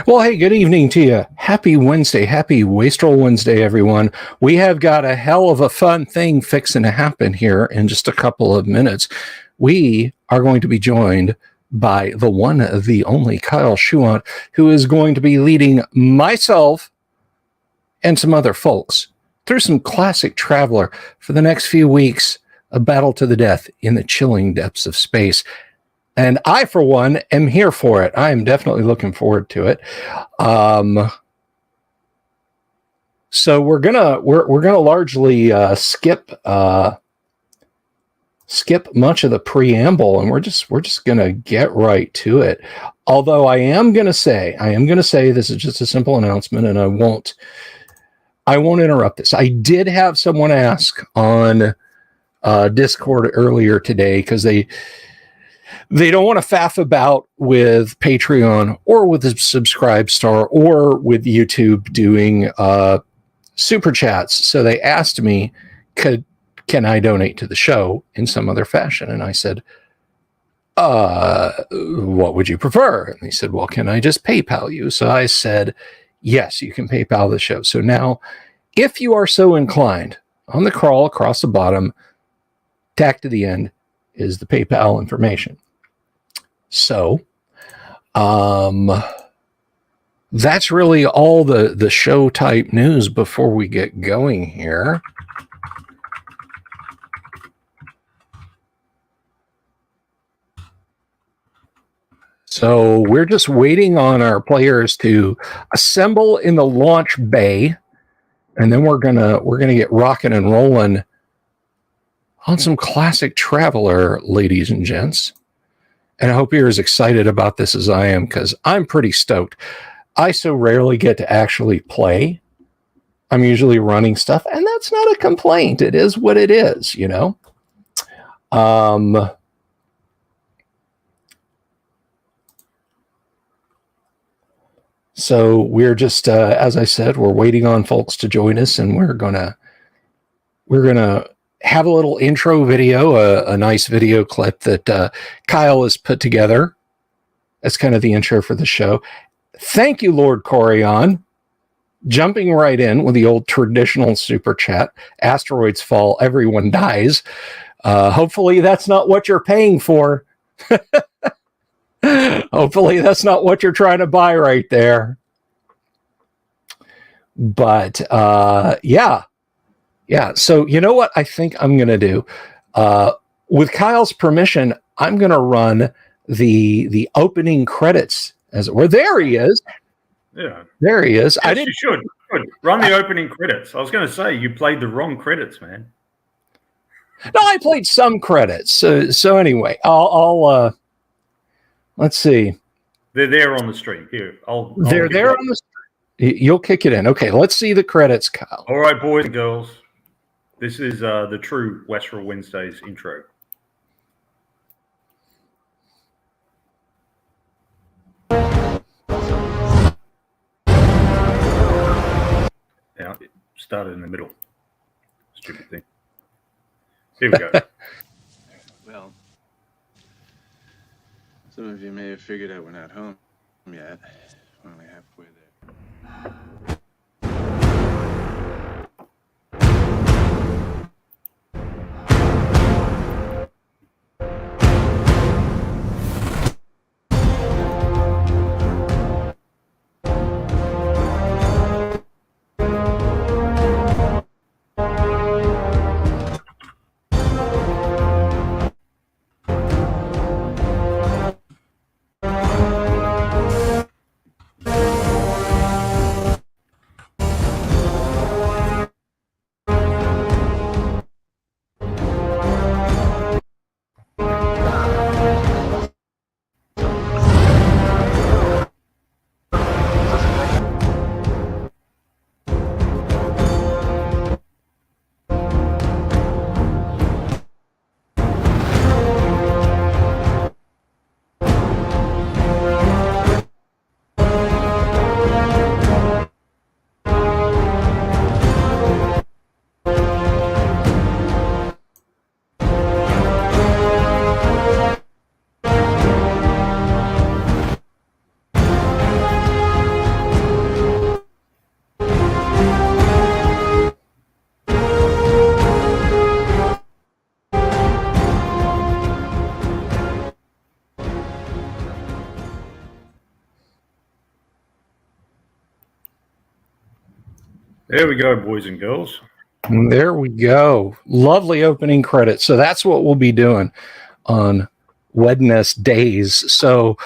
Well, hey, good evening to you. Happy Wednesday. Happy Wastrel Wednesday, everyone. We have got a hell of a fun thing fixing to happen here in just a couple of minutes. We are going to be joined by the one, the only Kyle Schuant, who is going to be leading myself and some other folks through some classic Traveler for the next few weeks, a battle to the death in the chilling depths of space. And I, for one, am here for it. I am definitely looking forward to it. So we're gonna largely skip much of the preamble, and we're just gonna get right to it. Although I am gonna say this is just a simple announcement, and I won't interrupt this. I did have someone ask on Discord earlier today because they don't want to faff about with Patreon or with the Subscribe Star or with YouTube doing super chats. So they asked me, can I donate to the show in some other fashion? And I said, what would you prefer? And they said, well, can I just PayPal you? So I said, yes, you can PayPal the show. So now, if you are so inclined, on the crawl across the bottom, tack to the end is the PayPal information. So, that's really all the show type news before we get going here. So we're just waiting on our players to assemble in the launch bay, and then we're gonna get rocking and rolling on some classic Traveler, ladies and gents. And I hope you're as excited about this as I am, because I'm pretty stoked. I so rarely get to actually play. I'm usually running stuff, and that's not a complaint. It is what it is, you know? So we're just, as I said, we're waiting on folks to join us, and we're gonna have a little intro video, a nice video clip that Kyle has put together. That's kind of the intro for the show. Thank you, Lord Corion. Jumping right in with the old traditional super chat. Asteroids fall, everyone dies. Hopefully that's not what you're paying for. Hopefully that's not what you're trying to buy right there. But yeah. So you know what I think I'm going to do? With Kyle's permission, I'm going to run the opening credits, as it were. There he is. Yeah. There he is. Yes, you should run the opening credits. I was going to say, you played the wrong credits, man. No, I played some credits. So anyway, I'll let's see. They're there on the stream. Here, they're there on the stream. You'll kick it in. Okay, let's see the credits, Kyle. All right, boys and girls. This is the true Wastrel Wednesdays intro. Now, it started in the middle. Stupid thing. Here we go. Well, some of you may have figured out we're not home yet. We're only halfway there. There we go, boys and girls. And there we go. Lovely opening credits. So that's what we'll be doing on Wednesdays. So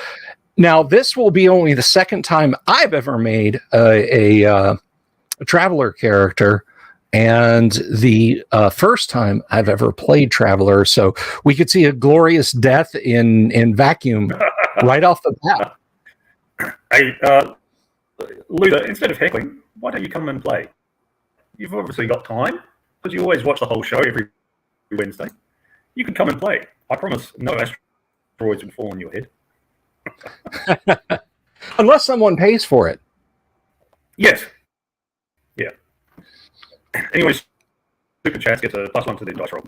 now this will be only the second time I've ever made a Traveler character, and the first time I've ever played Traveler. So we could see a glorious death in vacuum right off the bat. Hey, Luther, instead of heckling, why don't you come and play? You've obviously got time, because you always watch the whole show every Wednesday. You can come and play. I promise no asteroids will fall on your head. Unless someone pays for it. Yes. Yeah. Anyways, Super Chats gets a +1 to the dice roll.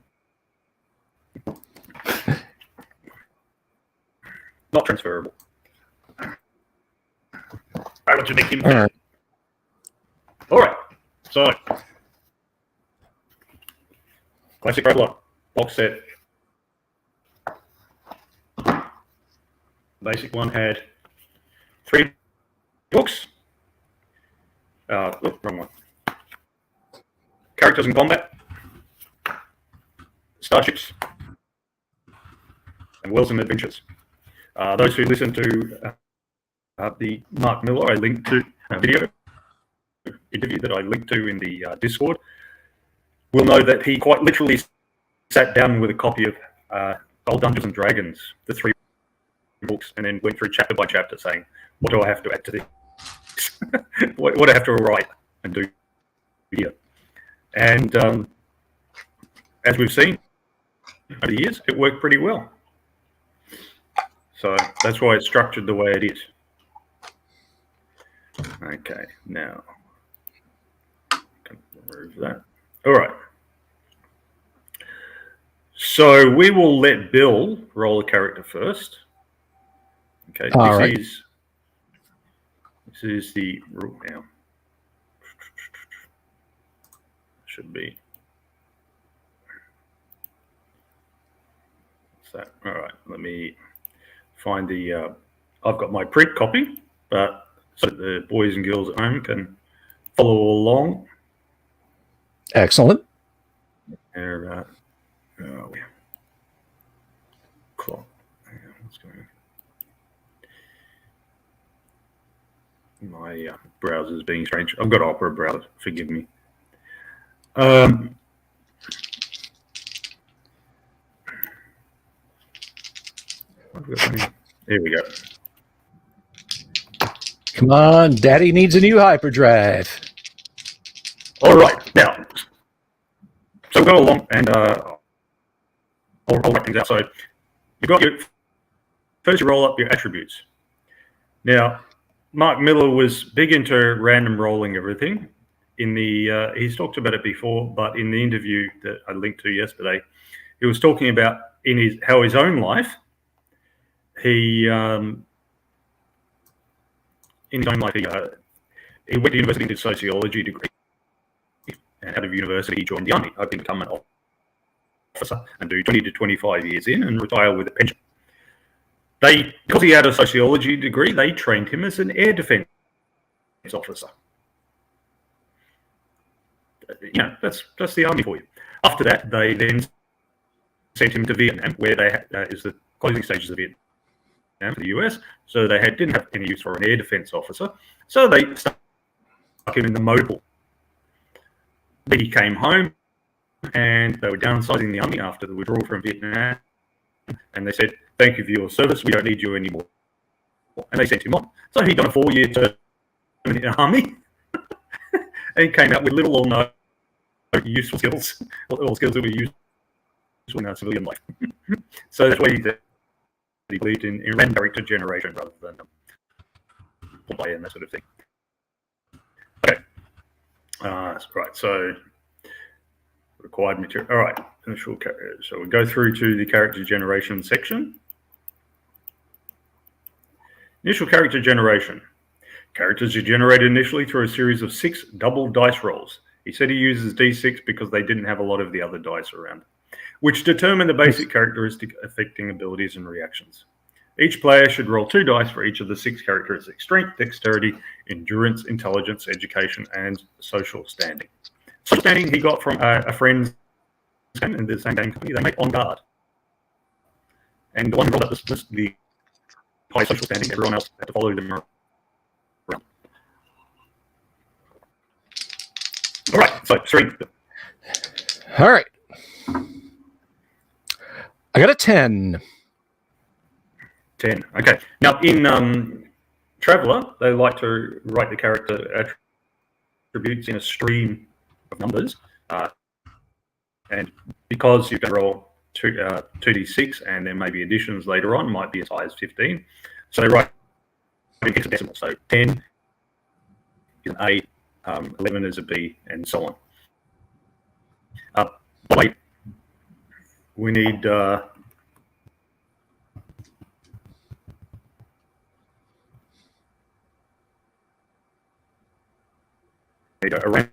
Not transferable. I want to make him. All right. So, classic Traveler box set. Basic one had 3 books. Wrong one. Characters in combat, starships, and worlds and adventures. Those who listen to the Mark Miller, I linked to a video interview that I linked to in the Discord, will know that he quite literally sat down with a copy of Gold Dungeons and Dragons, the 3 books, and then went through chapter by chapter saying, what do I have to add to this? what do I have to write and do here? And as we've seen over the years, it worked pretty well. So that's why it's structured the way it is. Okay, now can remove that. All right. So we will let Bill roll a character first. Okay, this is the rule now. Should be. What's that? All right, let me find the. I've got my print copy, but so the boys and girls at home can follow along. Excellent. There, clock. What's going on? My browser's being strange. I've got Opera browser. Forgive me. There we go. Come on, Daddy needs a new hyperdrive. All right, now, so go along and I'll write things out. So you've got your first, you roll up your attributes. Now, Mark Miller was big into random rolling everything. In the he's talked about it before, but in the interview that I linked to yesterday, he was talking about how his own life. He in his own life he went to university and did a sociology degree, and out of university he joined the army, hoping to become an officer and do 20 to 25 years in and retire with a pension. Because he had a sociology degree, they trained him as an air defense officer. You know, that's the army for you. After that, they then sent him to Vietnam, where they is the closing stages of Vietnam for the US. So they didn't have any use for an air defense officer. So they stuck him in the motor pool. Then he came home, and they were downsizing the army after the withdrawal from Vietnam. And they said, "Thank you for your service. We don't need you anymore." And they sent him on. So he done a 4-year term in the army, and he came out with little or no useful skills, or skills that were useful in our civilian life. So that's why he believed in random character generation rather than play and that sort of thing. Okay. Right. So required material. All right. Initial character. So we go through to the character generation section. Initial character generation. Characters are generated initially through a series of 6 double dice rolls. He said he uses D6 because they didn't have a lot of the other dice around, which determine the basic characteristic affecting abilities and reactions. Each player should roll 2 dice for each of the 6 characteristics: strength, dexterity, endurance, intelligence, education, and social standing. Social standing he got from a friend's game in the same game company. They make On Guard. And the one who rolled up the high social standing, everyone else had to follow them around. All right, so strength. All right. I got a 10. 10. Okay. Now, in Traveller, they like to write the character attributes in a stream of numbers. And because you can roll 2d6 and there may be additions later on, might be as high as 15. So they write in hexadecimal. So 10 is an A, 11 is a B, and so on. By the way, we need a random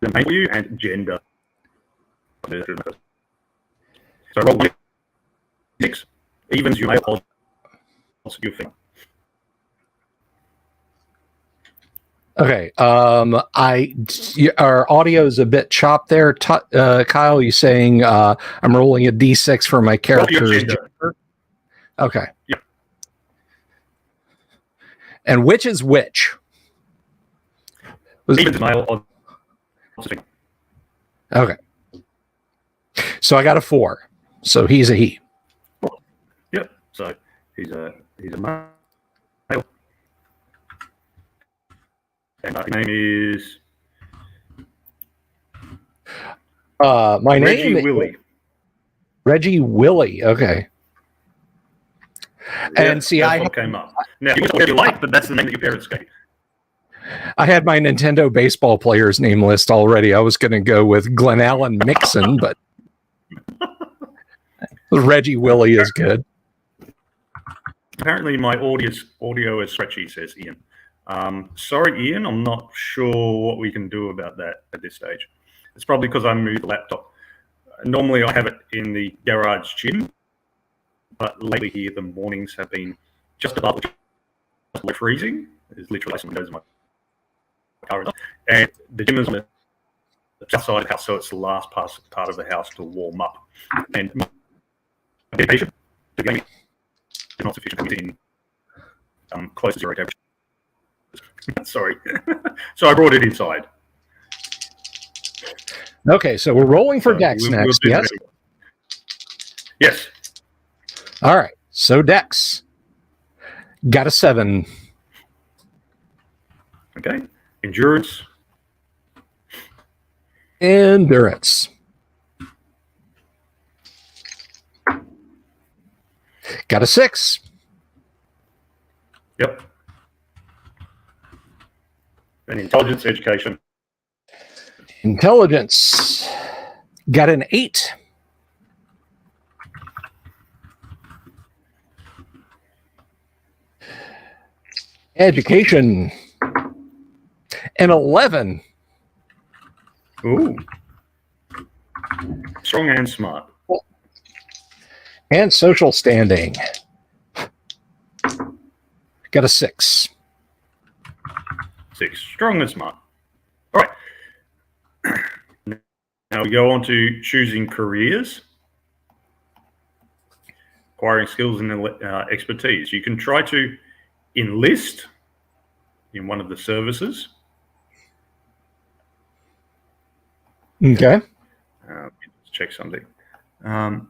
value and gender. So roll 6. Evens you male, odds you female. Okay. Our audio is a bit chopped there. Kyle, you saying I'm rolling a d6 for my character's gender? Okay. Yeah. And which is which? Evens male, odds female. Okay. So I got a 4. So he's a he. Yep. So he's a male. And his name is my Reggie name Willie. Reggie Willie. Okay. And see, I came up. Now he was what you like, but that's the name that your parents gave. I had my Nintendo baseball players name list already. I was going to go with Glenn Allen Mixon, but Reggie Willie is good. Apparently, my audio is stretchy, says Ian. Sorry, Ian, I'm not sure what we can do about that at this stage. It's probably because I moved the laptop. Normally, I have it in the garage gym, but lately here, the mornings have been just above freezing. There's literally some windows in my car. And the gym is on the south side of the house, so it's the last part of the house to warm up. And my dedication to the game is not sufficient in close to 0 temperature. Sorry. So I brought it inside. Okay, so we're rolling for Dex next, yes? Yes. All right, so Dex. Got a 7. Okay. Endurance. Endurance. Got a 6. Yep. And intelligence, education. Intelligence. Got an 8. Education. An 11. Ooh. Strong and smart. And social standing. Got a 6. 6. Strong and smart. All right. Now we go on to choosing careers. Acquiring skills and expertise. You can try to enlist in one of the services. Okay. Let's check something. Yeah.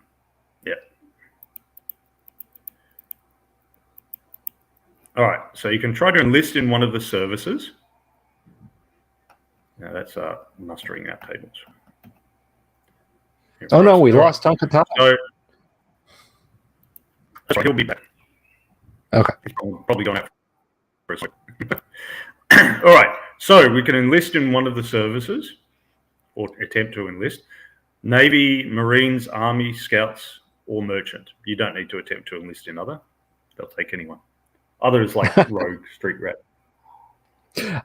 All right. So you can try to enlist in one of the services. Now that's mustering our tables. Oh no, we lost Tonka Top. So that's right, he'll be back. Okay. He's probably gone out for a second. All right. So we can enlist in one of the services, or attempt to enlist. Navy, Marines, Army, Scouts, or Merchant. You don't need to attempt to enlist in other. They'll take anyone. Others like Rogue, Street Rat.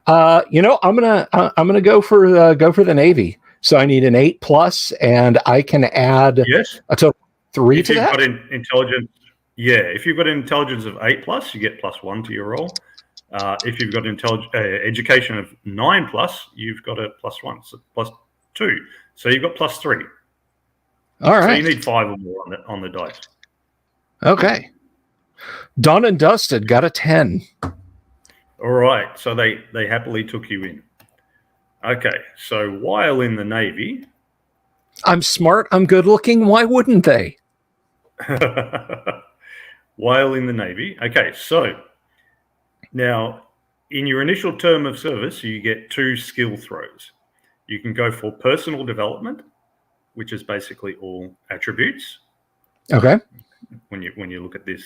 I'm gonna go for the Navy. So I need an 8+, and I can add Yes. a total 3 If to you've that. got intelligence, Yeah, if you've got an intelligence of 8+, you get +1 to your roll. If you've got education of 9+, you've got a +1, so +2. So you've got +3. All So right. you need 5 or more on the dice. Okay. Done and dusted. Got a 10. All right. So they happily took you in. Okay. So while in the Navy, I'm smart. I'm good looking. Why wouldn't they? while in the Navy. Okay. So now, in your initial term of service, you get 2 skill throws. You can go for personal development, which is basically all attributes. Okay. When you look at this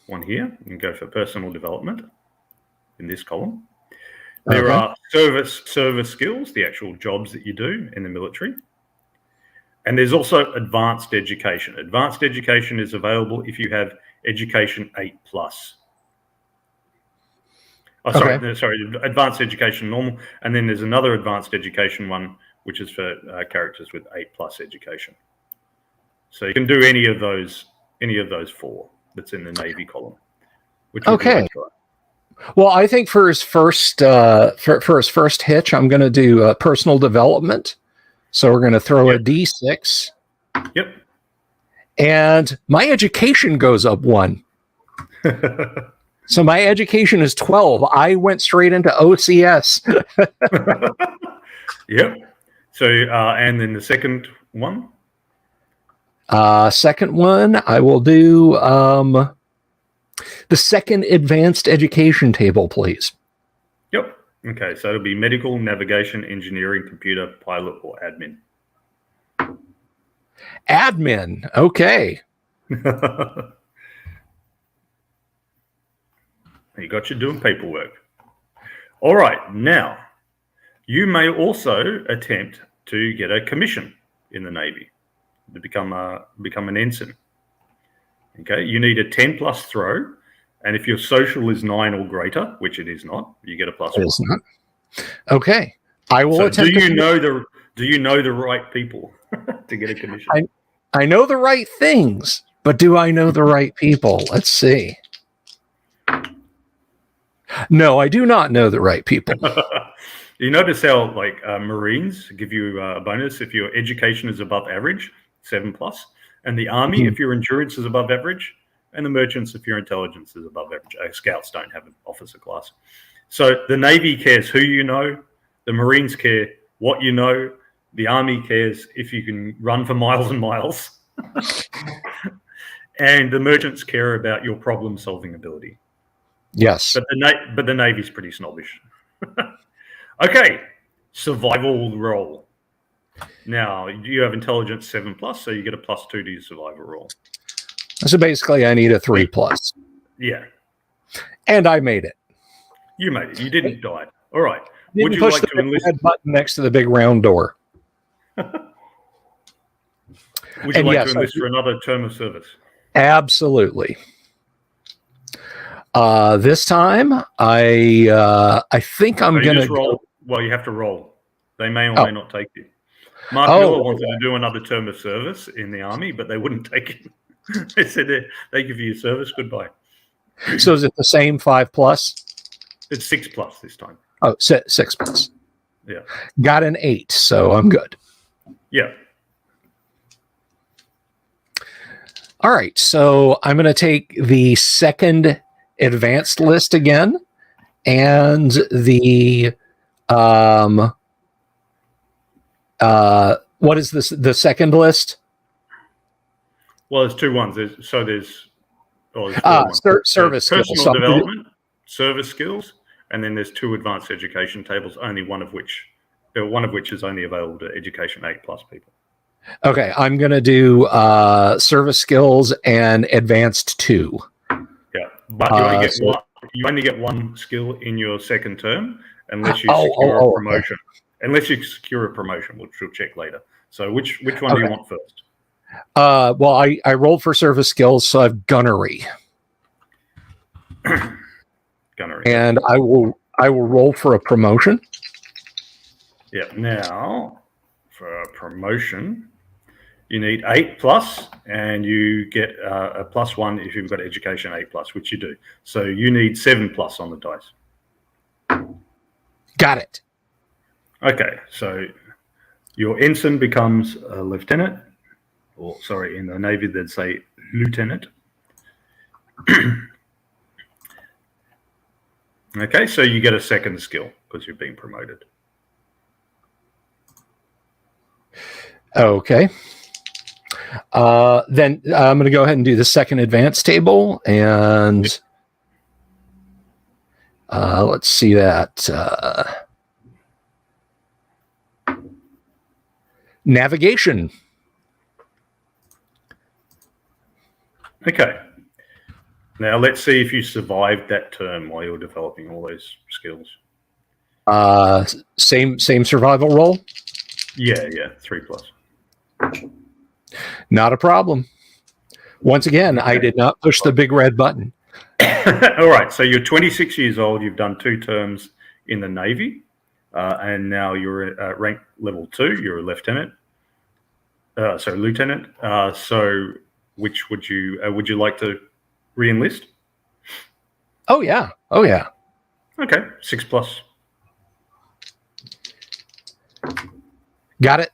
one here, you can go for personal development in this column. There are service skills, the actual jobs that you do in the military. And there's also advanced education. Advanced education is available if you have education 8+. Oh, sorry, advanced education normal. And then there's another advanced education one, which is for characters with 8+ education. So you can do any of those 4 that's in the Navy column. Which Okay. Well, I think for his first hitch, I'm going to do personal development. So we're going to throw a D6. Yep. And my education goes up 1. So my education is 12. I went straight into OCS. Yep. So and then the second one. Second one, I will do the second advanced education table, please. Yep. Okay, so it'll be medical, navigation, engineering, computer, pilot, or admin. Admin. Okay. You got you doing paperwork. All right. Now, you may also attempt to get a commission in the Navy to become an ensign. Okay, you need a 10+ throw, and if your social is 9 or greater, which it is not, you get a +1. It is not. Okay, I will attempt. Do you know the right people to get a commission? I know the right things, but do I know the right people? Let's see. No, I do not know the right people. You notice how Marines give you a bonus if your education is above average, 7+, and the Army if your endurance is above average, and the merchants if your intelligence is above average. Scouts don't have an officer class. So the Navy cares who you know, the Marines care what you know, the Army cares if you can run for miles and miles, and the merchants care about your problem-solving ability. Yes. But the Navy's pretty snobbish. Okay, survival roll. Now, you have intelligence 7+, so you get a +2 to your survival roll. So basically, I need a 3+. Yeah. And I made it. You made it. You didn't die. All right. Would you like to enlist? Red button next to the big round door. Would you like to enlist for another term of service? Absolutely. This time, I think I'm going to roll. Well, you have to roll. They may or may not take you. Mark Miller wanted to do another term of service in the Army, but they wouldn't take him. They said, thank you for your service. Goodbye. So is it the same 5+? It's 6+ this time. Oh, 6+. Yeah. Got an 8, so I'm good. Yeah. All right. So I'm going to take the second advanced list again, and the what is this? The second list? Well, there's 2 ones. There's service skills. Personal development, service skills, and then there's 2 advanced education tables. Only one of which is only available to education 8+ people. Okay, I'm going to do service skills and advanced 2. Yeah, but you only get one skill in your second term unless you secure a promotion. Okay. Unless you secure a promotion, which we'll check later. So which one do you want first? Well, I rolled for service skills, so I have gunnery. Gunnery. And I will roll for a promotion. Yeah. Now, for a promotion, You need 8+, and you get a +1 if you've got education 8+, which you do. So you need 7+ on the dice. Got it. Okay, so your ensign becomes a lieutenant, or sorry, in the Navy they'd say lieutenant. Okay, so you get a second skill because you've been promoted. Okay. Then I'm going to go ahead and do the second advanced table, and let's see that. Navigation. Okay. Now let's see if you survived that term while you're developing all those skills. Same survival roll. Yeah, 3+. Not a problem. Once again, I did not push the big red button. All right, so you're 26 years old. You've done 2 terms in the Navy, and now you're at rank level 2. You're a lieutenant. Lieutenant. So, which would you like to re-enlist? Oh yeah. Okay, 6+. Got it.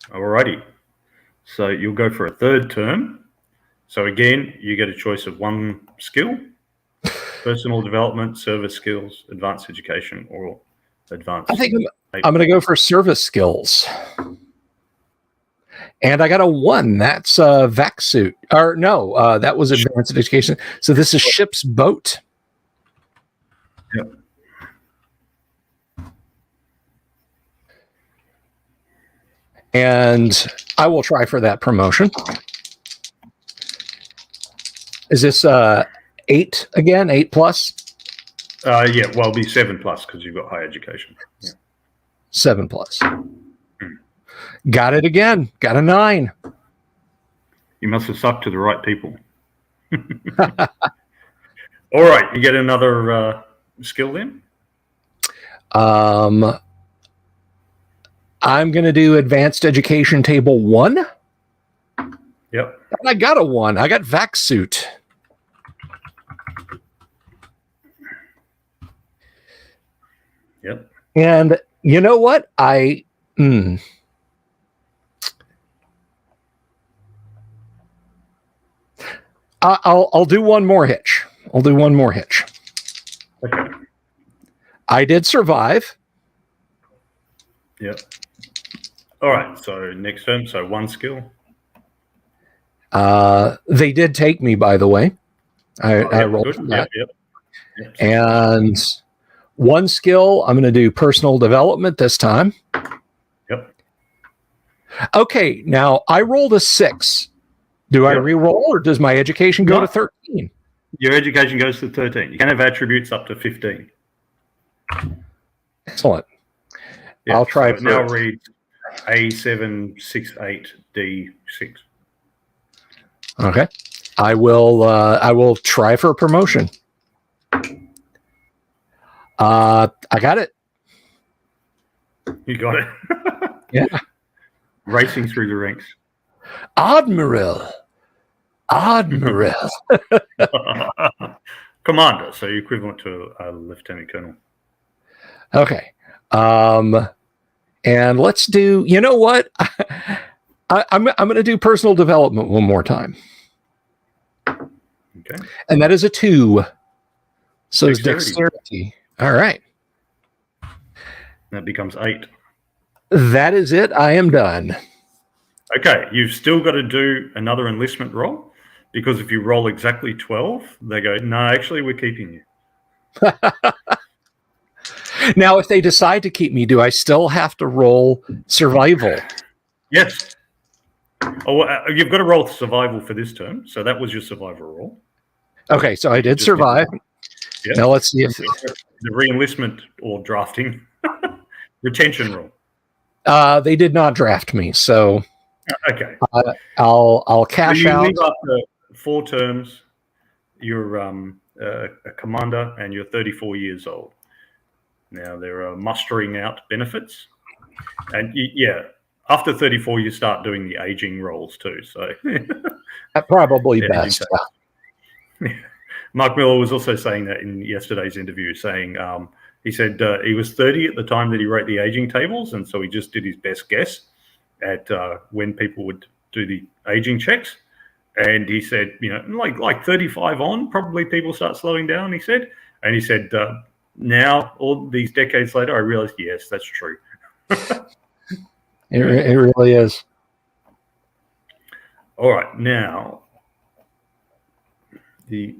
Alrighty. So you'll go for a 3rd term. So again, you get a choice of 1 skill: personal development, service skills, advanced education, or advanced. I think I'm going to go for service skills. And I got a 1. That's vac suit. Or no, that was advanced education. So this is ship's boat. Yep. And I will try for that promotion. Is this 8 again? 8+? Yeah, well, it'll be 7+ because you've got high education. Yeah. 7+. Got it again. Got a 9. You must have sucked to the right people. All right, you get another skill then? I'm going to do advanced education table 1. Yep. And I got a 1. I got vac suit. Yep. And you know what? I'll do one more hitch. Okay. I did survive. Yep. All right. So next term, so 1 skill. They did take me, by the way. I rolled for that. Yep. And 1 skill, I'm going to do personal development this time. Yep. Okay, now I rolled a 6. Do I re-roll, or does my education go to 13? Your education goes to 13. You can have attributes up to 15. Excellent. Yep. I'll try so it now read A768D6. Okay. I will try for a promotion. I got it. You got it. Yeah. Racing through the ranks. Admiral. Commander, so you're equivalent to a lieutenant colonel. Okay. And let's do, you know what? I'm going to do personal development one more time. Okay. And that is a 2. So it's dexterity. All right. That becomes 8. That is it. I am done. Okay. You've still got to do another enlistment roll, because if you roll exactly 12, they go, no, actually, we're keeping you. Now, if they decide to keep me, do I still have to roll survival? Yes. Oh, you've got to roll survival for this term. So that was your survival roll. Okay, so I did survive. Yep. Now let's see if the re-enlistment or drafting retention roll. They did not draft me, so okay. I'll cash out. Leave after 4 terms. You're a commander, and you're 34 years old. Now there are mustering out benefits, and after 34, you start doing the aging rolls too. So Probably Yeah, best. Mark Miller was also saying that in yesterday's interview, saying he said he was 30 at the time that he wrote the aging tables, and so he just did his best guess at when people would do the aging checks. And he said, like 35 on, probably people start slowing down, he said. And he said, now, all these decades later, I realized, yes, that's true. It really is. All right, now, the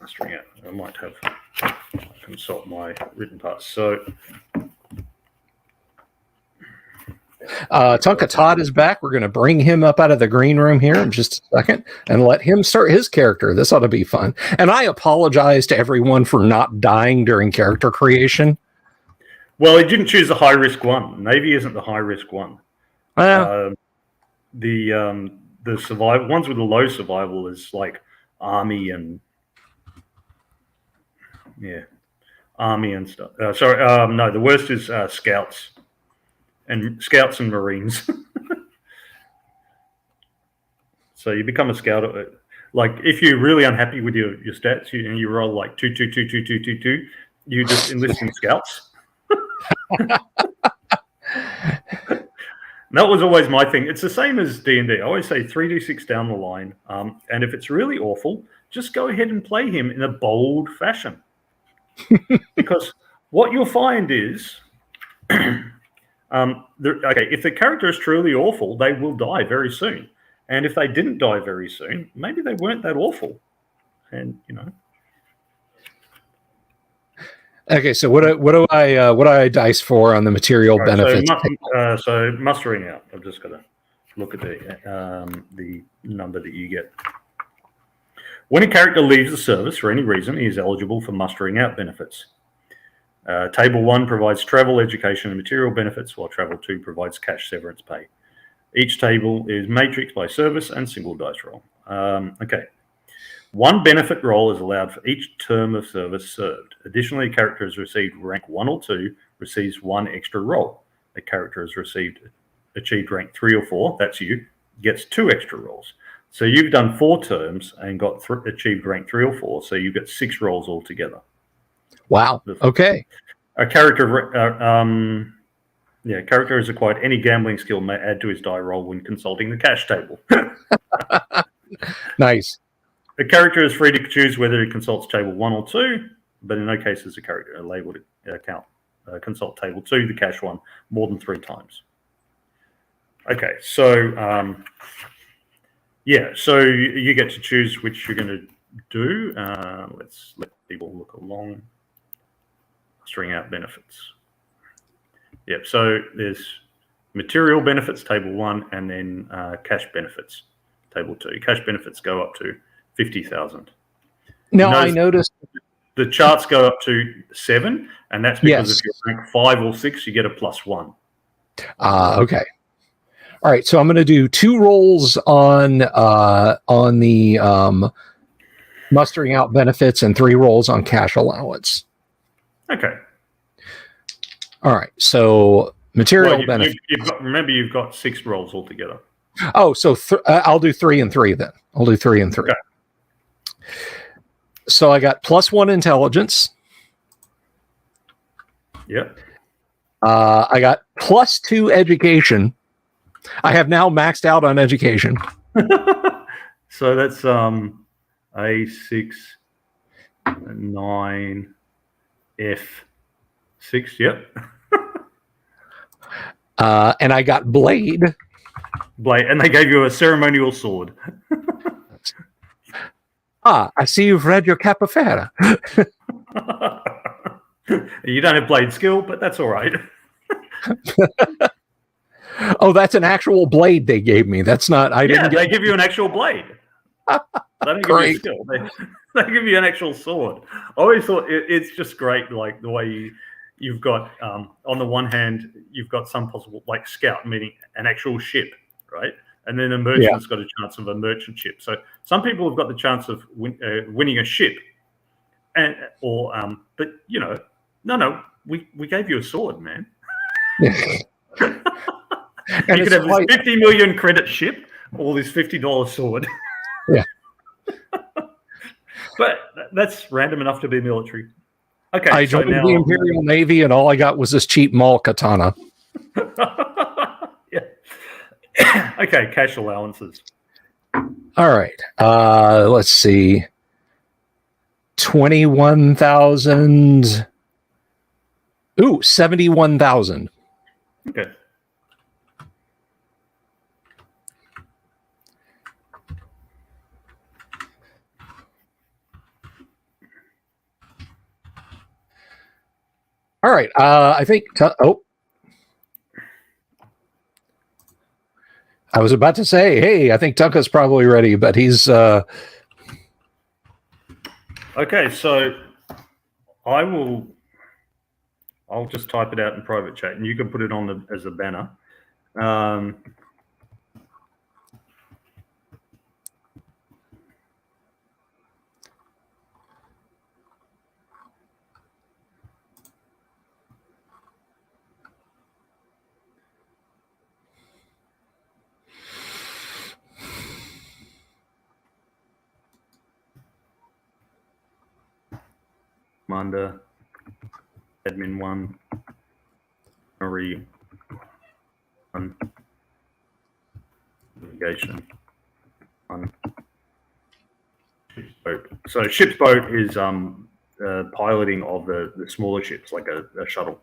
mastering out. I might have consult my written parts. So, Tonka Todd is back. We're going to bring him up out of the green room here in just a second and let him start his character. This ought to be fun. And I apologize to everyone for not dying during character creation. well, he didn't choose the high risk one. Navy isn't the high risk one. The survival ones with the low survival is like army and stuff. No, the worst is scouts and marines. So you become a scout. Like if you're really unhappy with your stats and you roll like 2, 2, 2, 2, 2, 2, 2, you just enlist in scouts. That was always my thing. It's the same as D&D. I always say 3d6 down the line. And if it's really awful, just go ahead and play him in a bold fashion. Because what you'll find is, if the character is truly awful, they will die very soon. And if they didn't die very soon, maybe they weren't that awful. And, Okay, so what do I dice for on the material benefits? So mustering out. I've just got to look at the number that you get. When a character leaves the service for any reason, he is eligible for mustering out benefits. Table 1 provides travel, education, and material benefits, while Table 2 provides cash severance pay. Each table is matrixed by service and single dice roll. Okay. One benefit roll is allowed for each term of service served. Additionally, a character has received rank 1 or 2 receives 1 extra roll. A character has achieved rank 3 or 4, that's you, gets 2 extra rolls. So you've done 4 terms and got achieved rank 3 or 4, so you get 6 rolls altogether. Wow. Okay. A character has acquired any gambling skill may add to his die roll when consulting the cash table. Nice. The character is free to choose whether he consults table 1 or 2, but in no case is a character labeled consult table 2, the cash one, more than 3 times. Okay, so so you get to choose which you're going to do. Let's let people look along. String out benefits. Yep, so there's material benefits, table 1, and then cash benefits, table 2. Cash benefits go up to 50,000. Now I noticed the charts go up to 7, and that's because if you're rank 5 or 6, you get a +1. Okay. All right, so I'm going to do 2 rolls on the mustering out benefits and 3 rolls on cash allowance. Okay. All right, so material benefits. Remember, you've got 6 rolls altogether. Oh, so I'll do 3 and 3 then. I'll do 3 and 3. Okay. So I got +1 intelligence. Yep. I got +2 education. I have now maxed out on education. So that's A6, 9, F6. Yep. And I got blade. And they gave you a ceremonial sword. I see you've read your Capifera. You don't have blade skill, but that's all right. Oh, that's an actual blade they gave me. That's not. They give you an actual blade. They don't give you a skill. They give you an actual sword. I always thought it's just great, like the way you've got on the one hand, you've got some possible like scout, meaning an actual ship, right? And then a merchant's got a chance of a merchant ship. So some people have got the chance of winning a ship, but no, we gave you a sword, man. And you it's could have quite- this 50 million credit ship or this $50 sword. Yeah. But that's random enough to be military. Okay, I so joined now the Imperial Navy, and all I got was this cheap mall katana. yeah. Okay, cash allowances. All right. Let's see. 21,000. Ooh, 71,000. Okay. All right. I think. I was about to say, hey, I think Tucka's probably ready, but he's. Okay, so I'll just type it out in private chat, and you can put it on as a banner. Commander, admin 1, Marie 1, navigation 1. Ship's boat. So ship's boat is piloting of the smaller ships, like a shuttle.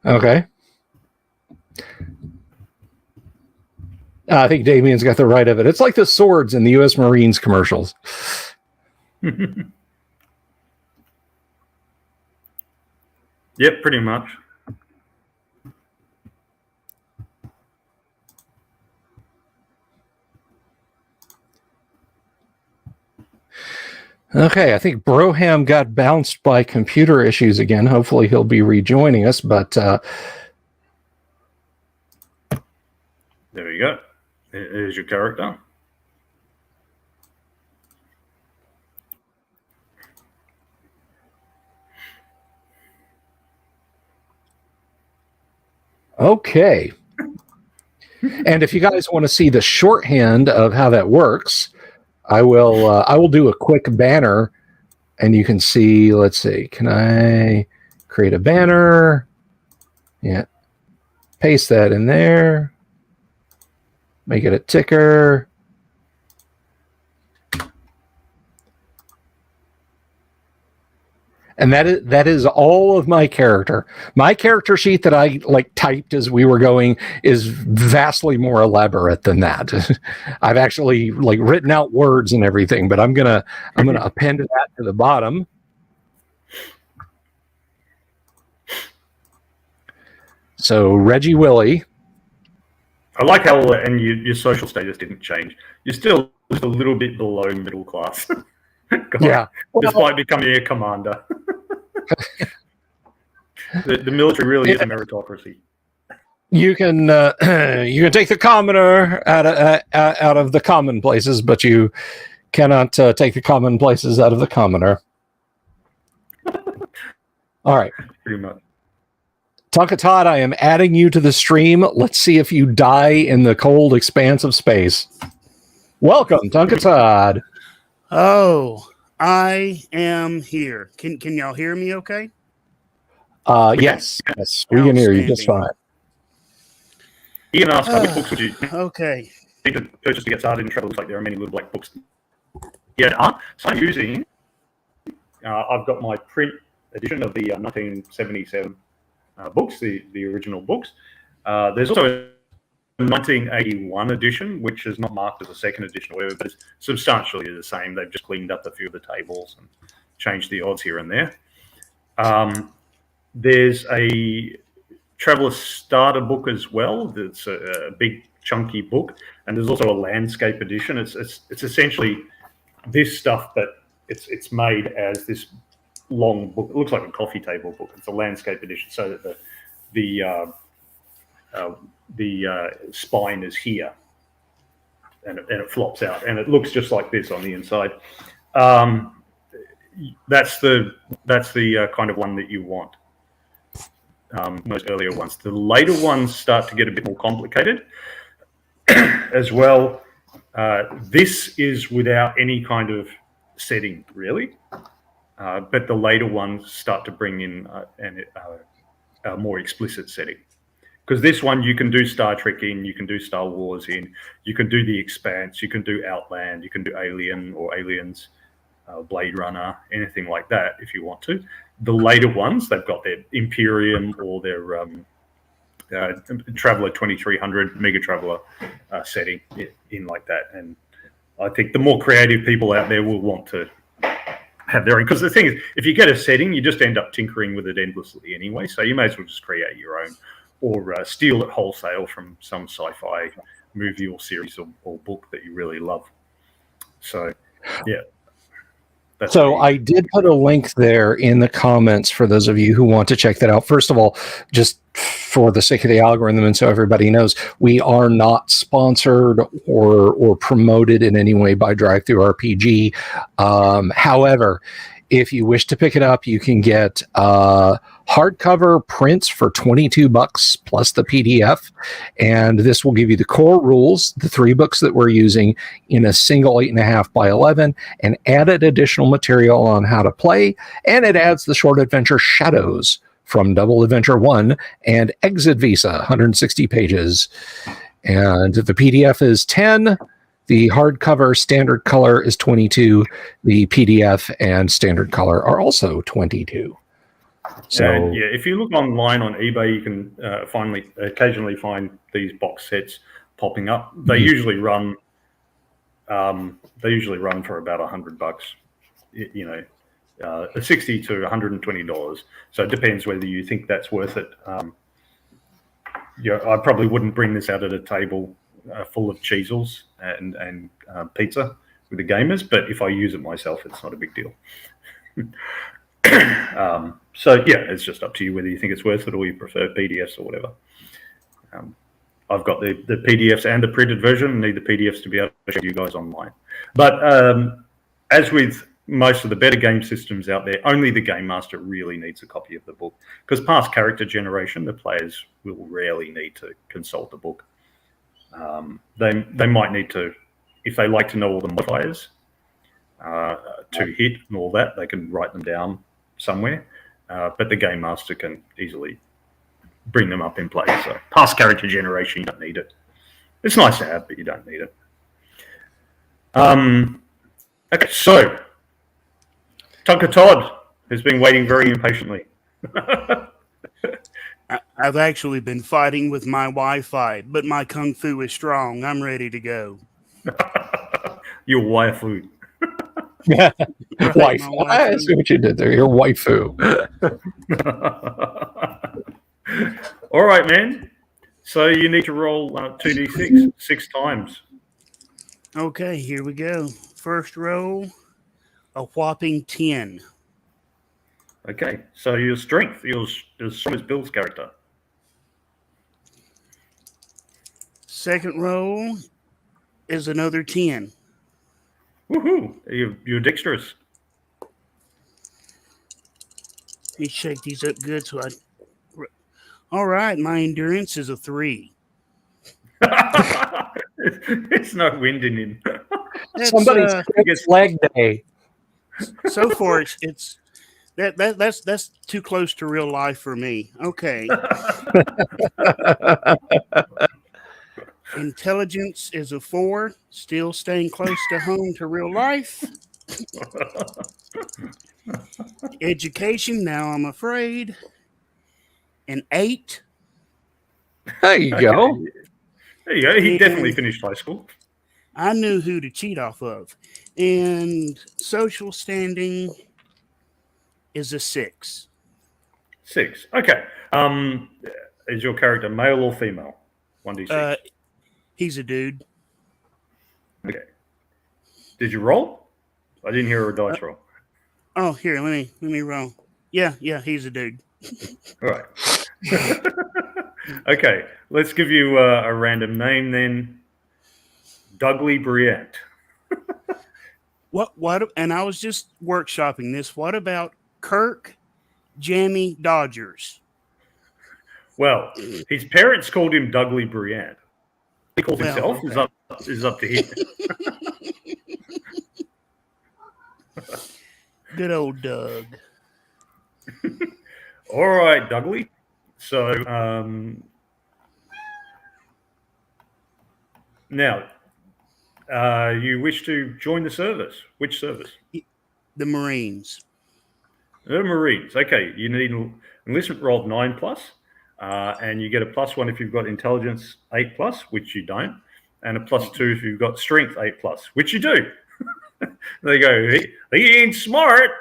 Okay. I think Damien's got the right of it. It's like the swords in the U.S. Marines commercials. Yep, pretty much. Okay, I think Broham got bounced by computer issues again. Hopefully he'll be rejoining us, but there we go. There's your character. okay. And if you guys want to see the shorthand of how that works, I will do a quick banner, and you can see. Let's see. Can I create a banner? Yeah. Paste that in there. Make it a ticker. And that is all of my character. My character sheet that I typed as we were going is vastly more elaborate than that. I've actually written out words and everything, but I'm gonna append that to the bottom. So Reggie Willie. I like how and your social status didn't change. You're still just a little bit below middle class. Yeah. Despite becoming a commander. The military really is a meritocracy. You can take the commoner out of the commonplaces, but you cannot take the commonplaces out of the commoner. All right. Pretty much. Tonka Todd, I am adding you to the stream. Let's see if you die in the cold expanse of space. Welcome, Tonka Todd. Oh, I am here. Can y'all hear me okay? Yes, we can hear you just fine. Ian asked, which books would you Okay. think to purchase to get started in travel? Looks like there are many little black books. Yeah, so I'm using, I've got my print edition of the 1977 books, the original books. There's also a 1981 edition, which is not marked as a second edition or whatever, but it's substantially the same. They've just cleaned up a few of the tables and changed the odds here and there. There's a Traveller Starter book as well. That's a big chunky book, and there's also a landscape edition. It's essentially this stuff, but it's made as this long book. It looks like a coffee table book. It's a landscape edition, so that the spine is here, and it flops out, and it looks just like this on the inside. That's the kind of one that you want. most earlier ones. The later ones start to get a bit more complicated as well. This is without any kind of setting, really. But the later ones start to bring in a more explicit setting. Because this one you can do Star Trek in, you can do Star Wars in, you can do The Expanse, you can do Outland, you can do Alien or Aliens, Blade Runner, anything like that if you want to. The later ones, they've got their Imperium or their Traveller 2300, Mega Traveller setting in like that. And I think the more creative people out there will want to have their own. Because the thing is, if you get a setting, you just end up tinkering with it endlessly anyway. So you may as well just create your own, or steal it wholesale from some sci-fi movie or series or book that you really love. So, yeah. So I did put a link there in the comments for those of you who want to check that out. First of all, just for the sake of the algorithm and so everybody knows, we are not sponsored or promoted in any way by DriveThruRPG. However, if you wish to pick it up, you can get hardcover prints for $22 plus the PDF. And this will give you the core rules, the 3 books that we're using, in a single 8.5 by 11, and added additional material on how to play. And it adds the short adventure Shadows from Double Adventure 1 and Exit Visa, 160 pages. And the PDF is 10. The hardcover standard color is 22. The PDF and standard color are also 22. So and, yeah, if you look online on eBay, you can occasionally find these box sets popping up. They usually run. They usually run for about $100. You know, $60 to $120. So it depends whether you think that's worth it. I probably wouldn't bring this out at a table full of cheesels and pizza with the gamers, but if I use it myself, it's not a big deal. So yeah, it's just up to you whether you think it's worth it or you prefer PDFs or whatever. I've got the PDFs and the printed version. I need the PDFs to be able to show you guys online. But as with most of the better game systems out there, only the game master really needs a copy of the book, because past character generation, the players will rarely need to consult the book. They might need to, if they like to know all the modifiers to hit and all that, they can write them down somewhere. But the game master can easily bring them up in play. So past character generation, you don't need it. It's nice to have, but you don't need it. Okay, so Tucker Todd has been waiting very impatiently. I've actually been fighting with my Wi-Fi, but my kung fu is strong. I'm ready to go. Your waifu. Yeah. Right, Wife. my I waifu. see what you did there. Your waifu. All right, man. So you need to roll 2d6 6 times. Okay, here we go. First roll, a whopping 10. Okay, so your strength, your strong as Bill's character. Second roll is another 10. Woohoo! You're dexterous. Let me shake these up good so I... All right, my endurance is a 3. There's no wind in him. That's, Somebody's leg day. so far, it's that's too close to real life for me. Okay. Intelligence is a 4, still staying close to home to real life. Education, now I'm afraid, an 8. There you go. There you go. He definitely finished high school. I knew who to cheat off of. And social standing is a 6. 6. Okay. Is your character male or female? 1d6. He's a dude. Okay. Did you roll? I didn't hear a dice roll. Oh, here, let me roll. Yeah, he's a dude. All right. Okay, let's give you a random name then. Dougley Briant. What? And I was just workshopping this. What about Kirk Jammy Dodgers? Well, his parents called him Dudley Briand. He calls himself is up to him. Good old Doug. All right, Dudley. So now you wish to join the service. Which service? The Marines. The Marines. Okay, you need an enlistment roll of 9+, and you get a +1 if you've got intelligence 8+, which you don't, and a +2 if you've got strength 8+, which you do. They go, he ain't smart,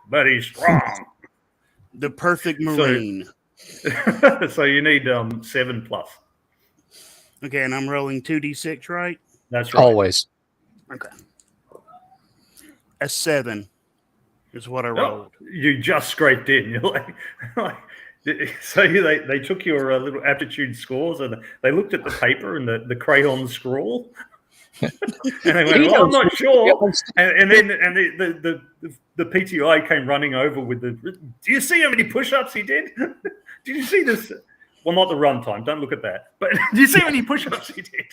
but he's strong. The perfect Marine. So you need 7+. Okay, and I'm rolling 2d6, right? That's right. Always. Okay. A 7 is what I rolled. You just scraped in. You're like so they took your little aptitude scores and they looked at the paper and the crayon scrawl. And they went, well, I'm not sure. And then the PTI came running over with the. Do you see how many push-ups he did? Did you see this? Well, not the run time. Don't look at that. But do you see how many push-ups he did?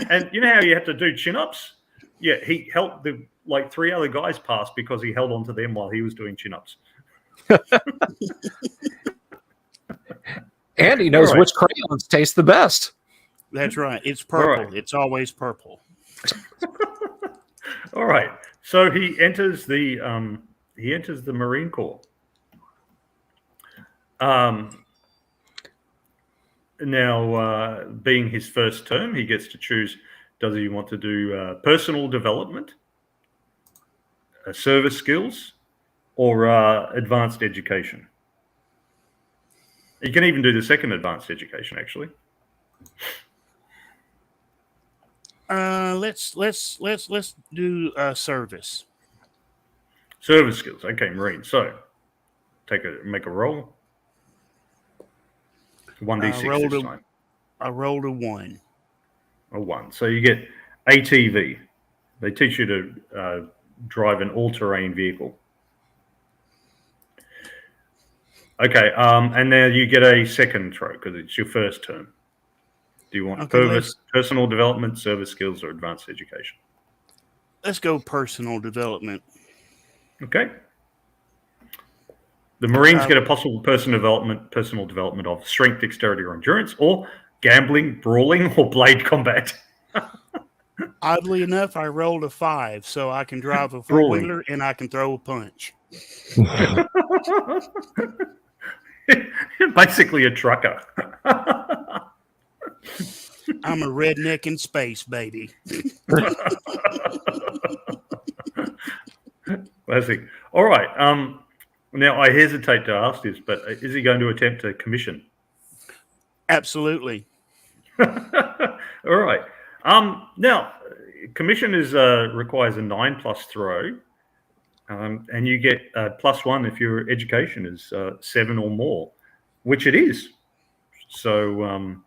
And you know how you have to do chin-ups? Yeah, he helped the 3 other guys pass because he held on to them while he was doing chin-ups. And he knows which crayons taste the best. That's right. It's purple. Right. It's always purple. All right. So he enters the Marine Corps. Now, being his first term, he gets to choose: does he want to do personal development, service skills, or advanced education? You can even do the second advanced education, actually. Let's do service. Service skills. Okay, Marine. So make a roll. 1d6 this time. I rolled a 1. A 1. So you get ATV. They teach you to drive an all-terrain vehicle. Okay, and now you get a second throw because it's your first term. Do you want personal development, service skills, or advanced education? Let's go personal development. Okay. The Marines get a possible personal development of strength, dexterity, or endurance, or gambling, brawling, or blade combat. Oddly enough, I rolled a 5, so I can drive a four-wheeler and I can throw a punch. Basically a trucker. I'm a redneck in space, baby. Classic. All right. Now, I hesitate to ask this, but is he going to attempt a commission? Absolutely. All right. Now, commission requires a 9+ throw, and you get +1 if your education is 7 or more, which it is. So,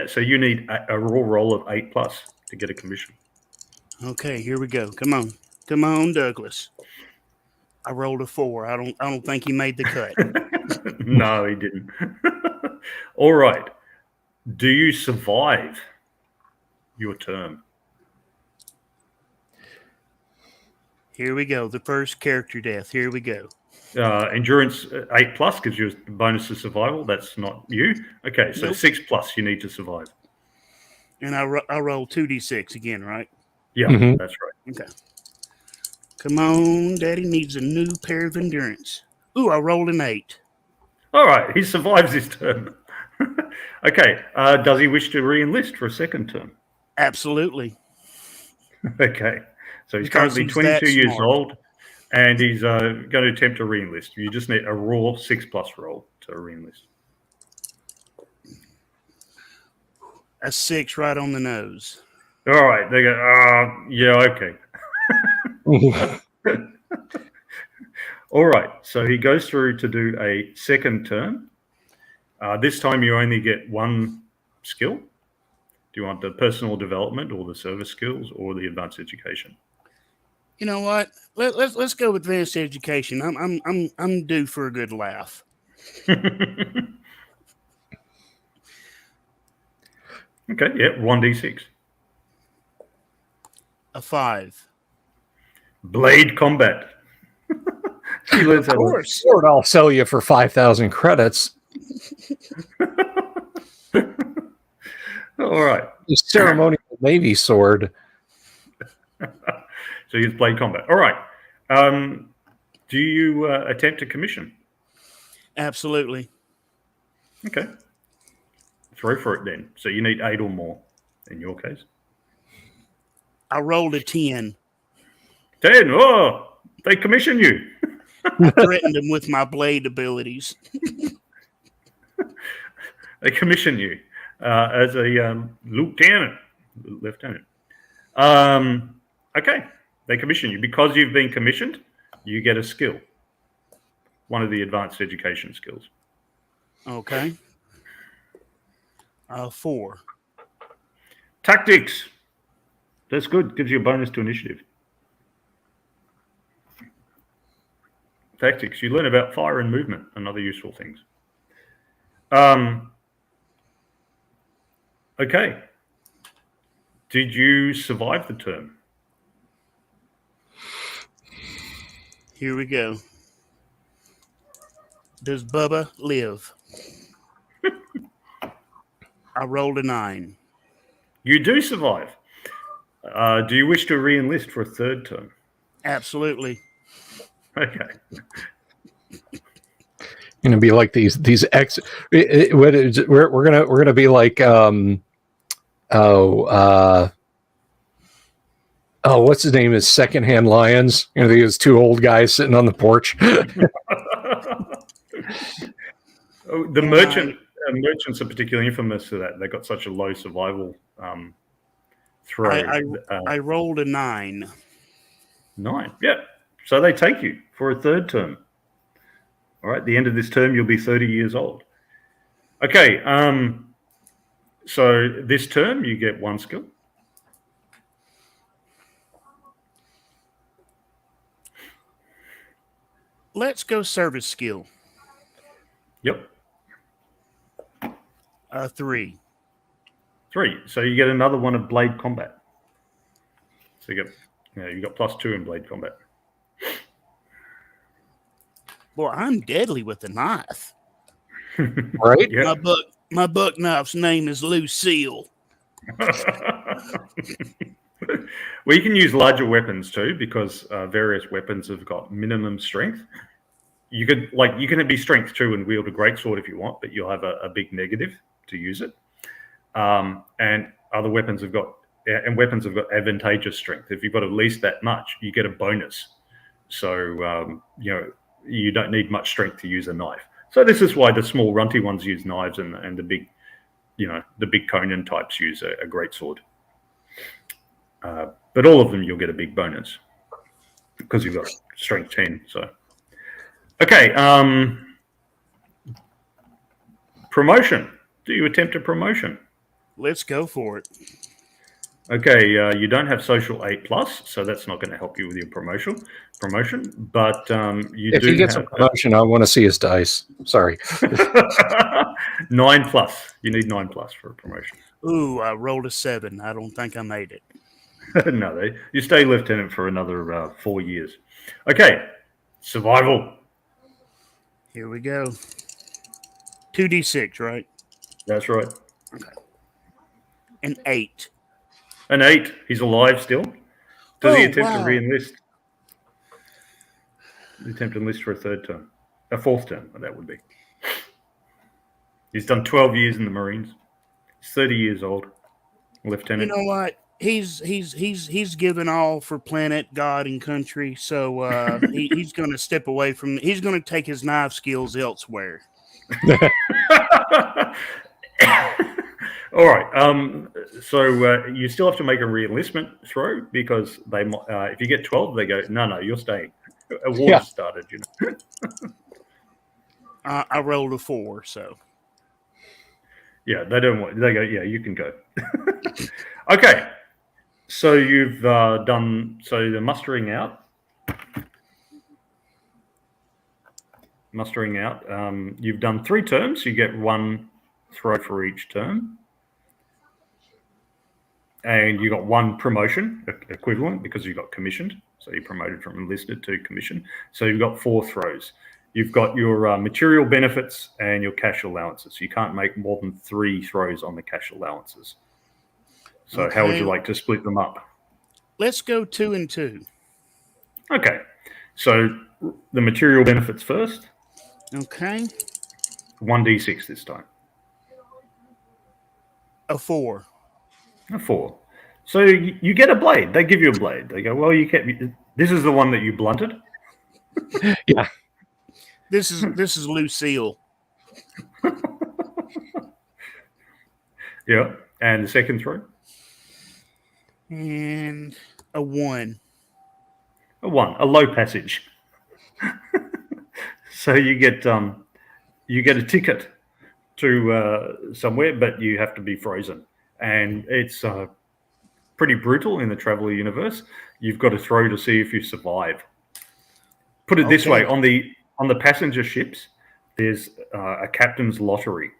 so you need a raw roll of 8+ to get a commission. Okay, here we go. Come on, Douglas. I rolled a 4. I don't think he made the cut. No, he didn't. All right. Do you survive your term? Here we go. The first character death. Here we go. Endurance 8+ gives you a bonus to survival. That's not you. Okay, so nope. 6+ you need to survive. And I roll 2d6 again, right? Yeah, That's right. Okay. Come on, Daddy needs a new pair of endurance. Ooh, I rolled an 8. All right, he survives his term. Okay, does he wish to re-enlist for a second term? Absolutely. Okay, so he's currently 22 years old, and he's going to attempt to re-enlist. You just need a raw 6+ roll to re-enlist. A 6 right on the nose. All right, they go, yeah, okay. All right, so he goes through to do a second term. This time you only get 1 skill. Do you want the personal development or the service skills or the advanced education? You know what? Let's go with advanced education. I'm due for a good laugh. Okay, yeah, 1d6. A 5. Blade combat. She learns how Of to. course. Sword I'll sell you for 5,000 credits. All right. The ceremonial Navy sword. So you use blade combat. All right. Do you attempt a commission? Absolutely. Okay. Throw for it then. So you need 8 or more in your case. I rolled a 10. 10. Oh, they commission you. I threatened him with my blade abilities. They commission you as a lieutenant. Okay. They commission you. Because you've been commissioned, you get a skill. One of the advanced education skills. Okay. 4. Tactics. That's good. Gives you a bonus to initiative. Tactics. You learn about fire and movement and other useful things. Okay. Did you survive the term? Here we go. Does Bubba live? I rolled a 9. You do survive. Do you wish to re-enlist for a third term? Absolutely. Okay. Going to be like these ex. We're gonna be like what's his name? Is Secondhand Lions? You know, these 2 old guys sitting on the porch. The merchants are particularly infamous for that. They got such a low survival throw. I rolled a 9. 9. Yeah. So they take you for a third term. All right. At the end of this term, you'll be 30 years old. Okay. So this term, you get 1 skill. Let's go service skill. Yep. 3. 3. So you get another one of blade combat. So you got +2 in blade combat. Boy, I'm deadly with a knife. Right? Yeah. My buck knife's name is Lucille. Well, you can use larger weapons too, because various weapons have got minimum strength. You can be strength 2 and wield a greatsword if you want, but you'll have a big negative to use it. And other weapons have got advantageous strength. If you've got at least that much, you get a bonus. So you don't need much strength to use a knife. So this is why the small runty ones use knives, and the big, the big Conan types use a greatsword. But all of them you'll get a big bonus because you've got strength 10. So okay, promotion. Do you attempt a promotion? Let's go for it. Okay, you don't have social 8+, so that's not going to help you with your promotion. But If he gets a promotion, I want to see his dice. Sorry. 9+. You need 9+ for a promotion. Ooh, I rolled a 7. I don't think I made it. No, you stay lieutenant for another 4 years. Okay, survival. Here we go. 2d6, right? That's right. Okay. An 8. An 8. He's alive still. Does he attempt to re-enlist? He attempt to enlist for a 4th term. That would be. He's done 12 years in the Marines. He's 30 years old. Lieutenant. You know what? He's given all for planet, God, and country. So he's going to step away from. He's going to take his knife skills elsewhere. All right. So you still have to make a re-enlistment throw, because they, if you get 12, they go, no, you're staying. A war started, I rolled a 4, so. Yeah, they don't want. They go, yeah, you can go. Okay. So you've done. So the mustering out. You've done 3 terms. You get 1 throw for each term. and you got one promotion equivalent because you got commissioned. So you promoted from enlisted to commission. So you've got 4 throws. You've got your material benefits and your cash allowances. You can't make more than 3 throws on the cash allowances. So Okay. how would you like to split them up? Let's go 2 and 2. Okay. So the material benefits first. Okay. 1d6 this time. A 4. A 4. So you get a blade. They give you a blade. They go, well, this is the one that you blunted. Yeah. This is Lucille. Yeah. And the second throw? And a 1. A 1. A low passage. So you get a ticket to somewhere, but you have to be frozen. And it's pretty brutal in the Traveller universe. You've got to throw to see if you survive. Put it this way, on the passenger ships, there's a captain's lottery.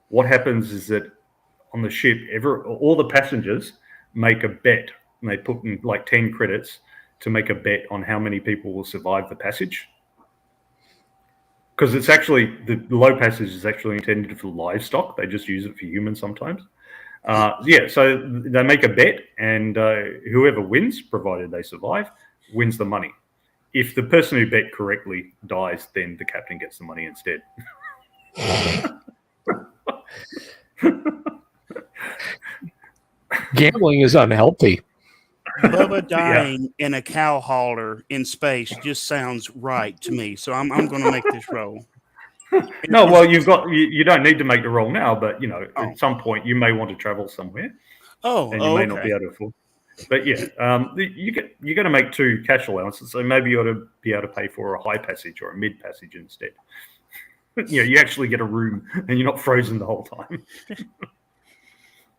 What happens is that on the ship, all the passengers make a bet, and they put in like 10 credits to make a bet on how many people will survive the passage. Because it's actually, the low passage is actually intended for livestock. They just use it for humans sometimes. So they make a bet, and whoever wins, provided they survive, wins the money. If the person who bet correctly dies, then the captain gets the money instead. Gambling is unhealthy. Bubba dying in a cow hauler in space just sounds right to me. So I'm going to make this roll. No, well, you don't need to make the roll now, but at some point you may want to travel somewhere. And you may not be able to afford. But yeah, you're going to make 2 cash allowances, so maybe you ought to be able to pay for a high passage or a mid passage instead. You actually get a room and you're not frozen the whole time.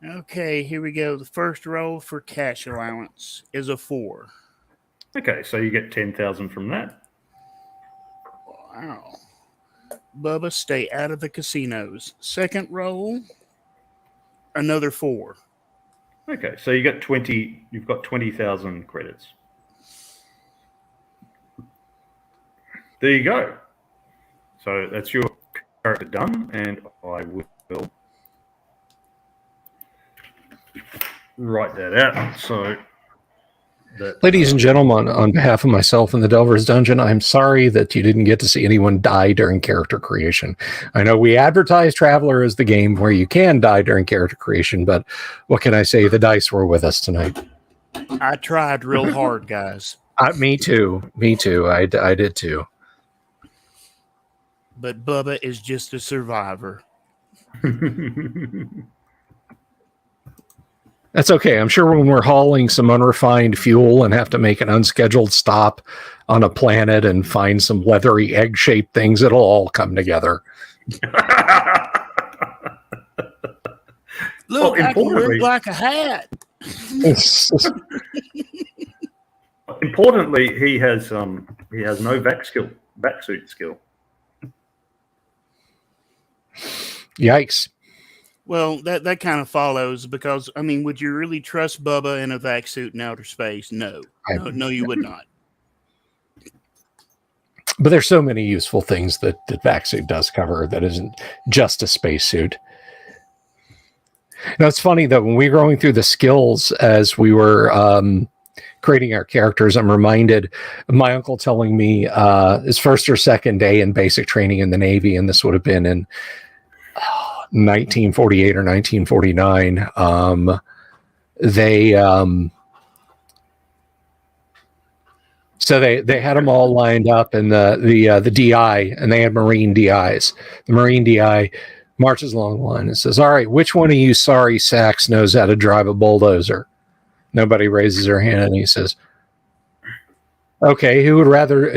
Okay, here we go. The first roll for cash allowance is a 4. Okay, so you get 10,000 from that. Wow. Bubba, stay out of the casinos. Second roll, another 4. Okay, so you've got 20,000 credits. There you go. So that's your character done, and I will write that out. So Ladies and gentlemen, on behalf of myself and the Delver's Dungeon, I'm sorry that you didn't get to see anyone die during character creation. I know we advertise Traveller as the game where you can die during character creation, but what can I say? The dice were with us tonight. I tried real hard, guys. Me too. I did too. But Bubba is just a survivor. That's okay. I'm sure when we're hauling some unrefined fuel and have to make an unscheduled stop on a planet and find some leathery egg-shaped things, it'll all come together. Look, I can look like a hat. Importantly, he has no vac suit skill. Yikes. Well, that kind of follows because, I mean, would you really trust Bubba in a vac suit in outer space? No, you would not. But there's so many useful things that vac suit does cover that isn't just a spacesuit. Now, it's funny that when we were going through the skills as we were creating our characters, I'm reminded of my uncle telling me his first or second day in basic training in the Navy, and this would have been in 1948 or 1949. They had them all lined up in the DI, and they had Marine DIs. The Marine DI marches along the line and says, "All right, which one of you sorry sacks knows how to drive a bulldozer?" Nobody raises their hand, and he says, "Okay, who would rather?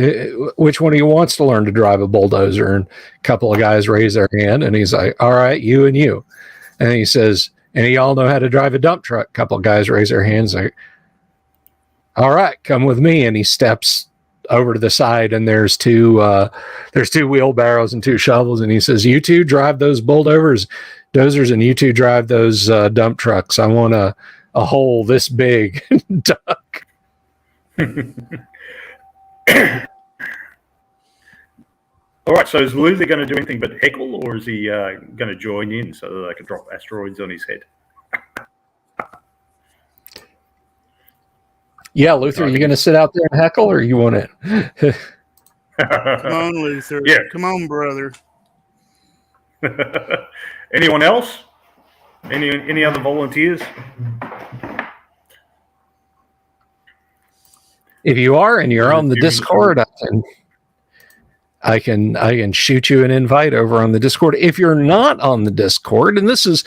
Which one of you wants to learn to drive a bulldozer?" And a couple of guys raise their hand, and he's like, "All right, you and you." And he says, "And y'all know how to drive a dump truck?" A couple of guys raise their hands, like, "All right, come with me." And he steps over to the side, and there's two wheelbarrows and 2 shovels, and he says, "You two drive those dozers, and you two drive those dump trucks. I want a hole this big duck. All right, so is Luther going to do anything but heckle, or is he going to join in so that they can drop asteroids on his head? Yeah, Luther, are you going to sit out there and heckle, or you want it? Come on, Luther. Yeah. Come on, brother. Anyone else? Any other volunteers? If you are and you're on the Discord, I can shoot you an invite over on the Discord. If you're not on the Discord, and this is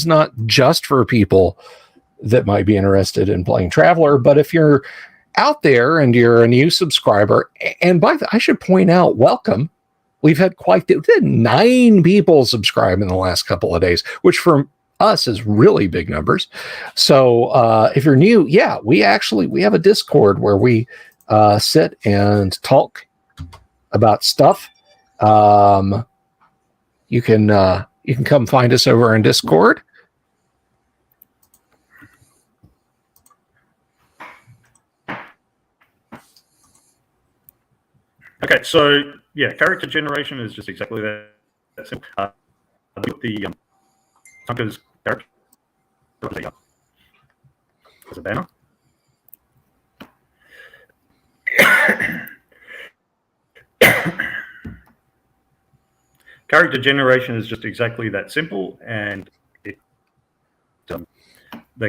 not just for people that might be interested in playing Traveler, but if you're out there and you're a new subscriber, and I should point out, welcome. We've had we had 9 people subscribe in the last couple of days, which for us is really big numbers. So if you're new, yeah, we have a Discord where we sit and talk about stuff. You can come find us over in Discord. Okay, so yeah, character generation is just exactly that simple. With the Tunker's character as a banner. Character generation is just exactly that simple, and they can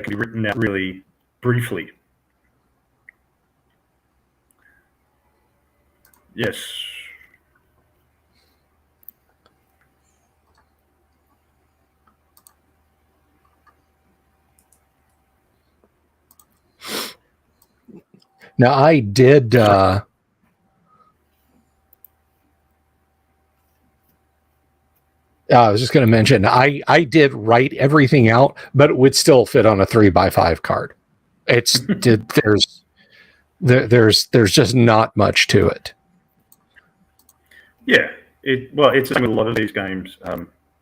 be written out really briefly. Yes. Now I did. I was just going to mention I did write everything out, but it would still fit on a 3x5 card. There's just not much to it. Yeah, it's the same with a lot of these games.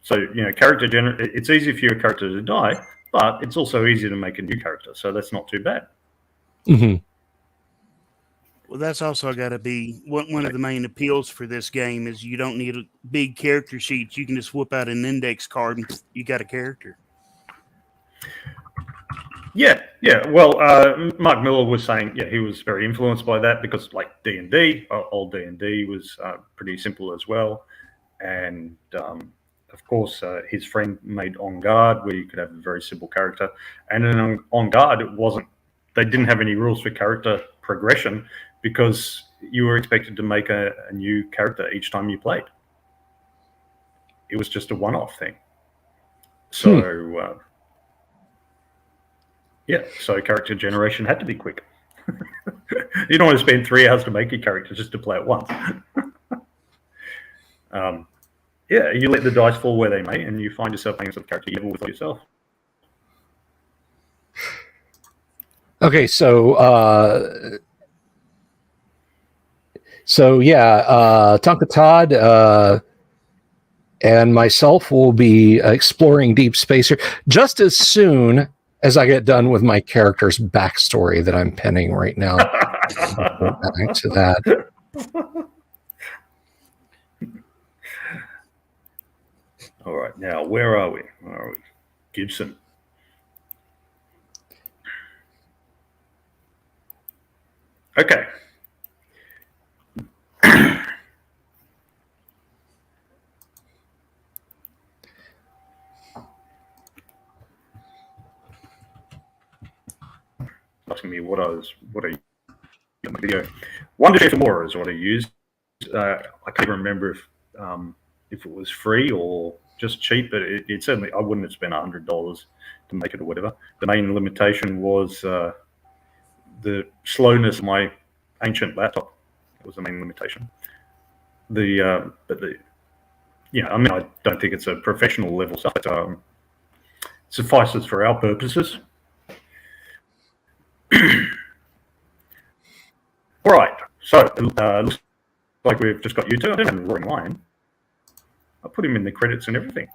So it's easy for your character to die, but it's also easy to make a new character. So that's not too bad. Mm-hmm. Well, that's also got to be one of the main appeals for this game is you don't need big character sheets. You can just whip out an index card and you got a character. Yeah. Well, Mark Miller was saying, he was very influenced by that because, like D&D, old D&D was pretty simple as well, and of course, his friend made On Guard, where you could have a very simple character, and then On Guard, they didn't have any rules for character progression because you were expected to make a new character each time you played. It was just a one-off thing. So. So character generation had to be quick. You don't want to spend 3 hours to make your character just to play it once. You let the dice fall where they may, and you find yourself playing some character you level with yourself. Okay, so Tonka Todd and myself will be exploring deep space here just as soon as I get done with my character's backstory that I'm penning right now. Back to that. All right, now where are we? Gibson. Okay. Asking me what I video. 1 or more is what I used. I can't remember if it was free or just cheap, but it certainly I wouldn't have spent $100 to make it or whatever. The main limitation was the slowness of my ancient laptop. It was the main limitation. I don't think it's a professional level stuff. But, suffices for our purposes. All right, so looks like we've just got you two. I don't have a roaring lion. I put him in the credits and everything.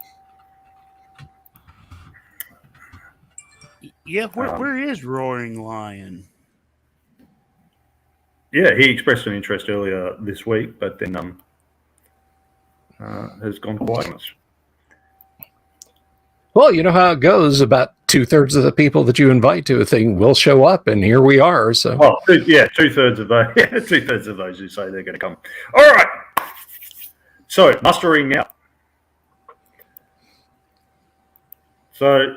Yeah, where is Roaring Lion? Yeah, he expressed an interest earlier this week, but then has gone quiet on us. Well, you know how it goes. About 2/3 of the people that you invite to a thing will show up, and here we are. So, well, yeah, 2/3 of those, 2/3 of those who say they're going to come. All right. So mustering now. So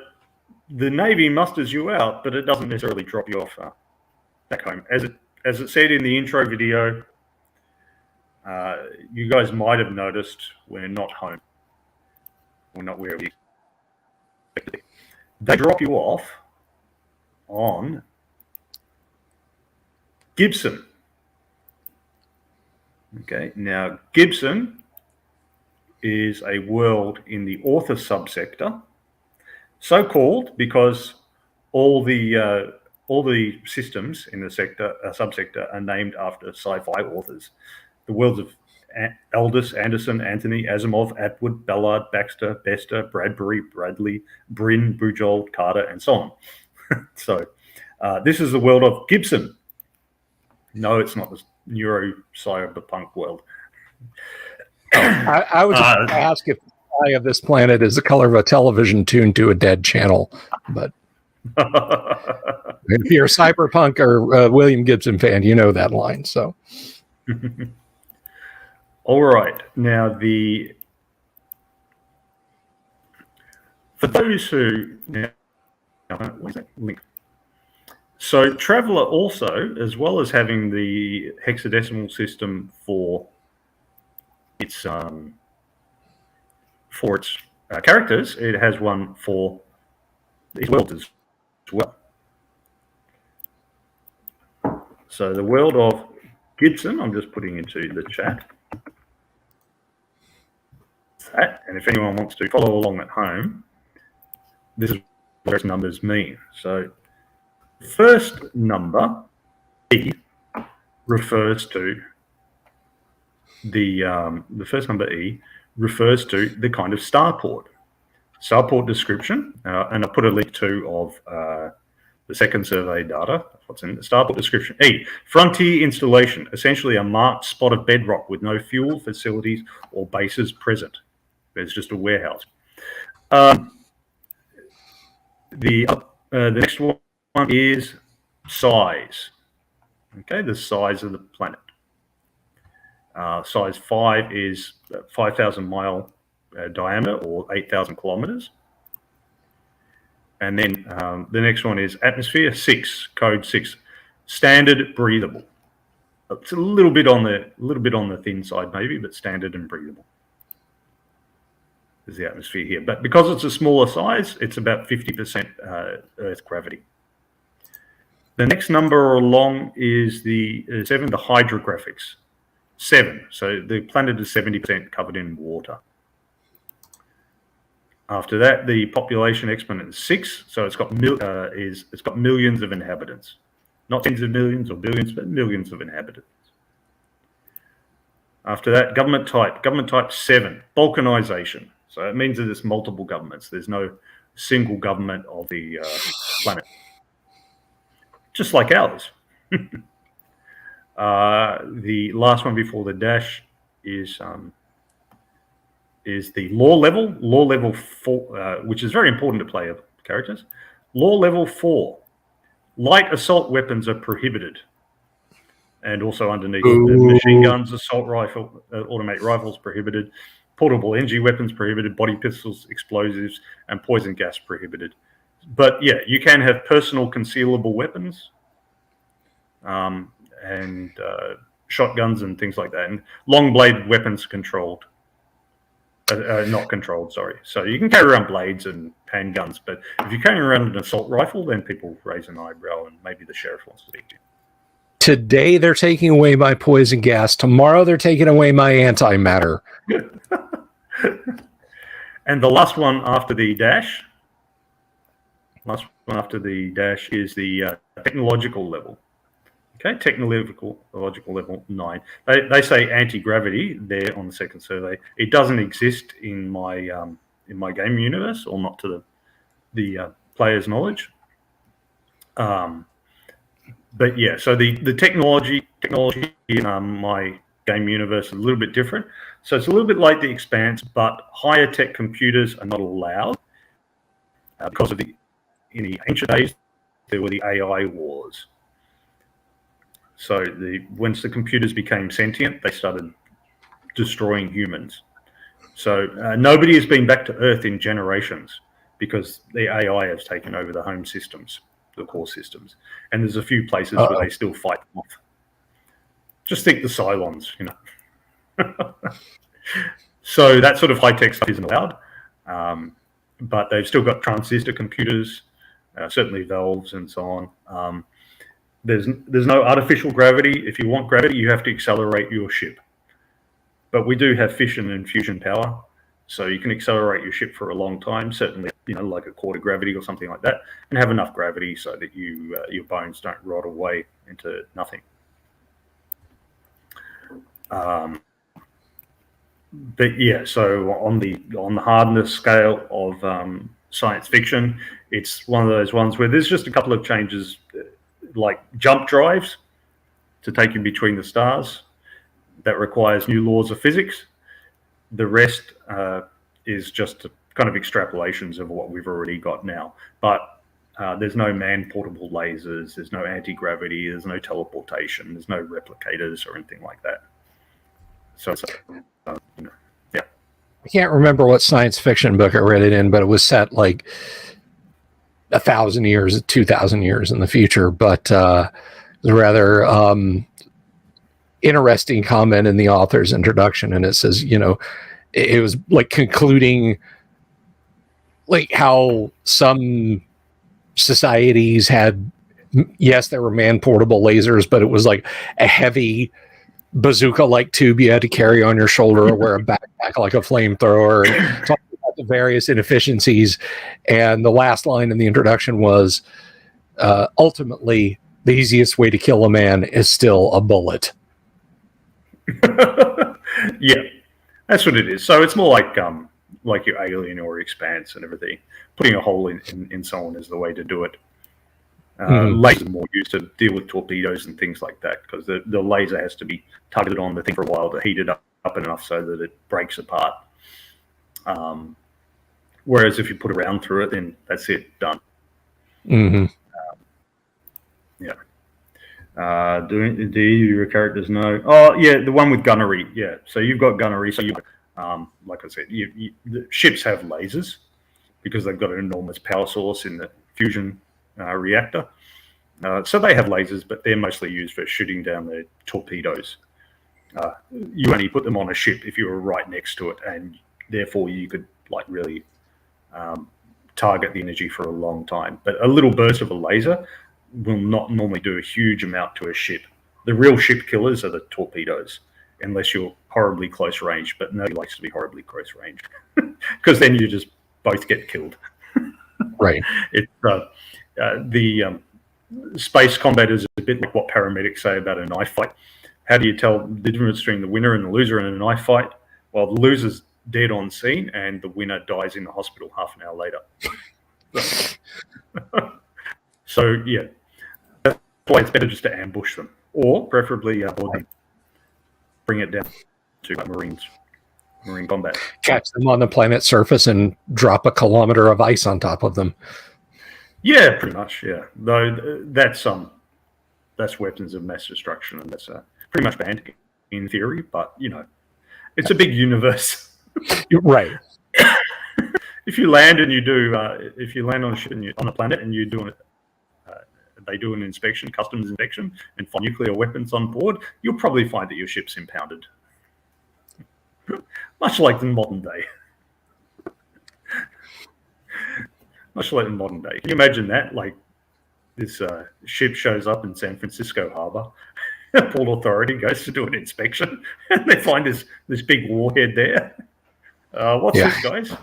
the Navy musters you out, but it doesn't necessarily drop you off back home. As it said in the intro video, you guys might have noticed we're not home. We're not where we expected to be. They drop you off on Gibson. Okay, now Gibson is a world in the author subsector, so called because all the systems in the subsector are named after sci-fi authors. The worlds of Aldous, Anderson, Anthony, Asimov, Atwood, Ballard, Baxter, Bester, Bradbury, Bradley, Brin, Bujold, Carter, and so on. So this is the world of Gibson. No, it's not the neuro-cyberpunk world. I would just ask if the sky of this planet is the color of a television tuned to a dead channel. But if you're a cyberpunk or William Gibson fan, you know that line. So, all right. Now, for those who where's that link? So, Traveller also, as well as having the hexadecimal system for its characters, it has one for its worlds as well. So the world of Gibson, I'm just putting into the chat. That, and if anyone wants to follow along at home, this is what those numbers mean. So the first number, E, refers to the first number E refers to the kind of starport. Starport description, and I put a link to of the second survey data. What's in the starport description? E, frontier installation, essentially a marked spot of bedrock with no fuel facilities or bases present. There's just a warehouse. The next one is size. Okay, the size of the planet. Size 5 is 5,000 mile diameter or 8,000 kilometers. And then the next one is atmosphere 6, code 6, standard breathable. It's a little bit on the thin side maybe, but standard and breathable is the atmosphere here. But because it's a smaller size, it's about 50% Earth gravity. The next number along is the 7, the hydrographics. 7. So the planet is 70% covered in water. After that, the population exponent is 6. So it's got millions of inhabitants, not tens of millions or billions, but millions of inhabitants. After that, government type 7, balkanization. So it means that there's multiple governments. There's no single government of the planet, just like ours. The last one before the dash is the law level 4, which is very important to player characters. Law level 4, light assault weapons are prohibited, and also underneath the machine guns, assault rifle, automatic rifles prohibited, portable energy weapons prohibited, body pistols, explosives, and poison gas prohibited. But yeah, you can have personal concealable weapons. And shotguns and things like that, and long bladed weapons controlled, not controlled. Sorry. So you can carry around blades and handguns, but if you're carrying around an assault rifle, then people raise an eyebrow, and maybe the sheriff wants to speak to you. Today they're taking away my poison gas. Tomorrow they're taking away my antimatter. And the last one after the dash. Is the technological level. Okay, technological level 9. They say anti-gravity there on the second survey. It doesn't exist in my game universe, or not to the player's knowledge. But yeah, so the technology in my game universe is a little bit different. So it's a little bit like The Expanse, but higher tech computers are not allowed because in the ancient days there were the AI wars. So once the computers became sentient, they started destroying humans. So nobody has been back to Earth in generations because the AI has taken over the home systems, the core systems, and there's a few places where they still fight them off. Just think the Cylons, you know. So that sort of high-tech stuff isn't allowed, but they've still got transistor computers, certainly valves and so on. There's no artificial gravity. If you want gravity, you have to accelerate your ship. But we do have fission and fusion power, so you can accelerate your ship for a long time, certainly, you know, like a quarter gravity or something like that, and have enough gravity so that your bones don't rot away into nothing. But yeah, so on the hardness scale of science fiction, it's one of those ones where there's just a couple of changes, like jump drives to take you between the stars. That requires new laws of physics. The rest is just kind of extrapolations of what we've already got now. But there's no man-portable lasers, there's no anti-gravity, there's no teleportation, there's no replicators or anything like that. So it's, you know, yeah. I can't remember what science fiction book I read it in, but it was set like 1,000 years, 2,000 years in the future. But rather interesting comment in the author's introduction, and it says, you know, it was like concluding like how some societies had, yes, there were man-portable lasers, but it was like a heavy bazooka-like tube you had to carry on your shoulder or wear a backpack like a flamethrower, and talking about the various inefficiencies. And the last line in the introduction was, ultimately, the easiest way to kill a man is still a bullet. Yeah, that's what it is. So it's more like your Alien or Expanse and everything. Putting a hole in someone is the way to do it. Lasers are more used to deal with torpedoes and things like that, because the laser has to be targeted on the thing for a while to heat it up enough so that it breaks apart. Whereas if you put a round through it, then that's it, done. Mm-hmm. Yeah. Do your characters know? Oh, yeah, the one with gunnery. Yeah, so you've got gunnery. So you, like I said, the ships have lasers because they've got an enormous power source in the fusion reactor. So they have lasers, but they're mostly used for shooting down the torpedoes. You only put them on a ship if you were right next to it, and therefore you could like really target the energy for a long time. But a little burst of a laser will not normally do a huge amount to a ship. The real ship killers are the torpedoes, unless you're horribly close range, but nobody likes to be horribly close range because then you just both get killed. Right. It's the space combat is a bit like what paramedics say about a knife fight. How do you tell the difference between the winner and the loser in a knife fight? Well, the loser's dead on scene and the winner dies in the hospital half an hour later. So yeah, that's why it's better just to ambush them, or preferably bring it down to marine combat. Catch them on the planet's surface and drop a kilometer of ice on top of them. Yeah, pretty much. Yeah, though that's weapons of mass destruction, and that's pretty much banned in theory. But you know, it's a big universe. Right. If you land and you do, if you land on a ship on a planet and you do it. They do an inspection, customs inspection, and find nuclear weapons on board, you'll probably find that your ship's impounded. Much like the modern day. Much like in modern day. Can you imagine that? Like, this ship shows up in San Francisco Harbor, Port Authority goes to do an inspection, and they find this big warhead there. What's this, guys?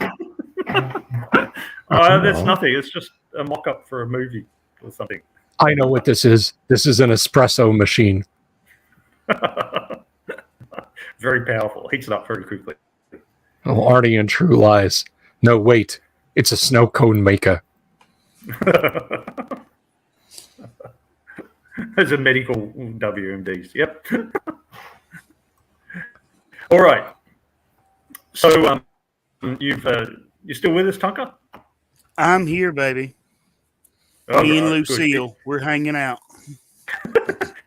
That's nothing. It's just a mock-up for a movie or something. I know what this is. This is an espresso machine. Very powerful. Heats it up very quickly. Oh, Arnie and True Lies. No, wait. It's a snow cone maker. Those are medical WMDs. Yep. All right. So you're still with us, Tunker? I'm here, baby. All Me and right, good. Lucille, we're hanging out.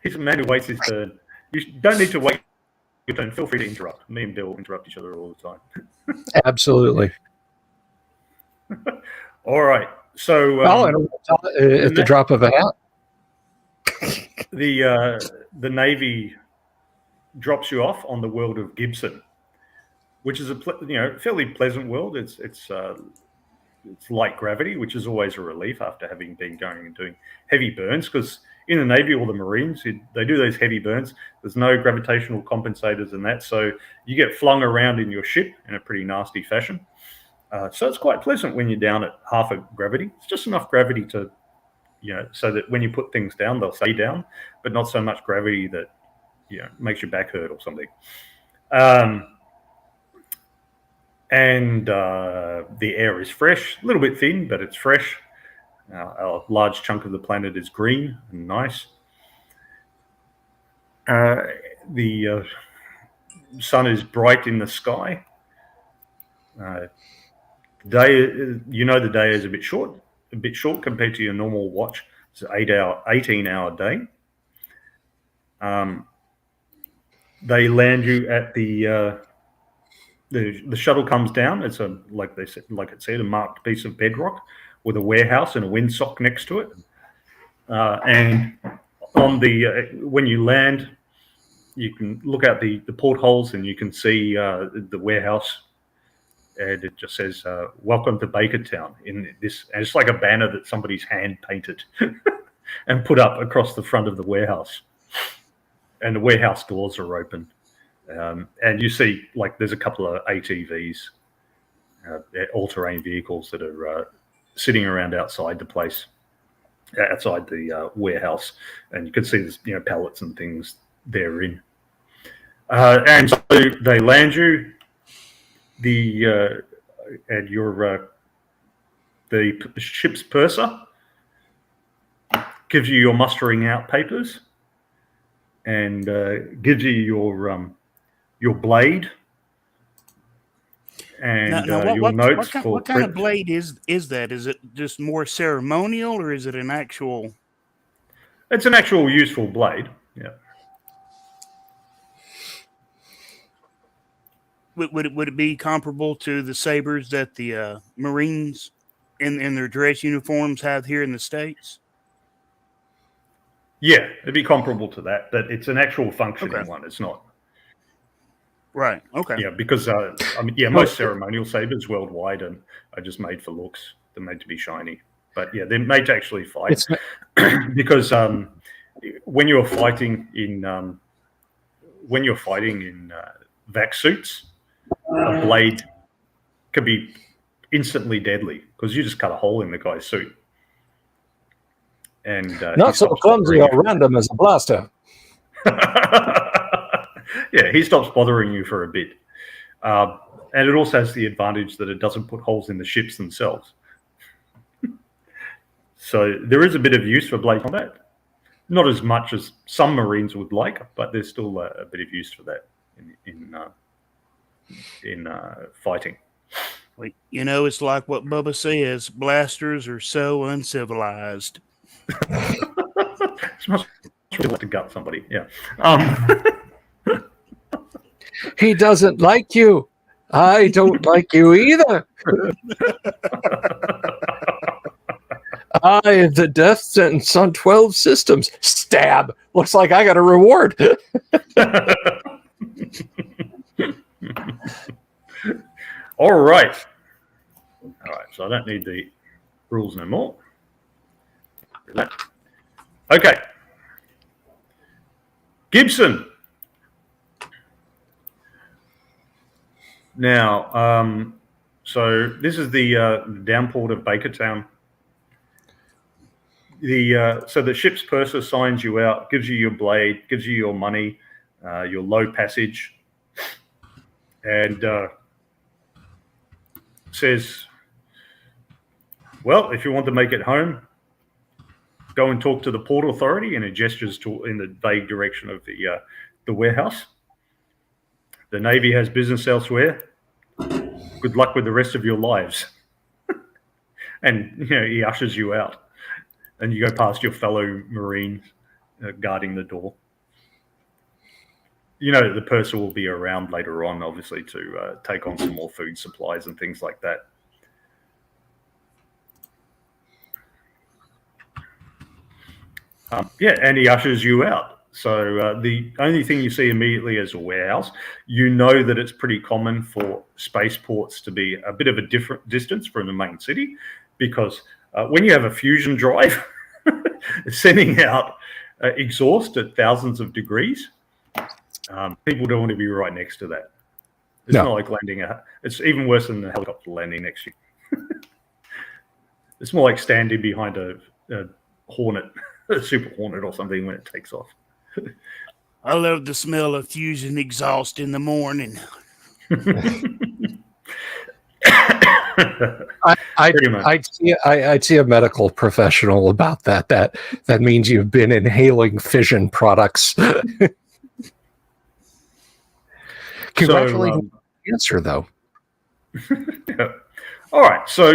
He's a man who waits his turn. You don't need to wait your turn. Feel free to interrupt. Me and Bill interrupt each other all the time. Absolutely. All right. So I'll interrupt at the drop of a hat. the Navy drops you off on the world of Gibson, which is a fairly pleasant world. It's light gravity, which is always a relief after having been going and doing heavy burns. Because in the Navy or the Marines, they do those heavy burns. There's no gravitational compensators and that, so you get flung around in your ship in a pretty nasty fashion. So it's quite pleasant when you're down at half of gravity. It's just enough gravity to, so that when you put things down, they'll stay down, but not so much gravity that, makes your back hurt or something. And the air is fresh, a little bit thin, but it's fresh. A large chunk of the planet is green and nice. The sun is bright in the sky. The day is a bit short compared to your normal watch. It's an 18-hour day. They land you at the shuttle comes down. It's like it said, a marked piece of bedrock with a warehouse and a windsock next to it. And on when you land, you can look out the portholes and you can see the warehouse. And it just says, "Welcome to Bakertown." And it's like a banner that somebody's hand painted and put up across the front of the warehouse. And the warehouse doors are open. And you see, there's a couple of ATVs, all-terrain vehicles that are sitting around outside the place, outside the warehouse. And you can see there's, pallets and things therein. And so they land you. The ship's purser gives you your mustering out papers and gives you your blade and your notes. What kind of blade is that? Is it just more ceremonial, or is it an actual? It's an actual useful blade. Yeah. Would it be comparable to the sabers that the Marines in their dress uniforms have here in the States? Yeah, it'd be comparable to that, but it's an actual functioning one. It's not. Right. Okay. Yeah, because most ceremonial sabers worldwide are just made for looks. They're made to be shiny, but yeah, they're made to actually fight. Because when you're fighting in vac suits, a blade could be instantly deadly because you just cut a hole in the guy's suit. And not so clumsy or random as a blaster. Yeah, he stops bothering you for a bit. And it also has the advantage that it doesn't put holes in the ships themselves. So there is a bit of use for blade combat. Not as much as some Marines would like, but there's still a bit of use for that in fighting. It's like what Bubba says, blasters are so uncivilized. It's much really to gut somebody, yeah. He doesn't like you. I don't like you either. I have the death sentence on 12 systems. Stab. Looks like I got a reward. All right. So I don't need the rules no more. Okay. Gibson. Now, so this is the downport of Bakertown. So the ship's purser signs you out, gives you your blade, gives you your money, your low passage, and says, well, if you want to make it home, go and talk to the Port Authority, and it gestures in the vague direction of the warehouse. The Navy has business elsewhere. Good luck with the rest of your lives. And he ushers you out, and you go past your fellow Marines guarding the door. The purser will be around later on, obviously, to take on some more food supplies and things like that. And he ushers you out. So the only thing you see immediately is a warehouse. You know that it's pretty common for spaceports to be a bit of a different distance from the main city, because when you have a fusion drive sending out exhaust at thousands of degrees, people don't want to be right next to that. It's not like landing it's even worse than the helicopter landing next to you. It's more like standing behind a Hornet, a Super Hornet or something when it takes off. I love the smell of fusion exhaust in the morning. I'd see a medical professional about that. That means you've been inhaling fission products. Congratulations on the answer, though. All right, so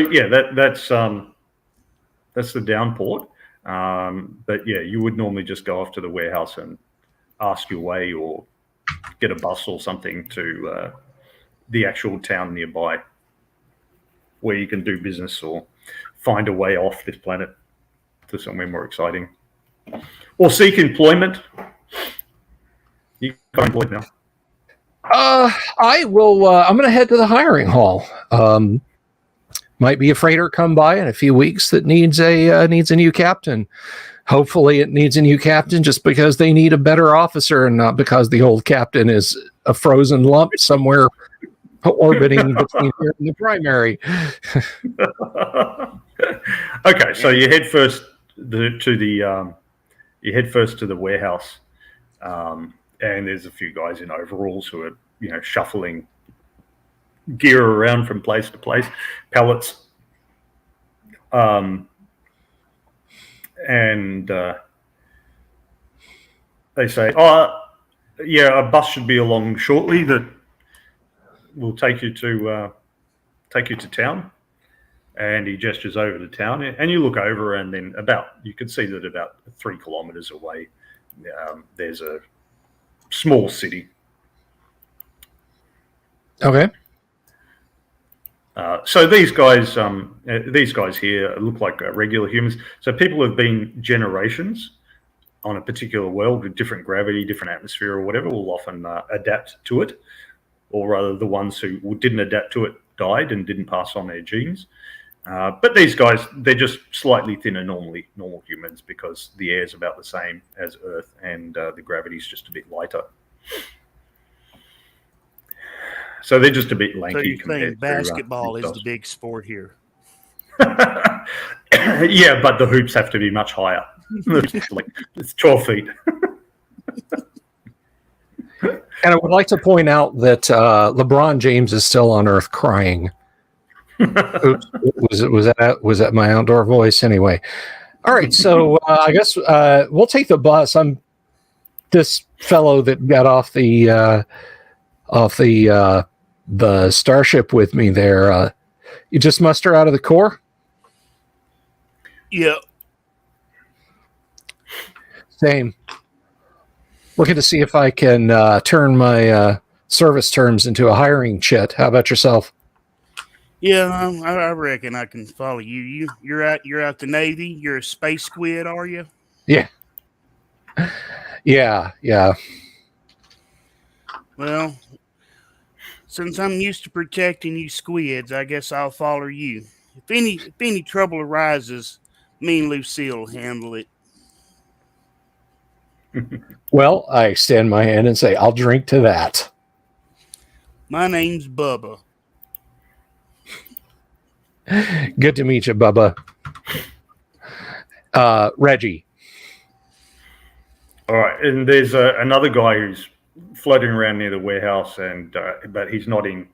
that's the down port. But you would normally just go off to the warehouse and ask your way, or get a bus or something to the actual town nearby, where you can do business or find a way off this planet to somewhere more exciting, or seek employment. You can find employed now. I will. I'm going to head to the hiring hall. Might be a freighter come by in a few weeks that needs a new captain. Hopefully, it needs a new captain just because they need a better officer, and not because the old captain is a frozen lump somewhere orbiting between here and the primary. Okay, so you head first to the warehouse, and there's a few guys in overalls who are shuffling gear around from place to place, pallets, and they say, a bus should be along shortly that will take you to town. And he gestures over to town, and you look over, and then you can see that about 3 kilometers away, there's a small city. Okay. So these guys here look like regular humans. So people have been generations on a particular world with different gravity, different atmosphere, or whatever, will often adapt to it. Or rather, the ones who didn't adapt to it died and didn't pass on their genes. But these guys, they're just slightly thinner, normal humans, because the air is about the same as Earth, and the gravity is just a bit lighter. So they're just a bit lanky. So you think basketball is the big sport here? Yeah, but the hoops have to be much higher. It's 12 feet. And I would like to point out that LeBron James is still on Earth crying. Oops, was that my outdoor voice? Anyway, all right. So I guess we'll take the bus. I'm this fellow that got off the starship with me there. You just muster out of the Corps? Yeah. Same. Looking to see if I can turn my service terms into a hiring chit. How about yourself? Yeah, I reckon I can follow you. You're out the Navy. You're a space squid, are you? Yeah. Yeah. Well, since I'm used to protecting you squids, I guess I'll follow you. If any trouble arises, me and Lucille will handle it. Well, I extend my hand and say, I'll drink to that. My name's Bubba. Good to meet you, Bubba. Reggie. All right, and there's another guy who's floating around near the warehouse, and but he's not in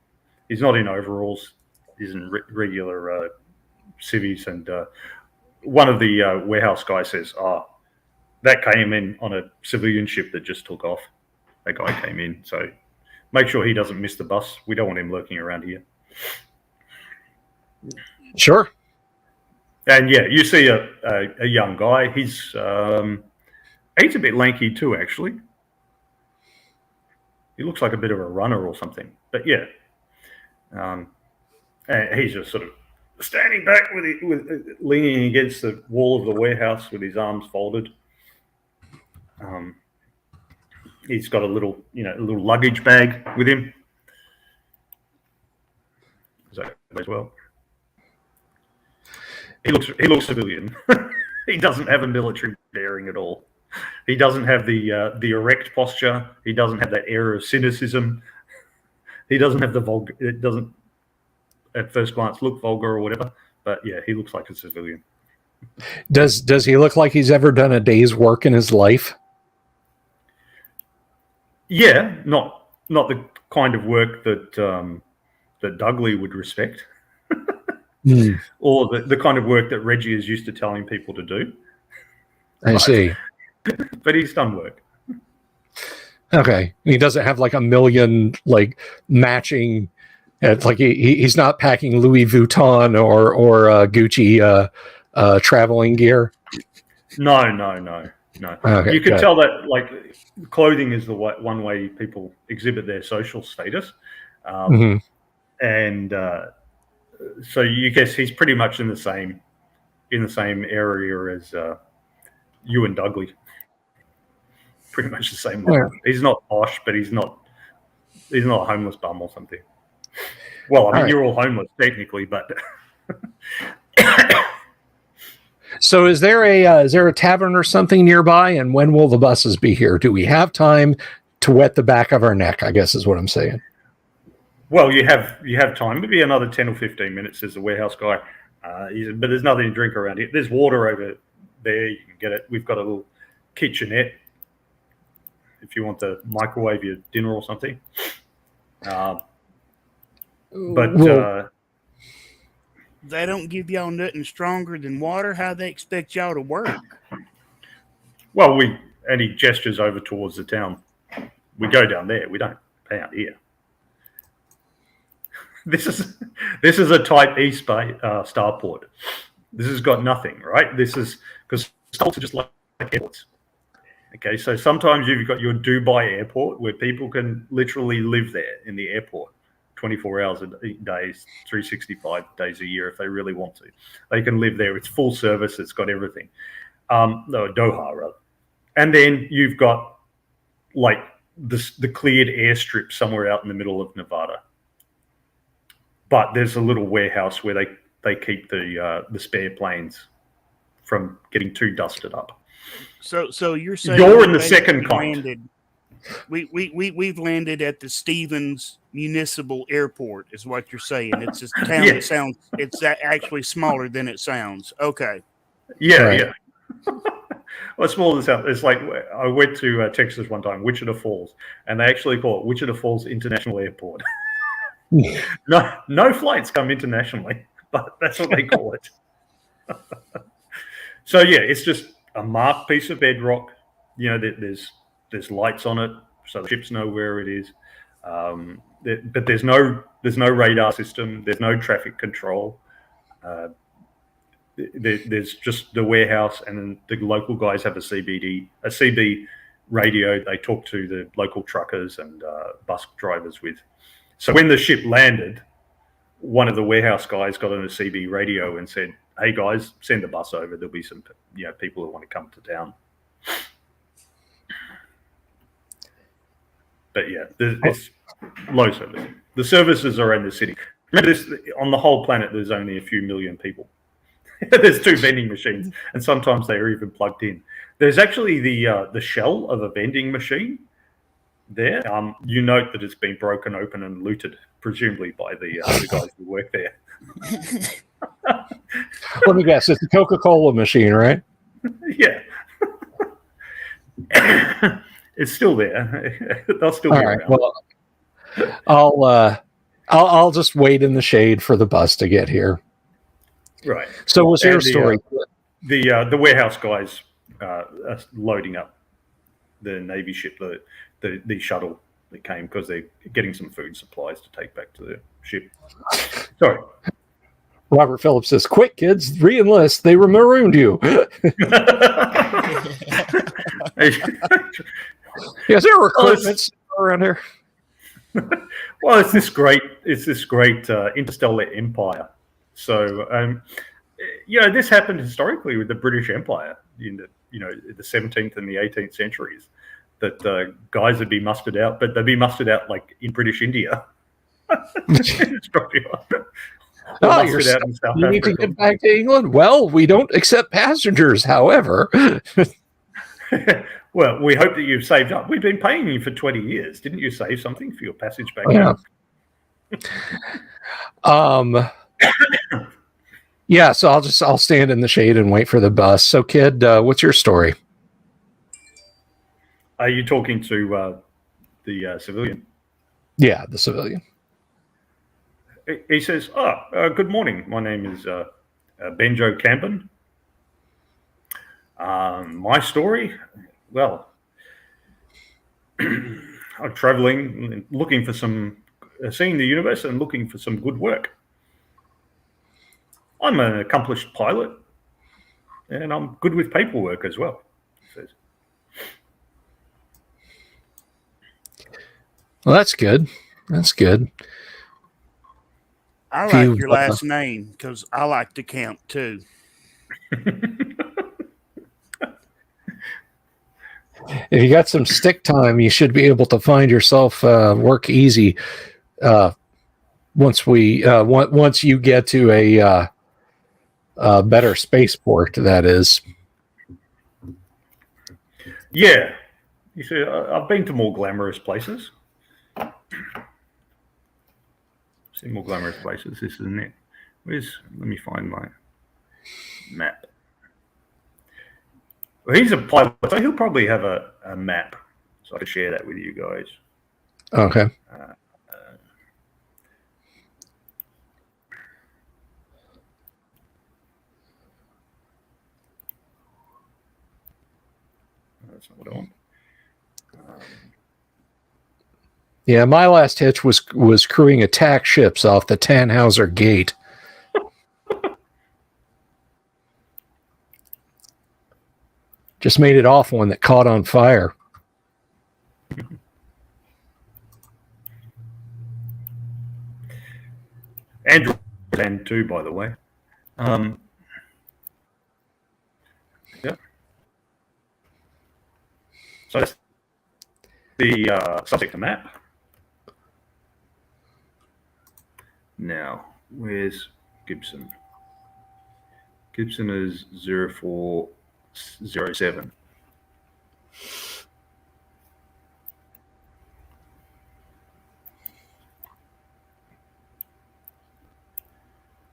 overalls. He's in regular civvies, and one of the warehouse guys says, "Oh, that came in on a civilian ship that just took off. That guy came in, so make sure he doesn't miss the bus. We don't want him lurking around here." Sure. And yeah, you see a young guy. He's a bit lanky too, actually. He looks like a bit of a runner or something. But yeah, and he's just sort of standing back with leaning against the wall of the warehouse with his arms folded. He's got a little luggage bag with him. So as well. He looks civilian. He doesn't have a military bearing at all. He doesn't have the erect posture. He doesn't have that air of cynicism. He doesn't have it doesn't at first glance look vulgar or whatever. But yeah, he looks like a civilian. Does he look like he's ever done a day's work in his life? Yeah, not the kind of work that Dudley would respect. Or the kind of work that Reggie is used to telling people to do. I see. But he's done work. Okay. He doesn't have like a million like matching. It's like he's not packing Louis Vuitton or Gucci traveling gear. No. Okay, you can tell that like clothing is the one way people exhibit their social status, and so you guess he's pretty much in the same area as you and Dudley. Pretty much the same level. Yeah. He's not posh, but he's not a homeless bum or something. Well, I mean, you're all homeless technically, but. So, is there a tavern or something nearby? And when will the buses be here? Do we have time to wet the back of our neck? I guess is what I'm saying. Well, you have time. Maybe another 10 or 15 minutes, says the warehouse guy. But there's nothing to drink around here. There's water over there. You can get it. We've got a little kitchenette if you want to microwave your dinner or something. They don't give y'all nothing stronger than water. How they expect y'all to work? Well, and he gestures over towards the town. We go down there. We don't pay out here. This is a Type E starport. This has got nothing, right? This is because starports are just like airports. Okay, so sometimes you've got your Dubai airport where people can literally live there in the airport 24 hours a day, 365 days a year if they really want to. They can live there. It's full service. It's got everything. Doha, rather. And then you've got like the cleared airstrip somewhere out in the middle of Nevada. But there's a little warehouse where they keep the spare planes from getting too dusted up. So you're saying you're in the second kind. We've landed at the Stevens Municipal Airport, is what you're saying. It's a town that sounds. It's actually smaller than it sounds. Okay. Yeah, right. Yeah. Well, smaller than it sounds. It's like I went to Texas one time, Wichita Falls, and they actually call it Wichita Falls International Airport. No flights come internationally, but that's what they call it. So yeah, it's just a marked piece of bedrock. You know, there's lights on it, so the ships know where it is. But there's no radar system. There's no traffic control. There's just the warehouse, and then the local guys have a CB radio. They talk to the local truckers and bus drivers with. So when the ship landed, one of the warehouse guys got on a CB radio and said, "Hey guys, send the bus over. There'll be some people who want to come to town." But yeah, it's low service. The services are in the city. Remember, on the whole planet, there's only a few million people. There's 2 vending machines, and sometimes they are even plugged in. There's actually the shell of a vending machine there. You note that it's been broken open and looted, presumably by the guys who work there. Let me guess, it's a Coca-Cola machine, right? Yeah. It's still there. They'll still be around. Well, I'll just wait in the shade for the bus to get here. Right. So what's your story? the warehouse guys are loading up the Navy ship, the shuttle that came, because they're getting some food supplies to take back to the ship. Sorry. Robert Phillips says, "Quick, kids, re-enlist. They marooned you." Is there equipment around here? Well, it's this great interstellar empire. So, this happened historically with the British Empire in the 17th and the 18th centuries. That guys would be mustered out, but they'd be mustered out like in British India. You need to get back to England. Well, we don't accept passengers, however. Well, we hope that you've saved up. We've been paying you for 20 years. Didn't you save something for your passage back home? Yeah, so I'll stand in the shade and wait for the bus. So, kid, what's your story? Are you talking to the civilian? Yeah, the civilian. He says, good morning. My name is Benjo Campen. My story? Well, I'm traveling, looking for seeing the universe and looking for some good work. I'm an accomplished pilot, and I'm good with paperwork as well, he says. Well, that's good. That's good. I like your last name because I like to camp too. If you got some stick time, you should be able to find yourself work easy once you get to a better spaceport. That is. Yeah, you see, I've been to more glamorous places. See more glamorous places. This isn't it. Let me find my map. Well, he's a pilot, so he'll probably have a map, so I can share that with you guys. Okay. That's not what I want. Yeah, my last hitch was crewing attack ships off the Tannhauser Gate. Just made it off one that caught on fire. Andrew and too, by the way. Yeah. So that's the subject map. Now, where's Gibson? Gibson is 0407.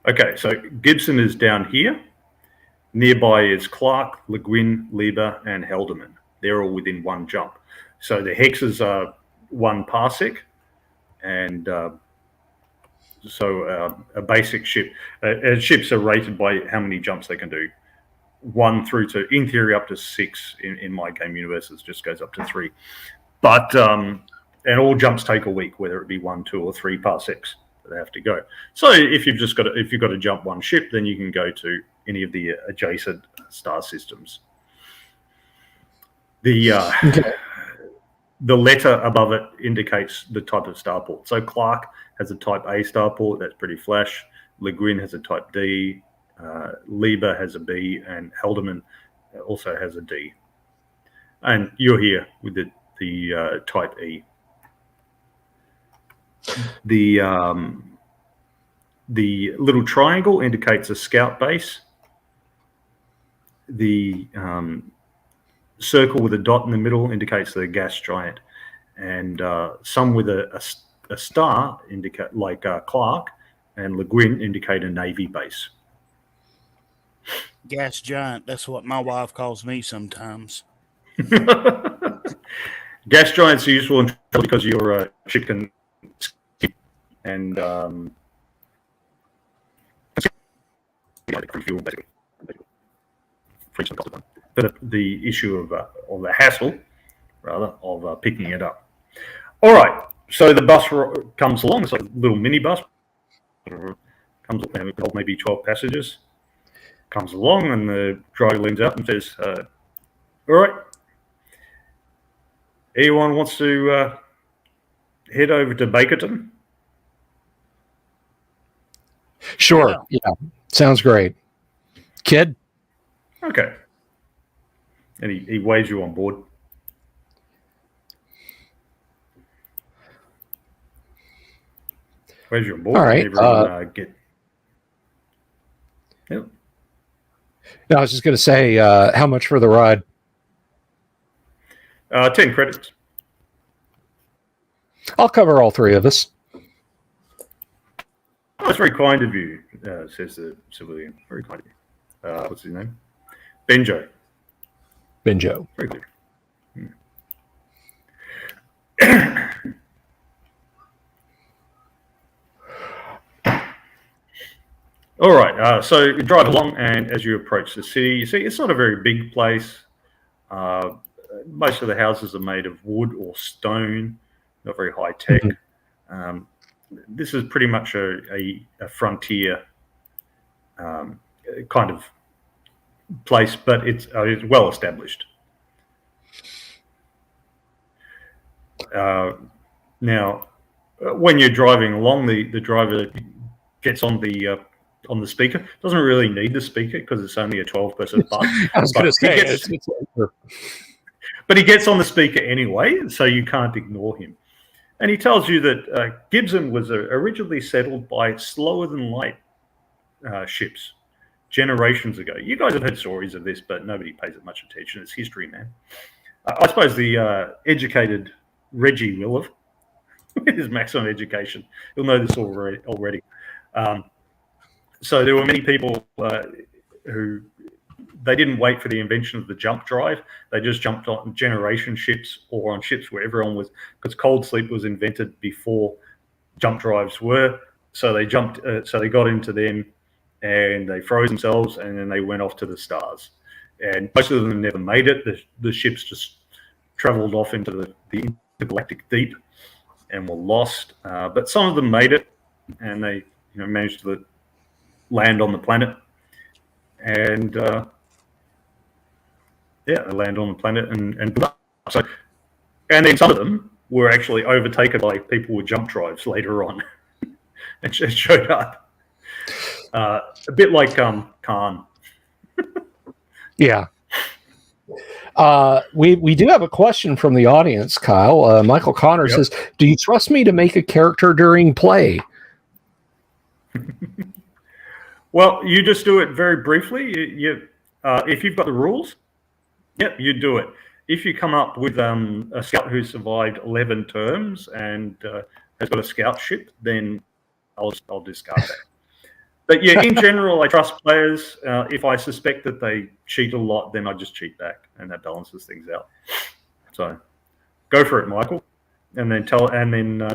Okay, so Gibson is down here. Nearby is Clark, Le Guin, Lieber, and Helderman. They're all within one jump. So the hexes are 1 parsec, and so a basic ship. Ships are rated by how many jumps they can do. 1 through to, in theory, up to 6 in my game universes, just goes up to 3. But and all jumps take a week, whether it be 1, 2, or 3 parsecs that they have to go. So if you've got to jump one ship, then you can go to any of the adjacent star systems. The letter above it indicates the type of starport. So Clark has a type A starport, that's pretty flash. Le Guin has a type D. Lieber has a B, and Helderman also has a D. And you're here with the type E. The little triangle indicates a scout base. The circle with a dot in the middle indicates the gas giant, and some with a star indicate like Clark and Le Guin indicate a navy base. Gas giant. That's what my wife calls me sometimes. Gas giants are useful because your ship can and fuel basically. frequently got it done. But the issue of or the hassle, rather, of picking it up. All right, so the bus comes along. It's like a little mini bus. Comes maybe 12 passengers. Comes along, and the driver leans out and says, "All right, anyone wants to head over to Bakerton?" Sure. Yeah. Sounds great. Kid? Okay. And he waves you on board. Waves you on board. All right. And everyone get... Yep. No, I was just going to say, how much for the ride? 10 credits. I'll cover all three of us. Oh, that's very kind of you, says the civilian. Very kind of you. What's his name? Benjo. Benjo. Very good. All right. So you drive along, and as you approach the city, you see it's not a very big place. Most of the houses are made of wood or stone, not very high tech. Mm-hmm. This is pretty much a frontier kind of place, but it's well established. Now, when you're driving along, the driver gets on the speaker. Doesn't really need the speaker because it's only a 12-person bus. I was going to say, but he gets on the speaker anyway, so you can't ignore him. And he tells you that Gibson was originally settled by slower-than-light ships generations ago. You guys have heard stories of this, but nobody pays it much attention. It's history, man. I suppose the educated Reggie will have, with his maximum education. He'll know this already. So there were many people who they didn't wait for the invention of the jump drive. They just jumped on generation ships or on ships where everyone was, because cold sleep was invented before jump drives were. So they jumped, so they got into them and they froze themselves, and then they went off to the stars. And most of them never made it. The ships just traveled off into the intergalactic deep and were lost. But some of them made it, and they managed to land on the planet. And they land on the planet and so, and then some of them were actually overtaken by people with jump drives later on, and just showed up. A bit like Khan. Yeah. We do have a question from the audience, Kyle. Michael Connor says, "Do you trust me to make a character during play?" Well, you just do it very briefly. If you've got the rules, you do it. If you come up with a scout who survived 11 terms and has got a scout ship, then I'll discard that. But yeah, in general, I trust players. If I suspect that they cheat a lot, then I just cheat back, and that balances things out. So, go for it, Michael, and then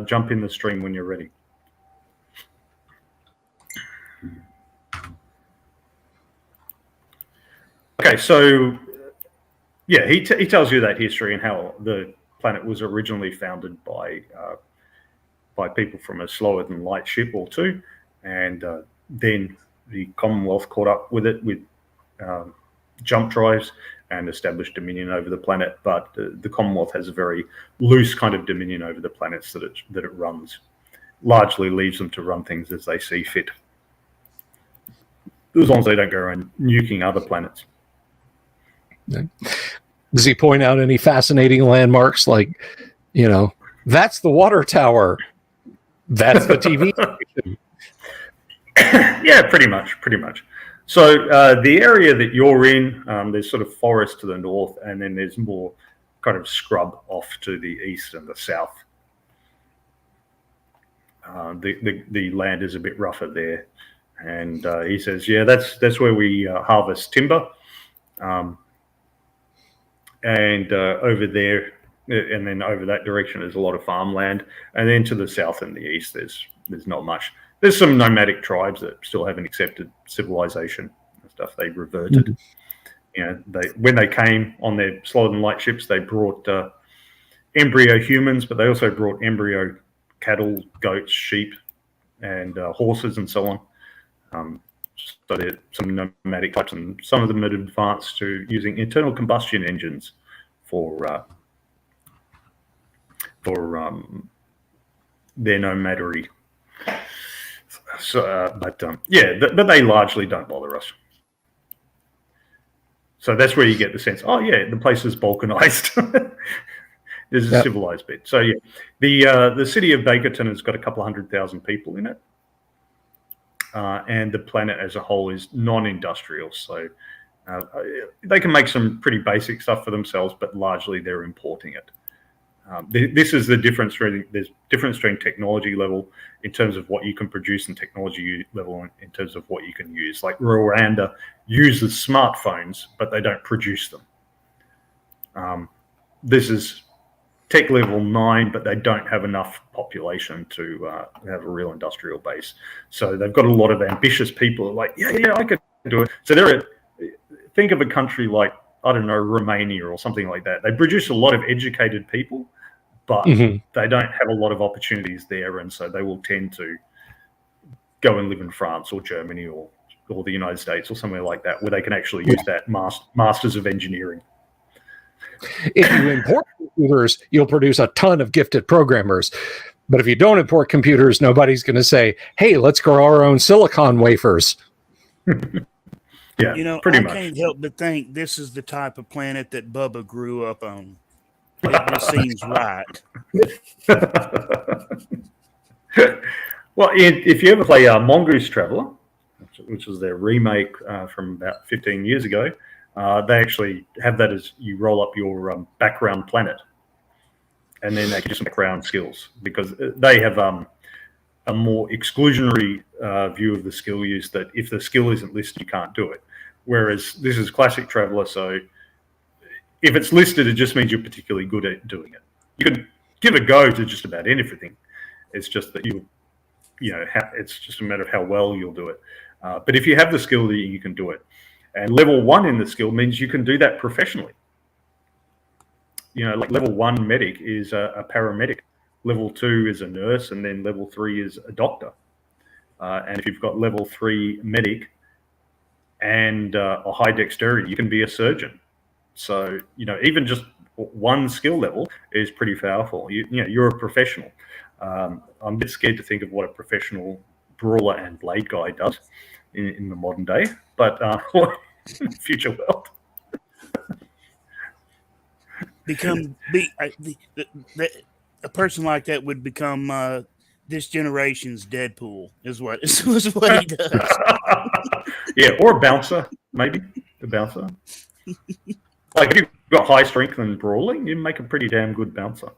jump in the stream when you're ready. Okay, so yeah, he tells you that history and how the planet was originally founded by people from a slower than light ship or two, and then the Commonwealth caught up with it with jump drives and established dominion over the planet. But the Commonwealth has a very loose kind of dominion over the planets that it runs. Largely leaves them to run things as they see fit, as long as they don't go around nuking other planets. Does he point out any fascinating landmarks like, that's the water tower, that's the TV station? Yeah, pretty much. So the area that you're in, there's sort of forest to the north, and then there's more kind of scrub off to the east and the south. The land is a bit rougher there, and he says, yeah, that's where we harvest timber. And over there, and then over that direction, there's a lot of farmland. And then to the south and the east, there's not much. There's some nomadic tribes that still haven't accepted civilization and stuff. They reverted when they came on their slower than light ships, they brought embryo humans, but they also brought embryo cattle, goats, sheep, and horses, and so on. So there's some nomadic types, and some of them had advanced to using internal combustion engines for their nomadery. So, but they largely don't bother us. So that's where you get the sense, oh yeah, the place is balkanized. There's a civilized bit. So yeah, the city of Bakerton has got a couple of 100,000 people in it. And the planet as a whole is non-industrial. So they can make some pretty basic stuff for themselves, but largely they're importing it. This is the difference. Really, there's difference between technology level in terms of what you can produce and technology level in terms of what you can use. Like Rwanda uses smartphones, but they don't produce them. This is tech level 9, but they don't have enough population to have a real industrial base. So they've got a lot of ambitious people like, yeah, I could do it. So think of a country like, I don't know, Romania or something like that. They produce a lot of educated people, but they don't have a lot of opportunities there, and so they will tend to go and live in France or Germany or the United States or somewhere like that, where they can actually use that Masters of Engineering. If you import computers, you'll produce a ton of gifted programmers. But if you don't import computers, nobody's going to say, hey, let's grow our own silicon wafers. Yeah, pretty much. I can't help but think this is the type of planet that Bubba grew up on. It seems right. Well, if you ever play Mongoose Traveler, which was their remake from about 15 years ago, they actually have that as you roll up your background planet, and then they give some background skills, because they have a more exclusionary view of the skill use, that if the skill isn't listed, you can't do it. Whereas this is classic Traveler, so if it's listed, it just means you're particularly good at doing it. You can give a go to just about anything. It's just that it's just a matter of how well you'll do it. But if you have the skill, you can do it. And level 1 in the skill means you can do that professionally. Like level 1 medic is a paramedic. Level 2 is a nurse, and then level 3 is a doctor. And if you've got level 3 medic and a high dexterity, you can be a surgeon. So, even just one skill level is pretty powerful. You're a professional. I'm a bit scared to think of what a professional brawler and blade guy does in the modern day, but future world. A person like that would become this generation's Deadpool, is what he does. Yeah, or a bouncer, maybe a bouncer. Like if you've got high strength and brawling, you make a pretty damn good bouncer.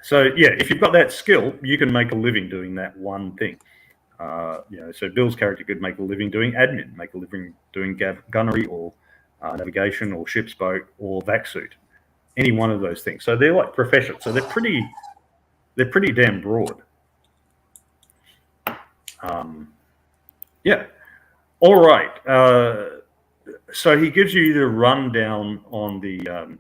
So yeah, if you've got that skill, you can make a living doing that one thing. So Bill's character could make a living doing admin, make a living doing gunnery or navigation or ship's boat or vac suit, any one of those things. So they're like professions. So they're pretty damn broad. Yeah. All right. So he gives you the rundown on the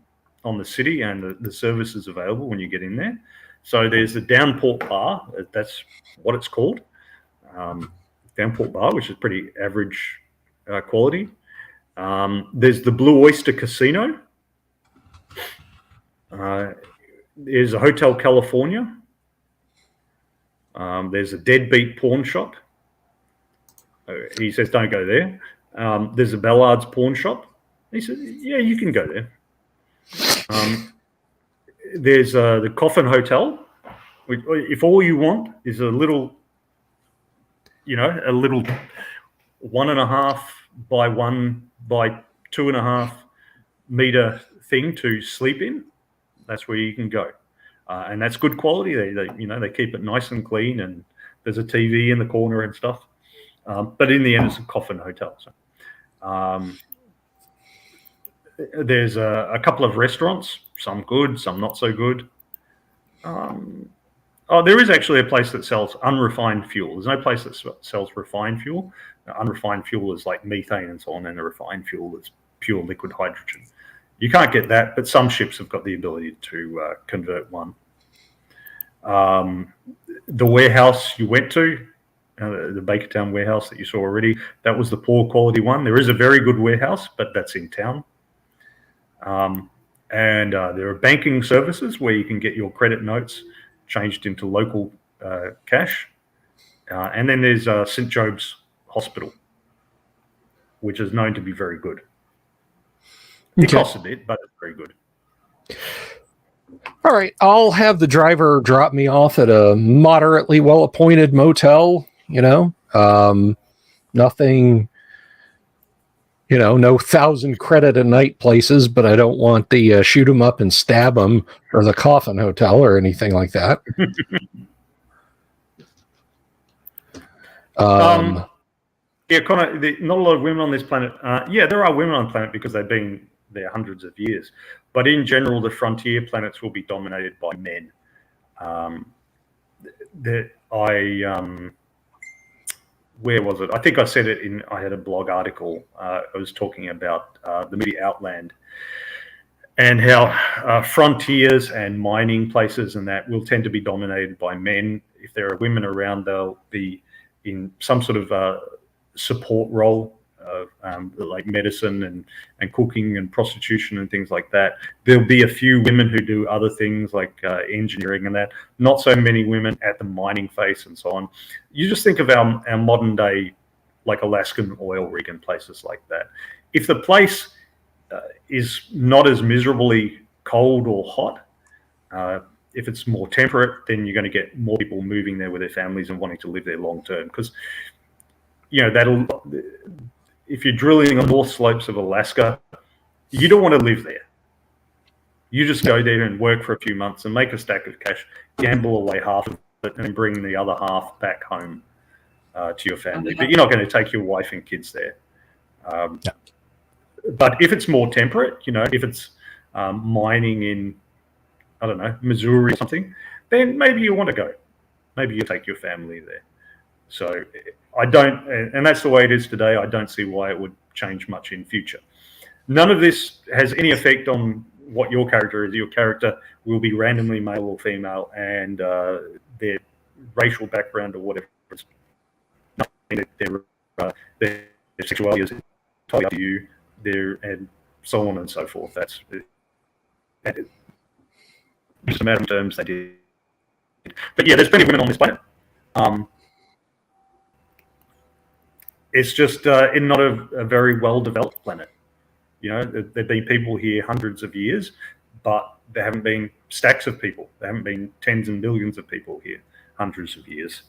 city and the services available when you get in there. So there's the Downport Bar. That's what it's called. Downport Bar, which is pretty average quality. There's the Blue Oyster Casino. There's a Hotel California. There's a Deadbeat Pawn Shop. He says, don't go there. There's a Ballard's Pawn Shop. He says, yeah, you can go there. There's the Coffin Hotel. If all you want is a little 1.5 by 1 by 2.5 meter thing to sleep in, that's where you can go. And that's good quality. They keep it nice and clean, and there's a TV in the corner and stuff. But in the end, it's a Coffin Hotel. So, there's a couple of restaurants, some good, some not so good. Oh, there is actually a place that sells unrefined fuel. There's no place that sells refined fuel. Unrefined fuel is like methane and so on, and the refined fuel is pure liquid hydrogen. You can't get that, but some ships have got the ability to convert one. The warehouse you went to, the Bakertown warehouse that you saw already, that was the poor quality one. There is a very good warehouse, but that's in town. And there are banking services where you can get your credit notes changed into local cash. And then there's St. Job's Hospital, which is known to be very good. It costs a bit, but it's very good. All right, I'll have the driver drop me off at a moderately well-appointed motel, nothing, no 1,000 credit a night places, but I don't want the shoot 'em up and stab 'em or the coffin hotel or anything like that. Yeah, Connor, not a lot of women on this planet. Yeah, there are women on the planet because they've been there hundreds of years. But in general, the frontier planets will be dominated by men. Where was it? I think I said it I had a blog article. I was talking about the movie Outland and how frontiers and mining places and that will tend to be dominated by men. If there are women around, they'll be in some sort of support role, like medicine and cooking and prostitution and things like that. There'll be a few women who do other things like engineering and that. Not so many women at the mining face and so on. You just think of our modern day, like Alaskan oil rig and places like that. If the place is not as miserably cold or hot, if it's more temperate, then you're going to get more people moving there with their families and wanting to live there long term. Because, if you're drilling on the north slopes of Alaska, you don't want to live there. You just go there and work for a few months and make a stack of cash, gamble away half of it, and bring the other half back home to your family. But you're not going to take your wife and kids there. But if it's more temperate, if it's mining in, I don't know, Missouri or something, then maybe you want to go. Maybe you take your family there. So I don't, and that's the way it is today. I don't see why it would change much in future. None of this has any effect on what your character is. Your character will be randomly male or female, and their racial background or whatever. It's their sexuality is entirely up to you. And so on and so forth. That's just a matter of terms they did. But yeah, there's plenty of women on this planet. It's just not a very well-developed planet. There've been people here hundreds of years, but there haven't been stacks of people. There haven't been tens and millions of people here hundreds of years.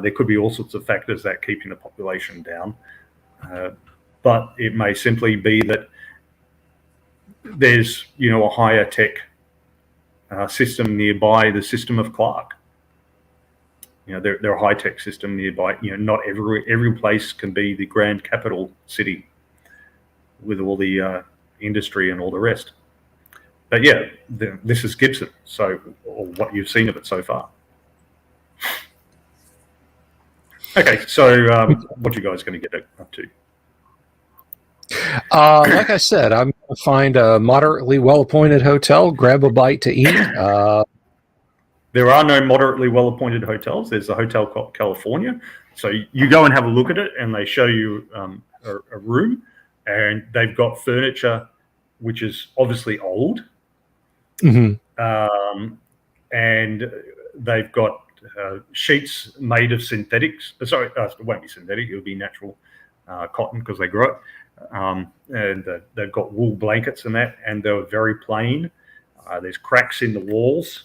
There could be all sorts of factors that keeping the population down. But it may simply be that there's, a higher tech system nearby, the system of Clark. There are a high-tech system nearby. Not every place can be the grand capital city with all the industry and all the rest. But yeah, this is Gibson. So, or what you've seen of it so far. Okay, so what are you guys going to get up to? Like I said, I'm going to find a moderately well-appointed hotel, grab a bite to eat. There are no moderately well-appointed hotels. There's a hotel called California. So you go and have a look at it, and they show you a room, and they've got furniture which is obviously old. Mm-hmm. And they've got sheets made of synthetics. Sorry, it won't be synthetic. It'll be natural cotton because they grow it. And they've got wool blankets and that, and they're very plain. There's cracks in the walls.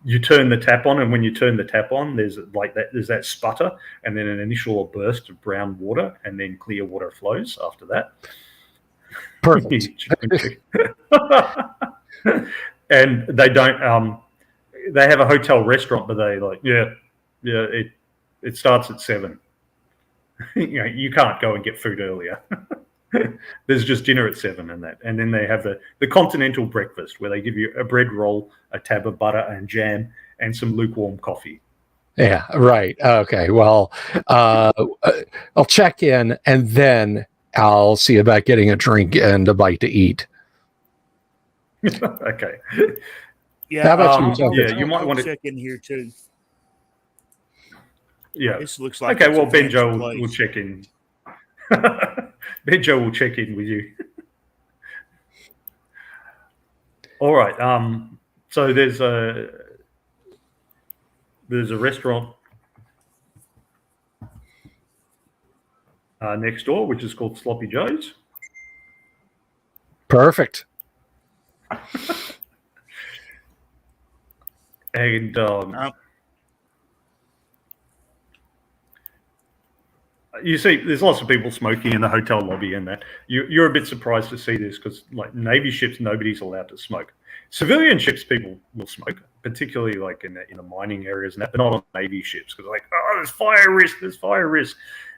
You turn the tap on, and when you turn the tap on, there's that sputter, and then an initial burst of brown water, and then clear water flows after that. Perfect. And they don't. They have a hotel restaurant, but they it starts at 7. You can't go and get food earlier. There's just dinner at 7 and that. And then they have the continental breakfast where they give you a bread roll, a tab of butter and jam, and some lukewarm coffee. Yeah, right. Okay. Well, I'll check in and then I'll see about getting a drink and a bite to eat. Okay. Yeah, How about you, Joe? Yeah, you might I'll want to check in here too. Yeah. This looks like Okay, it's well, a fancy Benjo place. will check in. Benjo will check in with you. All right. So there's a restaurant next door, which is called Sloppy Joe's. Perfect. And you see, there's lots of people smoking in the hotel lobby, and that you're a bit surprised to see this because, like, Navy ships, nobody's allowed to smoke. Civilian ships, people will smoke, particularly like in the mining areas and that, but not on Navy ships because, like, oh, there's fire risk,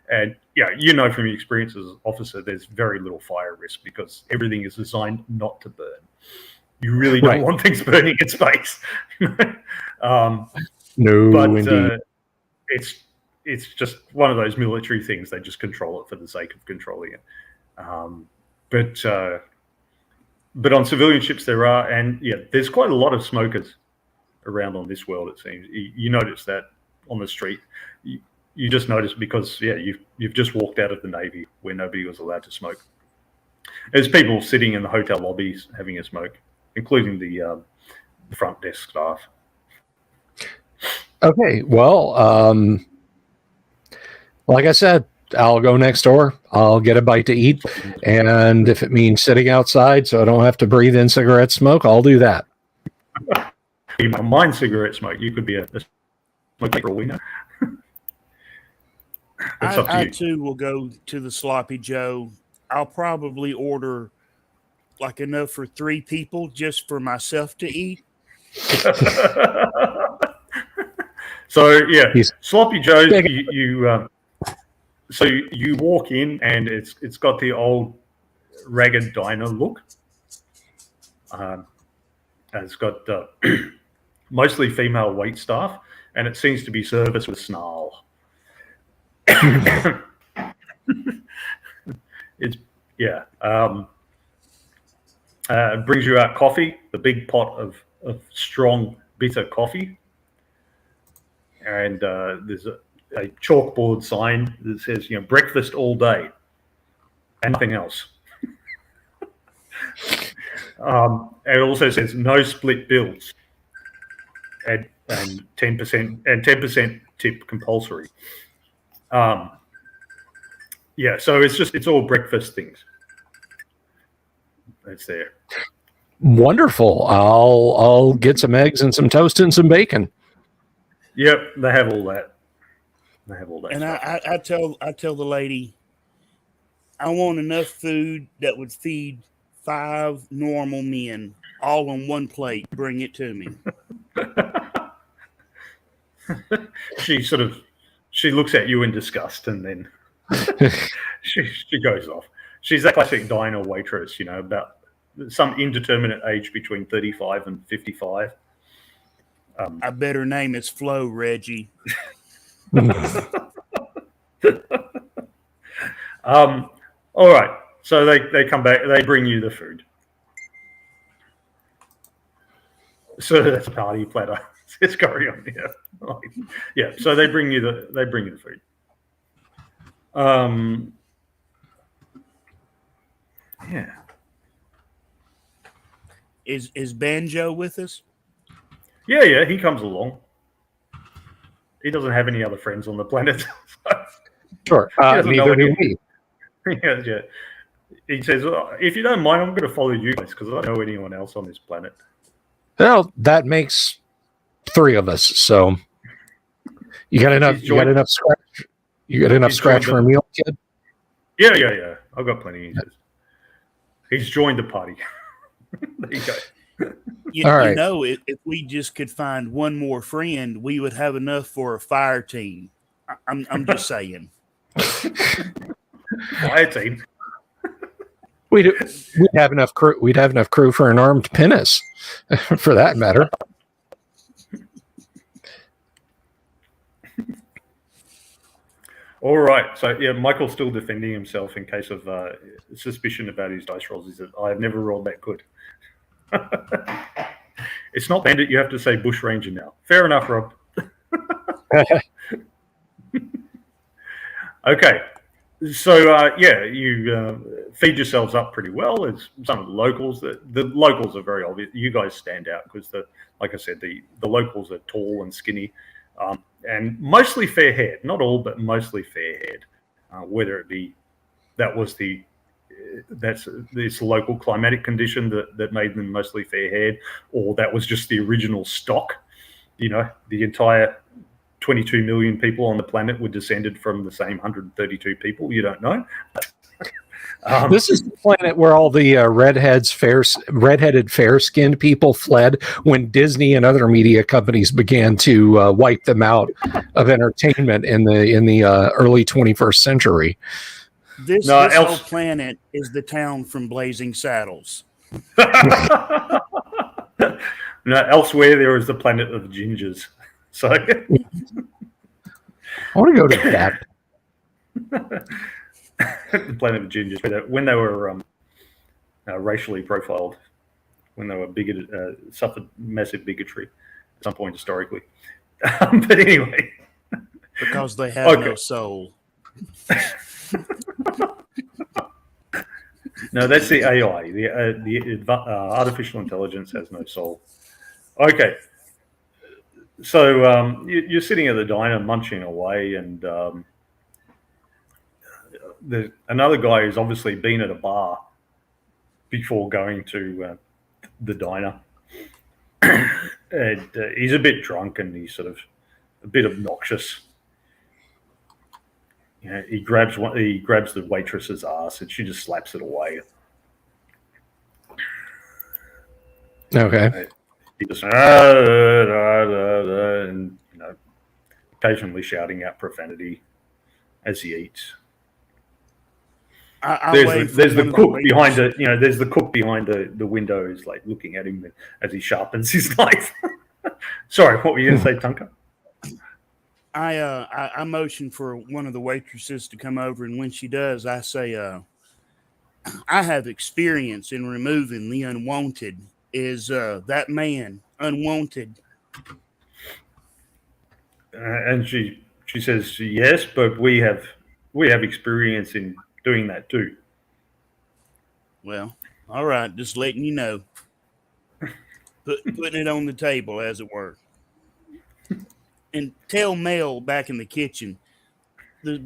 and yeah, you know from your experience as an officer, there's very little fire risk because everything is designed not to burn. You really don't want things burning in space. No, but indeed. it's just one of those military things. They just control it for the sake of controlling it. But on civilian ships there are, and yeah, there's quite a lot of smokers around on this world. It seems you notice that on the street. You just notice because you've just walked out of the Navy where nobody was allowed to smoke. There's people sitting in the hotel lobbies having a smoke, including the front desk staff. Okay, well, like I said, I'll go next door. I'll get a bite to eat, and if it means sitting outside so I don't have to breathe in cigarette smoke, I'll do that. You don't mind cigarette smoke. You could be a smoker for all we know. I too will go to the Sloppy Joe. I'll probably order like enough for 3 people just for myself to eat. So yeah, Sloppy Joe's. So you walk in and it's got the old ragged diner look. And it's got mostly female wait staff, and it seems to be serviced with snarl. It brings you out coffee, the big pot of strong bitter coffee, and there's a chalkboard sign that says, breakfast all day and nothing else. It also says no split bills and 10% tip compulsory. So it's all breakfast things. That's there. Wonderful. I'll get some eggs and some toast and some bacon. Yep, they have all that. And I tell the lady, I want enough food that would feed 5 normal men, all on one plate. Bring it to me. She looks at you in disgust, and then she goes off. She's that classic diner waitress, about some indeterminate age between 35 and 55. I bet her name is Flo, Reggie. All right. So they come back. They bring you the food. So that's a party platter. It's carry on. Yeah. So they bring you the food. Yeah. Is Banjo with us? Yeah. He comes along. He doesn't have any other friends on the planet. Sure. Neither do we. Yeah. He says, if you don't mind, I'm going to follow you guys because I don't know anyone else on this planet. Well, that makes 3 of us. So you got enough. You got enough scratch. You got enough scratch for a meal, kid. Yeah. I've got plenty. He's joined the party. There you go. All right. If we just could find one more friend, we would have enough for a fire team. I'm just saying. Fire team. We'd have enough crew. We'd have enough crew for an armed pinnace, for that matter. All right. So yeah, Michael's still defending himself in case of suspicion about his dice rolls. He said, "I have never rolled that good." It's not bandit. You have to say bushranger now. Fair enough, Rob. Okay. So yeah, you feed yourselves up pretty well. It's some of the locals. The locals are very obvious. You guys stand out because like I said, the locals are tall and skinny, and mostly fair haired. Not all, but mostly fair haired. Whether it be that's this local climatic condition that made them mostly fair haired, or that was just the original stock. You know, the entire 22 million people on the planet were descended from the same 132 people. You don't know. This is the planet where all the redheaded, fair-skinned people fled when Disney and other media companies began to wipe them out of entertainment in the early 21st century. This whole planet is the town from Blazing Saddles. No, elsewhere there is the planet of gingers. So I want to go to that. The planet of gingers, when they were racially profiled, when they were bigoted, suffered massive bigotry at some point historically. But anyway, because they have no soul. No, that's the AI. The artificial intelligence has no soul. Okay. So you're sitting at the diner munching away, and there's another guy who's obviously been at a bar before going to the diner. And he's a bit drunk, and he's sort of a bit obnoxious. You know, he grabs the waitress's ass, and she just slaps it away. Okay. He just and occasionally shouting out profanity as he eats. There's the cook behind the there's the cook behind the window who's like looking at him as he sharpens his knife. Sorry, what were you going to say, Tunka? I motion for one of the waitresses to come over, and when she does, I say, I have experience in removing the unwanted. Is that man unwanted? And she says yes, but we have experience in doing that too. Well, all right, just letting you know, putting it on the table, as it were. And tell Mel back in the kitchen the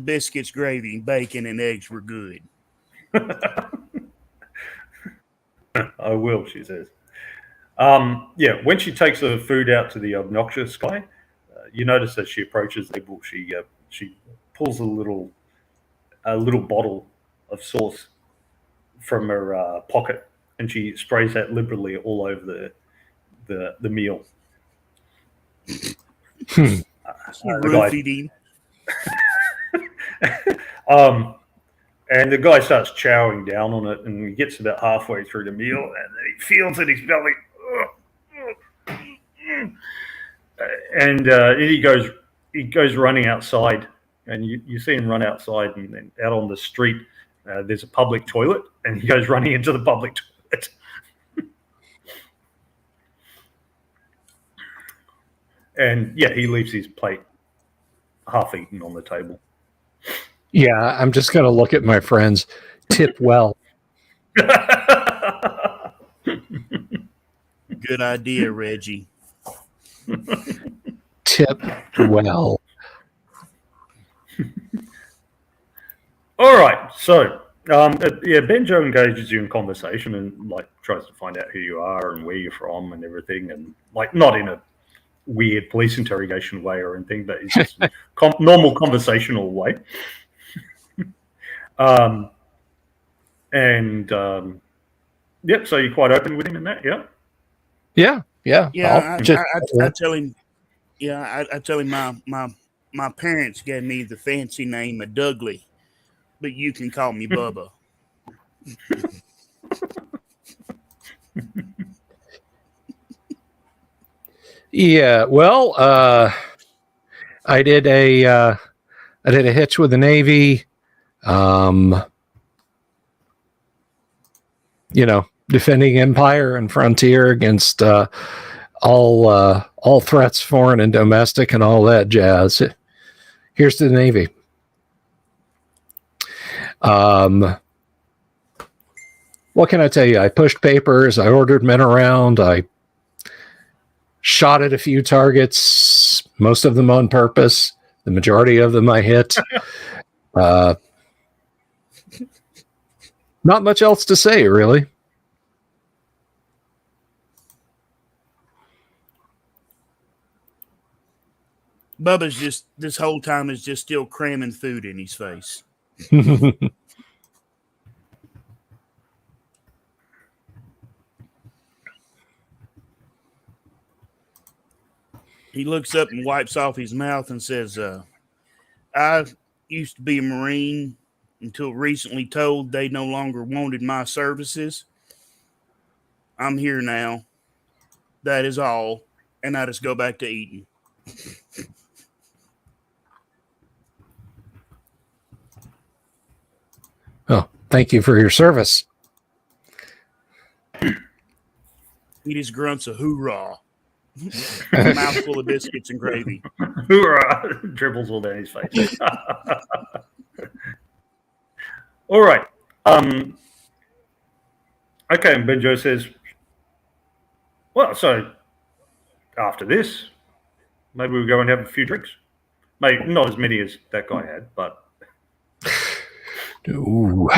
biscuits, gravy, bacon, and eggs were good. I will, she says. Yeah, when she takes the food out to the obnoxious guy, you notice as she approaches the table, she pulls a little bottle of sauce from her pocket, and she sprays that liberally all over the meal. And the guy starts chowing down on it, and he gets about halfway through the meal, and he feels in his belly, and he goes running outside, and you see him run outside, and then out on the street, there's a public toilet, and he goes running into the public toilet. And yeah, he leaves his plate half eaten on the table. Yeah, I'm just going to look at my friends. Tip well. Good idea, Reggie. Tip well. All right. So, Benjo engages you in conversation and tries to find out who you are and where you're from and everything, and not in a weird police interrogation way or anything, but it's just normal conversational way. Yep. So you're quite open with him in that, yeah. Yeah. I tell him. Yeah, I tell him my parents gave me the fancy name of Dougley, but you can call me Bubba. Yeah, well, I did I did a hitch with the Navy. Defending empire and frontier against all threats, foreign and domestic, and all that jazz. Here's to the Navy. What can I tell you? I pushed papers. I ordered men around. I shot at a few targets, most of them on purpose. The majority of them I hit. Not much else to say, really. Bubba's just this whole time is just still cramming food in his face. He looks up and wipes off his mouth and says, I used to be a Marine until recently told they no longer wanted my services. I'm here now. That is all. And I just go back to eating. Oh, thank you for your service. He just grunts a hoorah. A mouthful of biscuits and gravy. Hoorah! Dribbles all down his face. All right. Okay, and Benjo says, well, so after this, maybe we'll go and have a few drinks. Maybe not as many as that guy had, but... Ooh.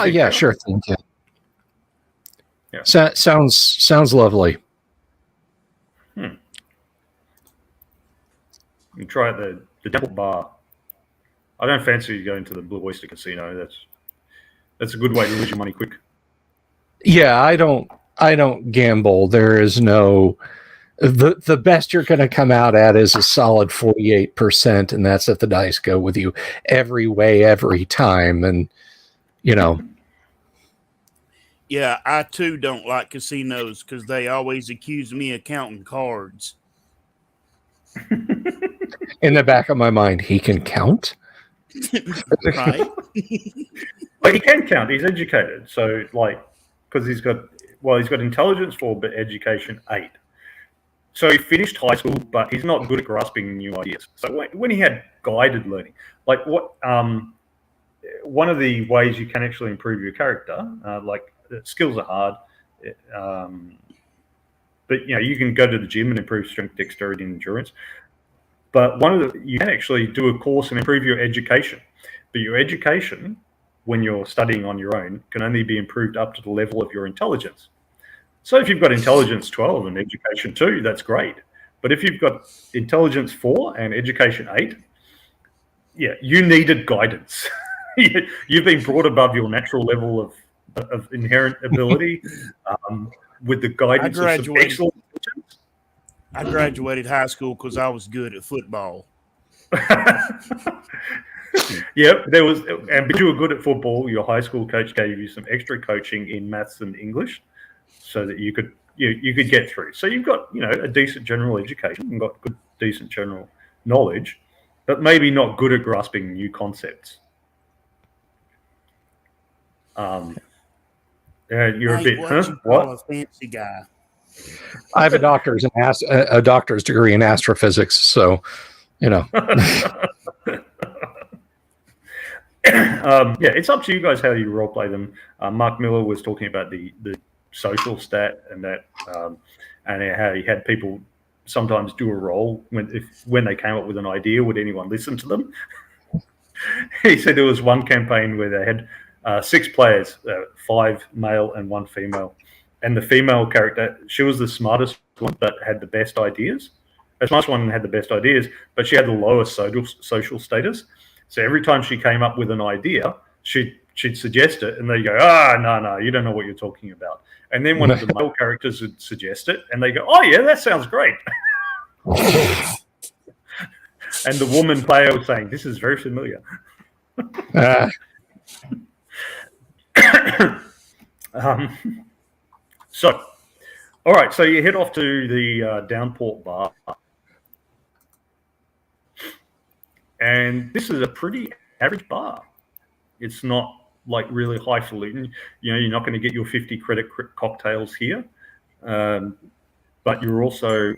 Yeah, sure thing. Yeah. Sounds lovely. You try at the Temple Bar. I don't fancy going to the Blue Oyster Casino. That's a good way to lose your money quick. Yeah, I don't gamble. There is no the best you're going to come out at is a solid 48%, and that's if the dice go with you every way, every time. And yeah, I too don't like casinos because they always accuse me of counting cards. In the back of my mind, he can count. Right. But he can count. He's educated, so because he's got intelligence 4, but education 8. So he finished high school, but he's not good at grasping new ideas. So when he had guided learning, one of the ways you can actually improve your character, skills are hard, but you can go to the gym and improve strength, dexterity, and endurance. But you can actually do a course and improve your education. But your education, when you're studying on your own, can only be improved up to the level of your intelligence. So if you've got intelligence 12 and education 2, that's great. But if you've got intelligence 4 and education 8, you needed guidance. You've been brought above your natural level of inherent ability with the guidance of some excellent teachers. I graduated high school because I was good at football. But you were good at football. Your high school coach gave you some extra coaching in maths and English, so that you could get through. So you've got a decent general education and got good decent general knowledge, but maybe not good at grasping new concepts. You're a bit what? A fancy guy. I have a doctor's degree in astrophysics, so it's up to you guys how you role play them. Mark Miller was talking about the social stat and that, and how he had people sometimes do a roll when they came up with an idea. Would anyone listen to them? He said there was one campaign where they had 6 players, 5 male and 1 female. And the female character, she was the smartest one, but had the best ideas. The smartest one had the best ideas, but she had the lowest social status. So every time she came up with an idea, she'd suggest it, and they go, no, you don't know what you're talking about. And then one of the male characters would suggest it, and they go, oh, yeah, that sounds great. And the woman player was saying, this is very familiar. So All right, so you head off to the Downport bar. And this is a pretty average bar. It's not like really highfalutin. You know, you're not going to get your 50 credit cocktails here. But you're also,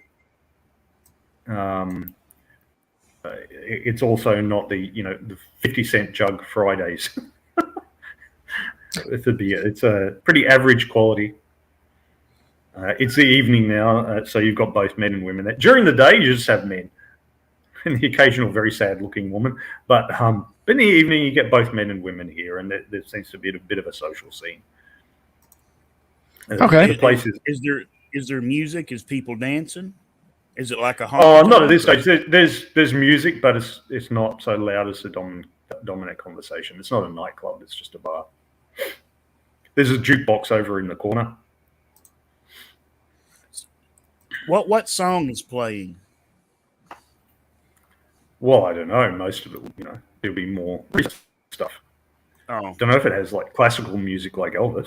it's also not the, you know, the 50-cent jug Fridays. It's a pretty average quality. It's the evening now, so you've got both men and women. During the day, you just have men and the occasional very sad-looking woman. But in the evening, you get both men and women here, and there seems to be a bit of a social scene. Okay. The place is there music? Is people dancing? Is it like a not at this stage. There's music, but it's not so loud as the dominant conversation. It's not a nightclub. It's just a bar. There's a jukebox over in the corner. What song is playing? Well, I don't know. Most of it, you know, there'll be more stuff. Oh, Don't know if it has like classical music like Elvis.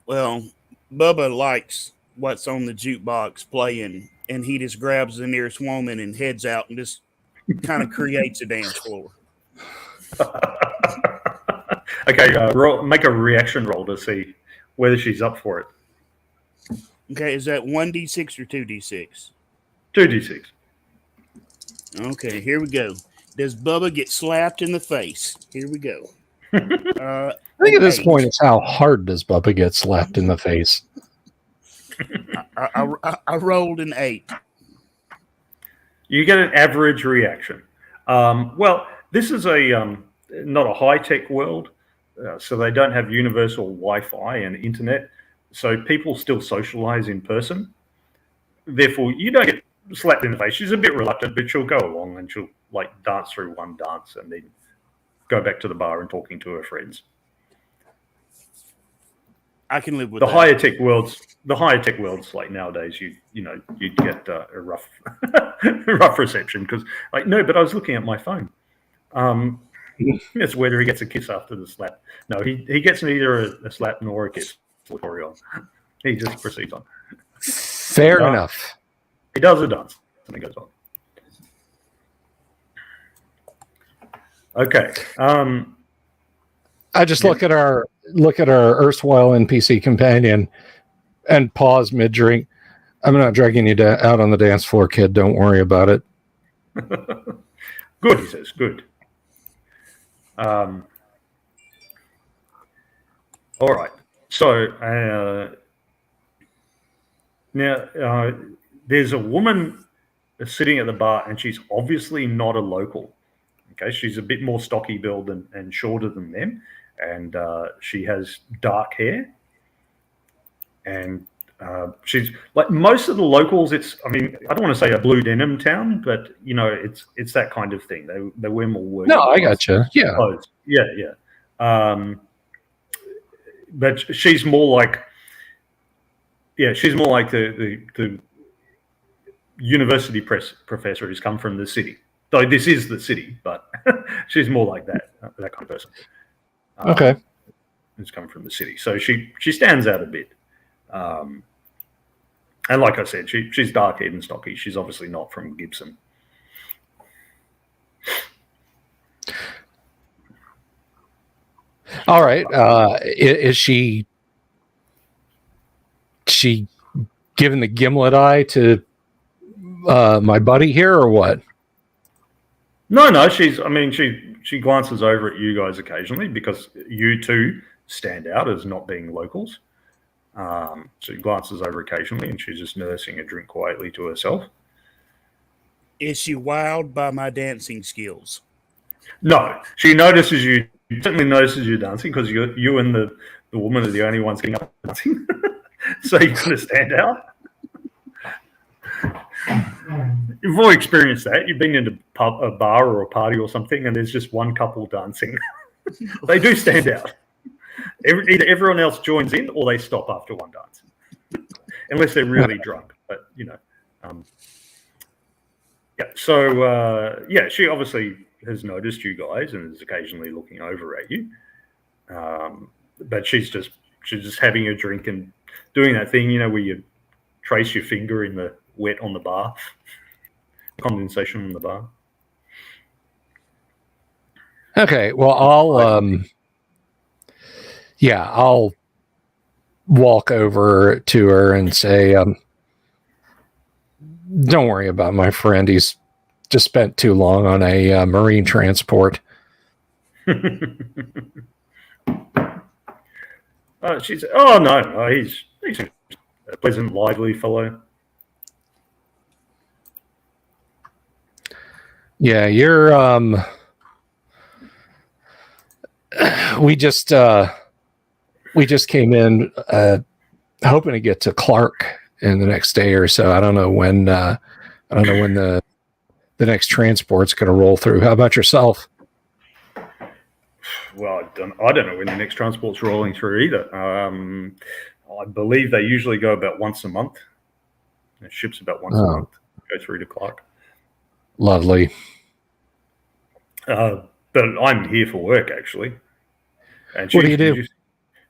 well, Bubba likes what's on the jukebox playing, and he just grabs the nearest woman and heads out and just kind of creates a dance floor. Okay, make a reaction roll to see whether she's up for it. Okay, is that 1d6 or 2d6? 2d6. Okay, here we go. Does Bubba get slapped in the face? Here we go. I think at this point, it's how hard does Bubba get slapped in the face? I rolled an 8. You get an average reaction. Well, this is a not a high-tech world, so they don't have universal Wi-Fi and internet, so people still socialize in person. Therefore, you don't get slapped in the face. She's a bit reluctant, but she'll go along and she'll like dance through one dance and then go back to the bar and talking to her friends. I can live with the that. higher tech worlds like nowadays, you'd get a rough rough reception because like, no, but I was looking at my phone. It's whether he gets a kiss after the slap. No, he gets neither a slap nor a kiss. He just proceeds on. Fair enough. He does a dance and it goes on. Okay. I just look at our erstwhile NPC companion and pause mid drink. I'm not dragging you out on the dance floor, kid. Don't worry about it. Good, he says. Good. All right. So now there's a woman sitting at the bar, and she's obviously not a local. Okay, she's a bit more stocky build and shorter than them, and she has dark hair. And she's like most of the locals. I don't want to say a blue denim town, but it's that kind of thing. They wear more work. No, I gotcha. Yeah, clothes. Yeah. But she's more like, the university professor who's come from the city. Though this is the city, but she's more like that kind of person. Okay. Who's come from the city, so she stands out a bit. And like I said, she's dark-haired and stocky. She's obviously not from Gibson. All right. Is she giving the gimlet eye to my buddy here, or what? No. She glances over at you guys occasionally because you two stand out as not being locals. So she glances over occasionally, and she's just nursing a drink quietly to herself. Is she wowed by my dancing skills? No, she notices you. Certainly notices you dancing because you and the woman are the only ones getting up and dancing. So you're going to stand out. You've all experienced that. You've been in a bar or a party or something, and there's just one couple dancing. They do stand out. Either everyone else joins in or they stop after one dance, unless they're really drunk. But So she obviously has noticed you guys and is occasionally looking over at you. But she's just having a drink and doing that thing, where you trace your finger in the wet on the bar, condensation on the bar. Okay, well, I'll walk over to her and say, don't worry about my friend. He's just spent too long on a marine transport. She said, "Oh no, he's a pleasant, lively fellow." Yeah, you're. We just came in hoping to get to Clark in the next day or so. I don't know when. I don't know when the next transport's going to roll through. How about yourself? Well, I don't know when the next transport's rolling through either. I believe they usually go about once a month. The ship's about once a month. Go through to Clark. Lovely. But I'm here for work, actually. And what do you do?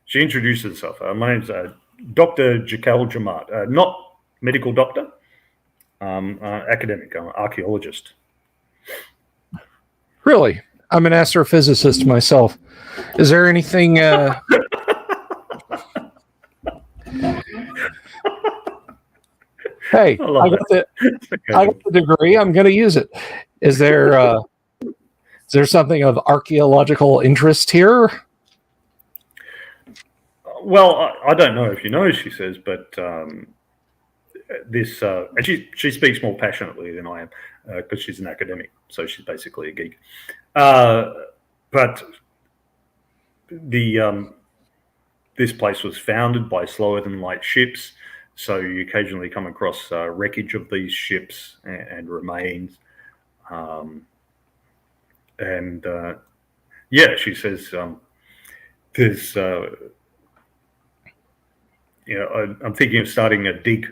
She introduces herself. My name's Dr. Jakel Jamat. Not medical doctor, academic. I'm an archaeologist. Really? I'm an astrophysicist myself. Is there anything... Hey, I got the degree. I'm going to use it. Is there something of archaeological interest here? Well, I don't know if you know, she says, but this and she speaks more passionately than I am because she's an academic, so she's basically a geek. But this place was founded by slower than light ships, so you occasionally come across wreckage of these ships and remains. She says there's. I'm thinking of starting a dig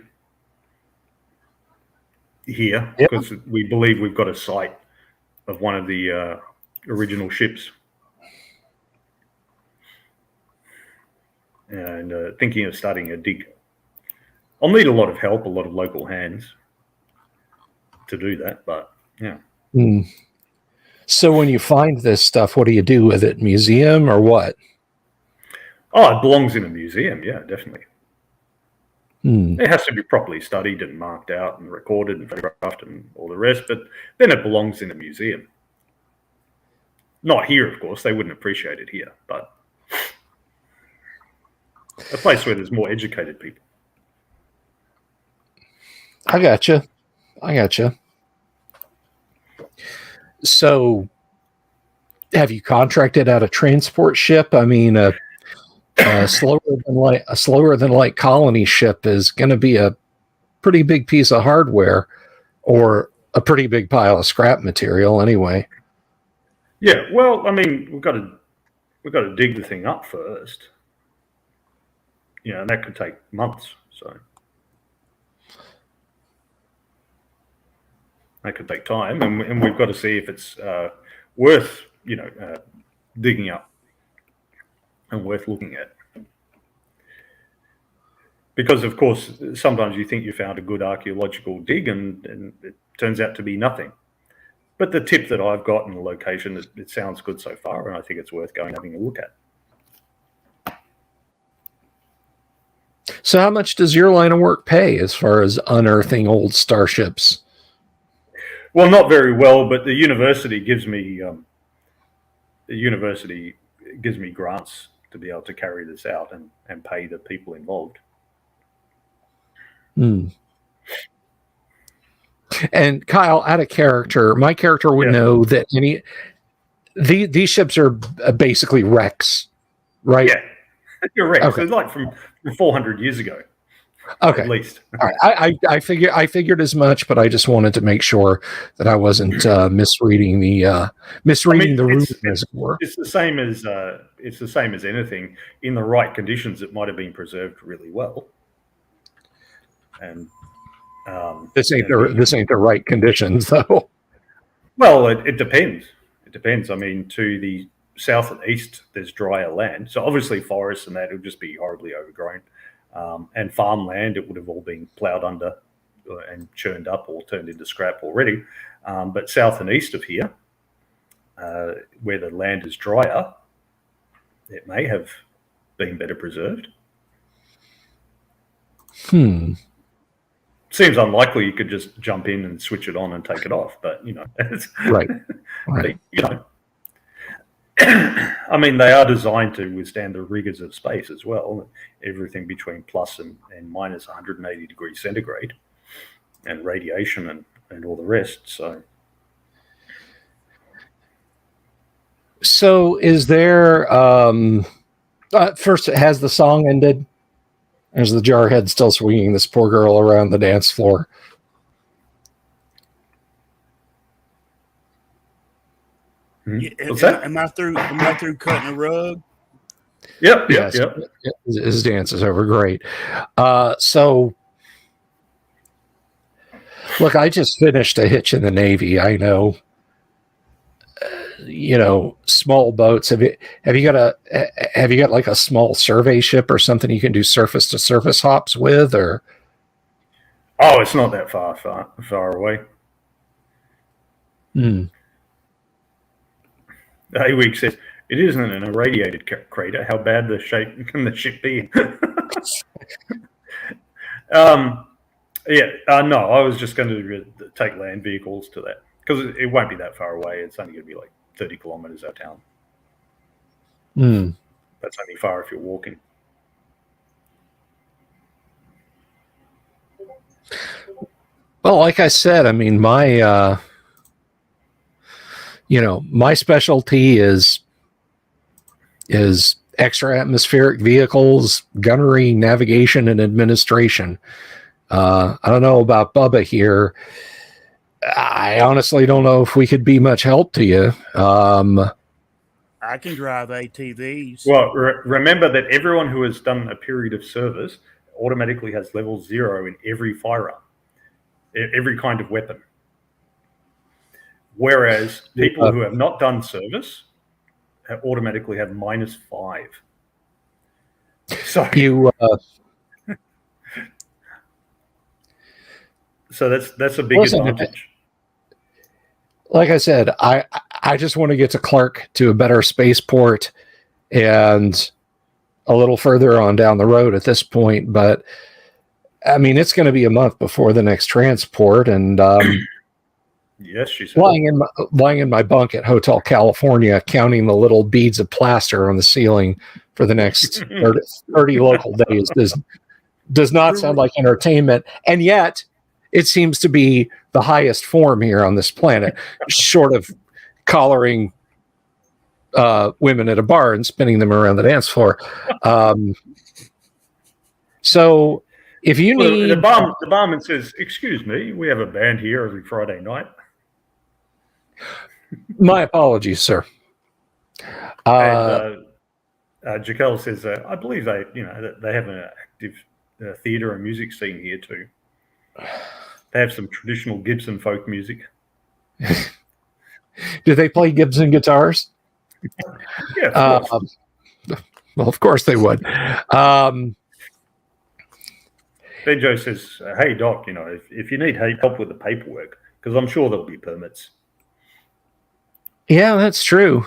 here because we believe we've got a site of one of the original ships, and thinking of starting a dig. I'll need a lot of help, a lot of local hands to do that, but yeah. So when you find this stuff, what do you do with it? Museum or what? Oh, it belongs in a museum. Yeah, definitely. It has to be properly studied and marked out and recorded and photographed and all the rest, but then it belongs in a museum. Not here, of course. They wouldn't appreciate it here, but a place where there's more educated people. I gotcha. So, have you contracted out a transport ship? I mean, a slower than light colony ship is going to be a pretty big piece of hardware, or a pretty big pile of scrap material, anyway. Yeah, well, I mean, we've got to dig the thing up first. And that could take months. So that could take time, and we've got to see if it's worth digging up and worth looking at. Because, of course, sometimes you think you found a good archaeological dig and it turns out to be nothing. But the tip that I've got in the location, it sounds good so far, and I think it's worth going and having a look at. So how much does your line of work pay as far as unearthing old starships? Well, not very well, but the university gives me grants to be able to carry this out and pay the people involved. And Kyle, out of character, my character would know that these ships are basically wrecks, right? Yeah, you're right. Okay. So like from 400 years ago. Okay. At least. All right. I figured as much, but I just wanted to make sure that I wasn't misreading the rumors. It's the same as anything. In the right conditions, it might have been preserved really well. And this ain't the right conditions, though. Well, it depends. It depends. I mean, to the south and east, there's drier land, so obviously forests and that will just be horribly overgrown. and farmland, it would have all been ploughed under and churned up or turned into scrap already. But south and east of here, where the land is drier, it may have been better preserved. Seems unlikely you could just jump in and switch it on and take it off, but it's, Right. I mean, they are designed to withstand the rigors of space as well. Everything between plus and minus 180 degrees centigrade, and radiation and all the rest. So is there first, has the song ended? Is the jarhead still swinging this poor girl around the dance floor? What's that? Am I through cutting a rug? Yep. His dance is over. Great. So look, I just finished a hitch in the Navy. I know, small boats. Have you got like a small survey ship or something you can do surface to surface hops with, or? Oh, it's not that far away. A-Week says, it isn't an irradiated crater. How bad the shape can the ship be? No, I was just going to take land vehicles to that, because it won't be that far away. It's only going to be like 30 kilometers out of town. That's only far if you're walking. Well, like I said, I mean, my my specialty is extra atmospheric vehicles, gunnery, navigation, and administration. I don't know about Bubba here. I honestly don't know if we could be much help to you. I can drive ATVs. Well, remember that everyone who has done a period of service automatically has level 0 in every firearm, every kind of weapon. Whereas people who have not done service automatically have -5. So so that's a big advantage. Like I said, I just want to get to Clark, to a better spaceport, and a little further on down the road at this point. But I mean, it's going to be a month before the next transport, and yes, she said. Lying in my bunk at Hotel California, counting the little beads of plaster on the ceiling for the next 30 local days does not sound like entertainment, and yet it seems to be the highest form here on this planet, short of collaring women at a bar and spinning them around the dance floor. So if you need... The barman says, "Excuse me, we have a band here every Friday night." My apologies, sir. Jaquel says, "I believe they have an active theatre and music scene here too. They have some traditional Gibson folk music." Do they play Gibson guitars? Yeah. Well, of course they would. Benjo says, "Hey Doc, if you need help with the paperwork, because I'm sure there'll be permits." Yeah, that's true.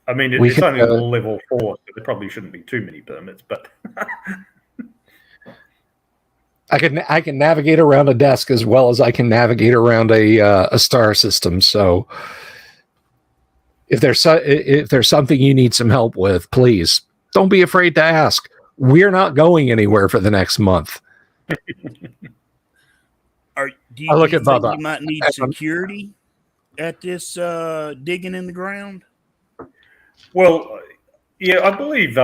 I mean, it's only level 4, so there probably shouldn't be too many permits, but I can navigate around a desk as well as I can navigate around a star system. So if there's something you need some help with, please don't be afraid to ask. We're not going anywhere for the next month. Do you look at think Bubba. you might need security at this digging in the ground? Well, yeah, I believe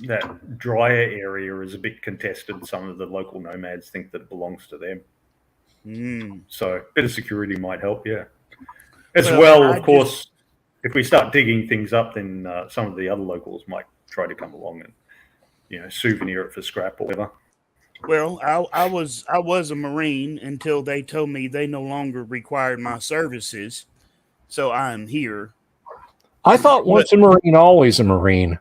that drier area is a bit contested. Some of the local nomads think that it belongs to them. So a bit of security might help, yeah. Of course, if we start digging things up, then some of the other locals might try to come along and souvenir it for scrap or whatever. Well, I was a Marine until they told me they no longer required my services, so I'm here. I thought once a Marine, always a Marine.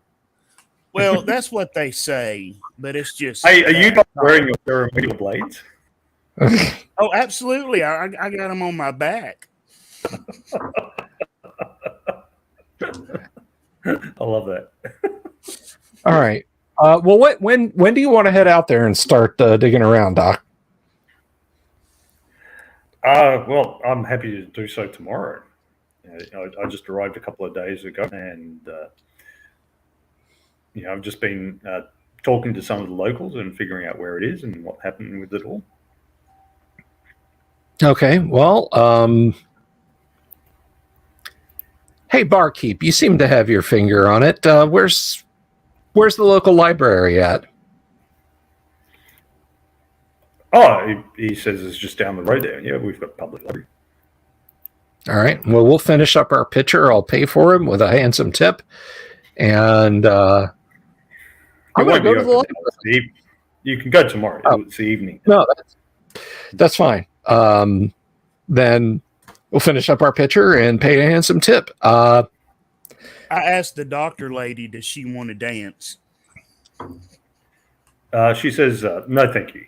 Well, that's what they say, but it's just. Hey, are you not wearing your ceremonial blades? Oh, absolutely! I got them on my back. I love that. All right. Well, when do you want to head out there and start digging around, Doc? Well, I'm happy to do so tomorrow. I just arrived a couple of days ago, and I've just been talking to some of the locals and figuring out where it is and what happened with it all. Okay. Well, hey, barkeep, you seem to have your finger on it. Where's the local library at? Oh, he says it's just down the road there. Yeah, we've got a public library. All right. Well, we'll finish up our pitcher. I'll pay for him with a handsome tip. And I'm going to go to the library. You can go tomorrow. Oh. It's the evening. No, that's fine. Then we'll finish up our pitcher and pay a handsome tip. I asked the doctor lady, does she want to dance? She says, no, thank you.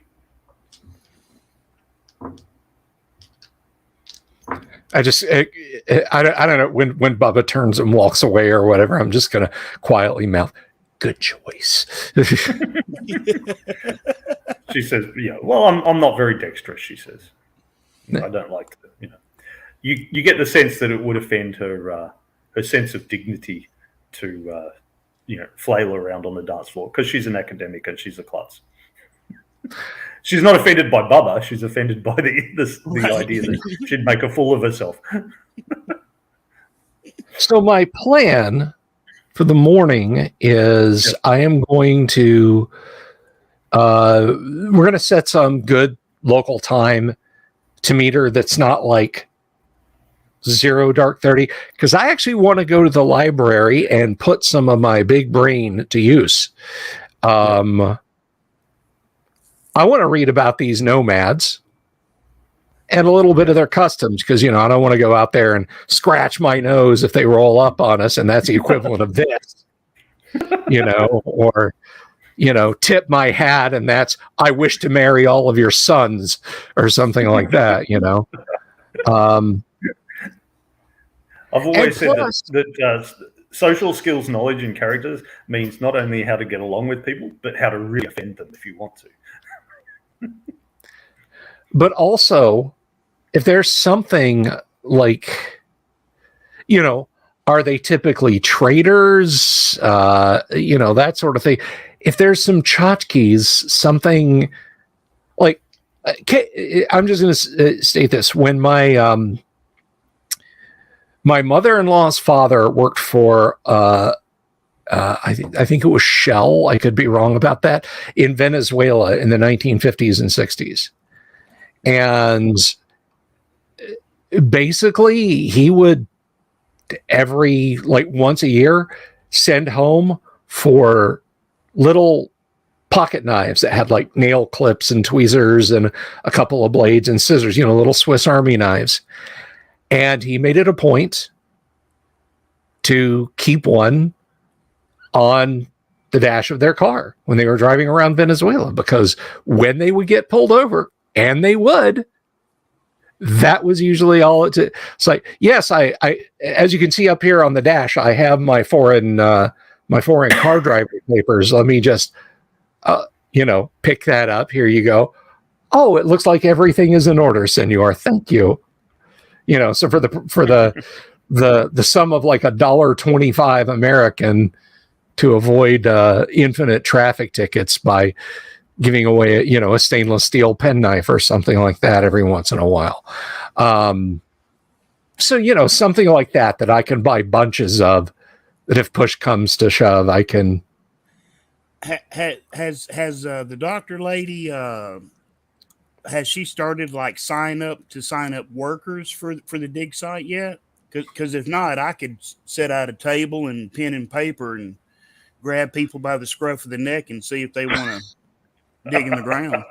I don't know when Bubba turns and walks away or whatever. I'm just gonna quietly mouth, "Good choice." She says, "Yeah, well, I'm not very dexterous." She says, "I don't like the, you get the sense that it would offend her sense of dignity to flail around on the dance floor because she's an academic and she's a klutz." She's not offended by Bubba. She's offended by the idea that she'd make a fool of herself. So my plan for the morning is I am going to we're going to set some good local time to meet her that's not like 0 dark 30, because I actually want to go to the library and put some of my big brain to use. I want to read about these nomads and a little bit of their customs because, I don't want to go out there and scratch my nose if they roll up on us, and that's the equivalent of this, or, tip my hat and that's, I wish to marry all of your sons or something like that, I've always said that social skills, knowledge, and characters means not only how to get along with people, but how to really offend them if you want to. But also, if there's something like, are they typically traders? That sort of thing. If there's some tchotchkes, something like, I'm just going to state this. When my mother-in-law's father worked for, I think it was Shell. I could be wrong about that, in Venezuela in the 1950s and 60s. And basically he would once a year send home for little pocket knives that had like nail clips and tweezers and a couple of blades and scissors, little Swiss Army knives. And he made it a point to keep one on the dash of their car when they were driving around Venezuela, because when they would get pulled over, and they would, that was usually all it's like, yes, I as you can see up here on the dash, I have my foreign car driver papers. Let me just pick that up. Here you go. Oh, it looks like everything is in order, senor. Thank you. So for the sum of like $1.25 American to avoid infinite traffic tickets by giving away, a stainless steel penknife or something like that every once in a while. So, something like that I can buy bunches of, that if push comes to shove, I can. Has the doctor lady, has she started like sign up workers for the dig site yet? Because if not, I could set out a table and pen and paper and grab people by the scruff of the neck and see if they want to dig in the ground.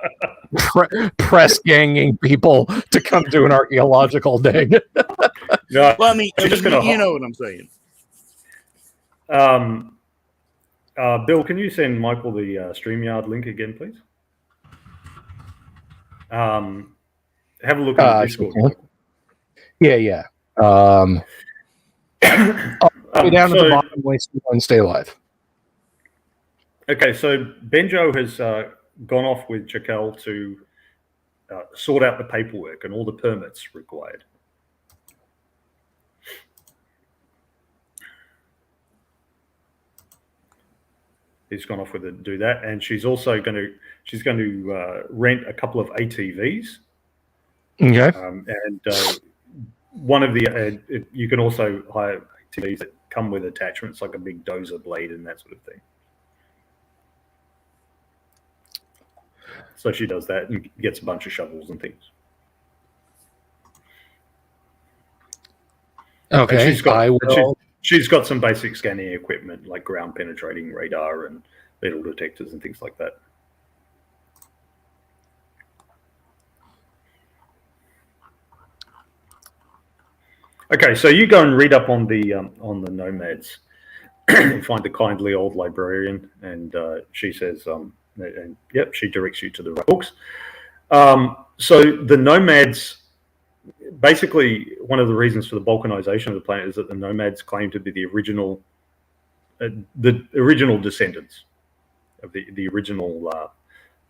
Press ganging people to come do an archaeological dig. Yeah, well, I mean, you know what I'm saying. Bill, can you send Michael the StreamYard link again, please? Have a look at the Discord. Sure. Yeah. I'll go down to the bottom, waste and stay alive. Okay, so Benjo has gone off with Jaquel to sort out the paperwork and all the permits required. He's gone off with her to do that, and she's also going to rent a couple of ATVs. Okay. And one of the you can also hire ATVs that come with attachments like a big dozer blade and that sort of thing. So she does that and gets a bunch of shovels and things. Okay. And she's got some basic scanning equipment like ground penetrating radar and metal detectors and things like that. Okay, so you go and read up on the nomads. And find the kindly old librarian, and she says, and yep, she directs you to the right books. So the nomads, basically, one of the reasons for the balkanization of the planet is that the nomads claim to be the original descendants of the original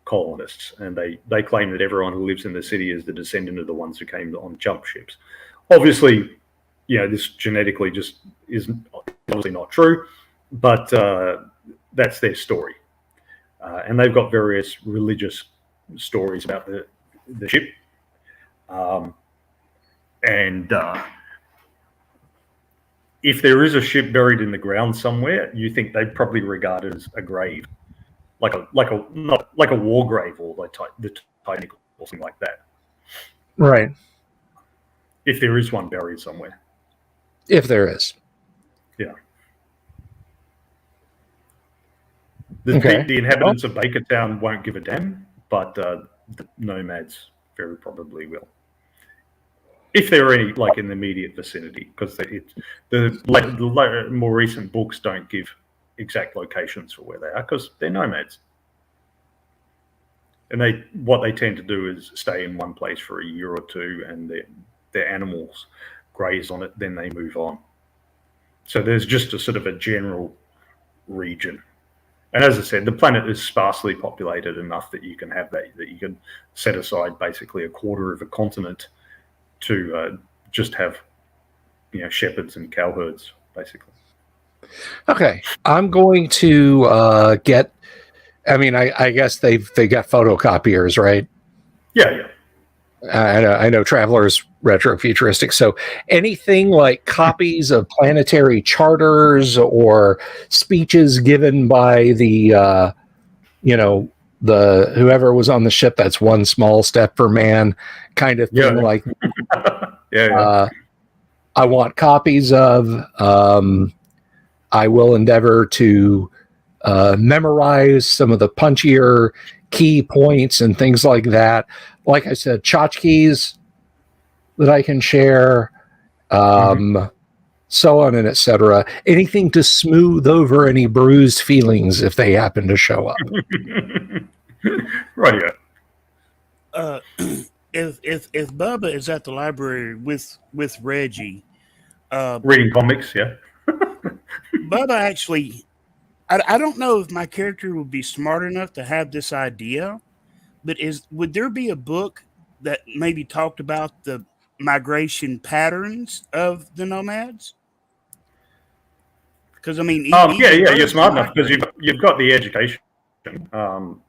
colonists, and they claim that everyone who lives in the city is the descendant of the ones who came on jump ships. Obviously, this genetically just is obviously not true, but that's their story. And they've got various religious stories about the ship. And if there is a ship buried in the ground somewhere, you think they'd probably regard it as a grave, not like a war grave or the Titanic or something like that. Right. If there is one buried somewhere. If there is. Yeah. The inhabitants of Bakertown won't give a damn, but the nomads very probably will. If there are any, like, in the immediate vicinity, because the more recent books don't give exact locations for where they are, because they're nomads. And what they tend to do is stay in one place for a year or two, and their animals graze on it, then they move on. So there's just a sort of a general region. And as I said, the planet is sparsely populated enough that you can have that you can set aside basically a quarter of a continent to just have, shepherds and cowherds, basically. Okay, I'm going to get. I mean, I guess they got photocopiers, right? Yeah. I know Traveler's retrofuturistic. So anything like copies of planetary charters or speeches given by the the whoever was on the ship, that's one small step for man kind of thing. Like, I want copies of. I will endeavor to memorize some of the punchier key points and things like that. Like I said, tchotchkes that I can share, so on and etc. Anything to smooth over any bruised feelings if they happen to show up. Right. Yeah. If Bubba is at the library with Reggie, reading comics, yeah. Bubba actually, I don't know if my character would be smart enough to have this idea, but would there be a book that maybe talked about the migration patterns of the nomads? Because I mean, you're smart enough because you've got the education, and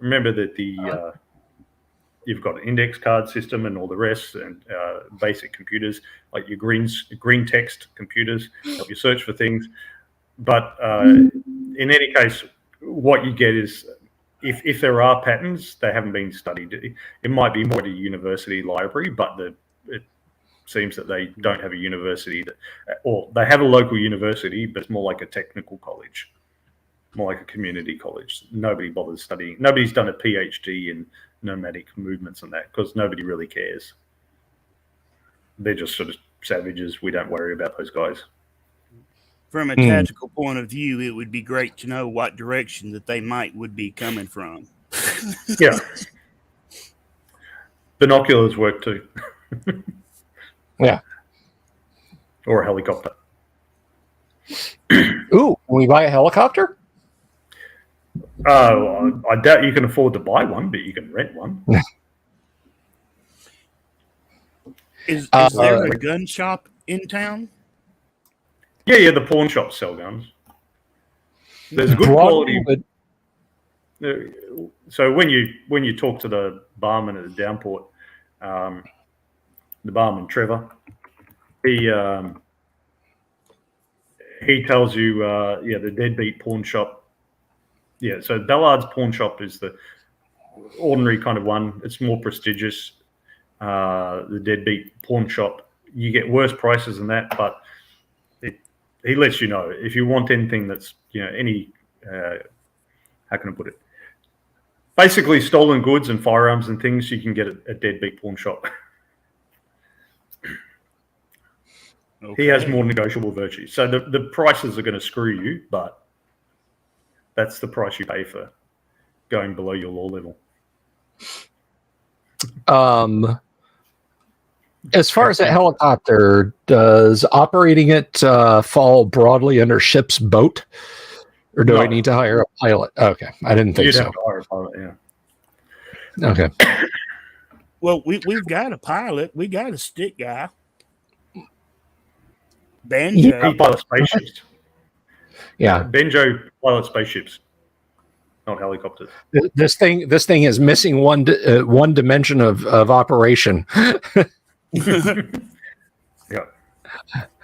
remember that you've got an index card system and all the rest, and basic computers like your green text computers help you search for things. But in any case, what you get is if there are patterns, they haven't been studied. It might be more at a university library, but it seems that they don't have a university or they have a local university, but it's more like a technical college, more like a community college. Nobody bothers studying. Nobody's done a PhD in nomadic movements and that because nobody really cares. They're just sort of savages. We don't worry about those guys. from a tactical point of view, it would be great to know what direction that they would be coming from. Yeah. Binoculars work too. Yeah. Or a helicopter. Ooh, can we buy a helicopter? I doubt you can afford to buy one, but you can rent one. Is there a gun shop in town? Yeah, the pawn shops sell guns. There's good quality. So when you talk to the barman at the downport, the barman Trevor, he tells you, the Deadbeat pawn shop. Yeah, so Ballard's pawn shop is the ordinary kind of one. It's more prestigious. The Deadbeat pawn shop, you get worse prices than that, but he lets you know if you want anything that's any how can I put it? Basically, stolen goods and firearms and things you can get at a Deadbeat pawn shop. Okay. He has more negotiable virtues. So the prices are going to screw you, but that's the price you pay for going below your law level. As far as a helicopter, does operating it fall broadly under ship's boat? Or do I need to hire a pilot? Okay, I didn't think so. You'd have to hire a pilot, yeah. Okay. Well, we've got a pilot. We got a stick guy. Banjo. He pilots spaceships. Yeah. Banjo pilots spaceships, not helicopters. This thing is missing one dimension of operation. Yeah.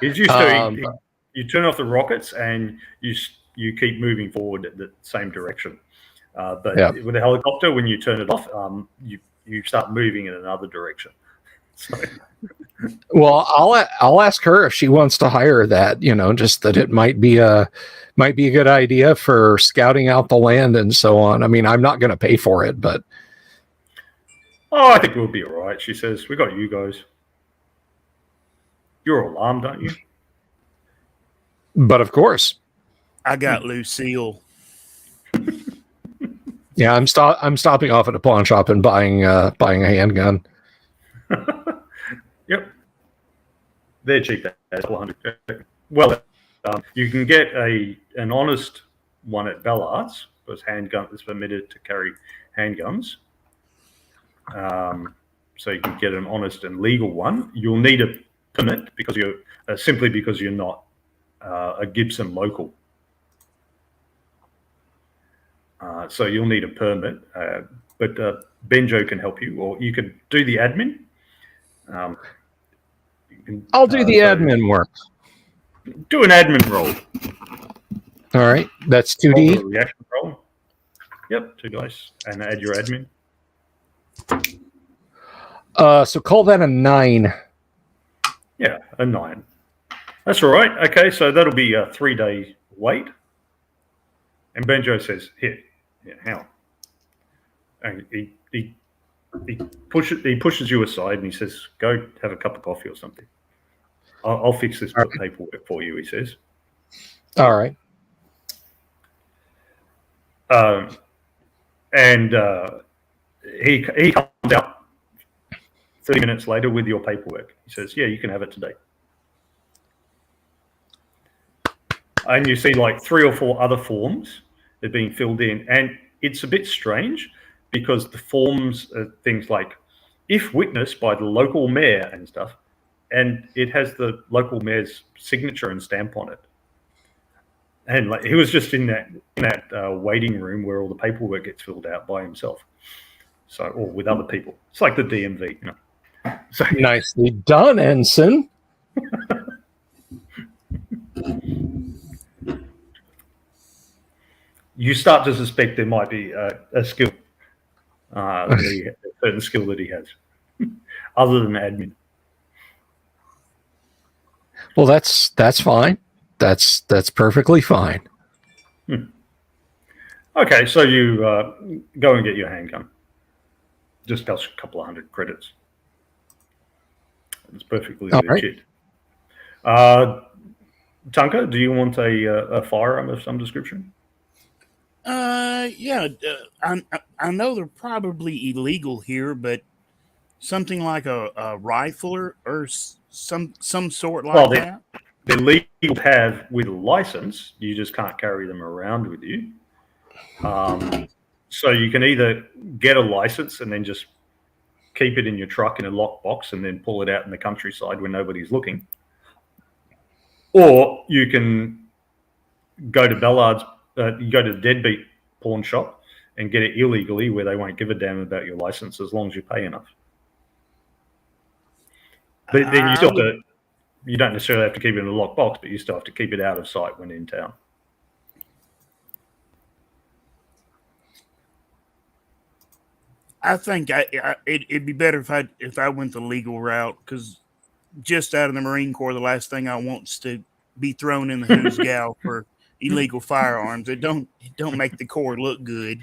He's used to you turn off the rockets and you keep moving forward at the same direction. But with a helicopter, when you turn it off, you start moving in another direction. So. Well, I'll ask her if she wants to hire that. Just that it might be a good idea for scouting out the land and so on. I mean, I'm not going to pay for it, but I think we'll be all right. She says, "We got you guys. You're all armed, aren't you?" But of course, I got Lucille. Yeah, I'm stopping off at a pawn shop and buying a handgun. Yep, they're cheap. That's $100. Well, you can get an honest one at Ballard's because handgun is permitted to carry handguns. So you can get an honest and legal one. You'll need a permit because you're simply because you're not a Gibson local. So you'll need a permit, but Benjo can help you, or you could do the admin. I'll do the admin work. Do an admin roll. All right, that's 2D. Reaction roll. Yep, 2 dice, and add your admin. So call that a 9. Yeah, a 9. That's all right. Okay, so that'll be a 3-day wait. And Benjo says, "Here, how?" And he pushes you aside and he says, "Go have a cup of coffee or something. I'll fix this paperwork for you," he says. All right. And he comes out 30 minutes later with your paperwork. He says, "Yeah, you can have it today." And you see like 3 or 4 other forms that are being filled in. And it's a bit strange because the forms are things like, if witnessed by the local mayor and stuff, and it has the local mayor's signature and stamp on it. And like he was just in that waiting room where all the paperwork gets filled out by himself. So, or with other people. It's like the DMV, So, nicely done, Ensign. You start to suspect there might be a skill, a certain skill that he has, other than admin. Well, that's fine. That's perfectly fine. Okay, so you go and get your handgun. Just costs a couple of 100 credits. It's perfectly legit. Right. Tunka, do you want a firearm of some description? Yeah. I know they're probably illegal here, but something like a rifle or some sort like Well, that. they're legal to have with a license. You just can't carry them around with you. So you can either get a license and then just keep it in your truck in a locked box and then pull it out in the countryside when nobody's looking. Or you can go to Ballard's, you go to the deadbeat pawn shop and get it illegally where they won't give a damn about your license as long as you pay enough. But then you don't necessarily have to keep it in a locked box, but you still have to keep it out of sight when in town. I think it'd be better if I went the legal route, because just out of the Marine Corps, the last thing I want is to be thrown in the who's gal for illegal firearms. It don't make the Corps look good.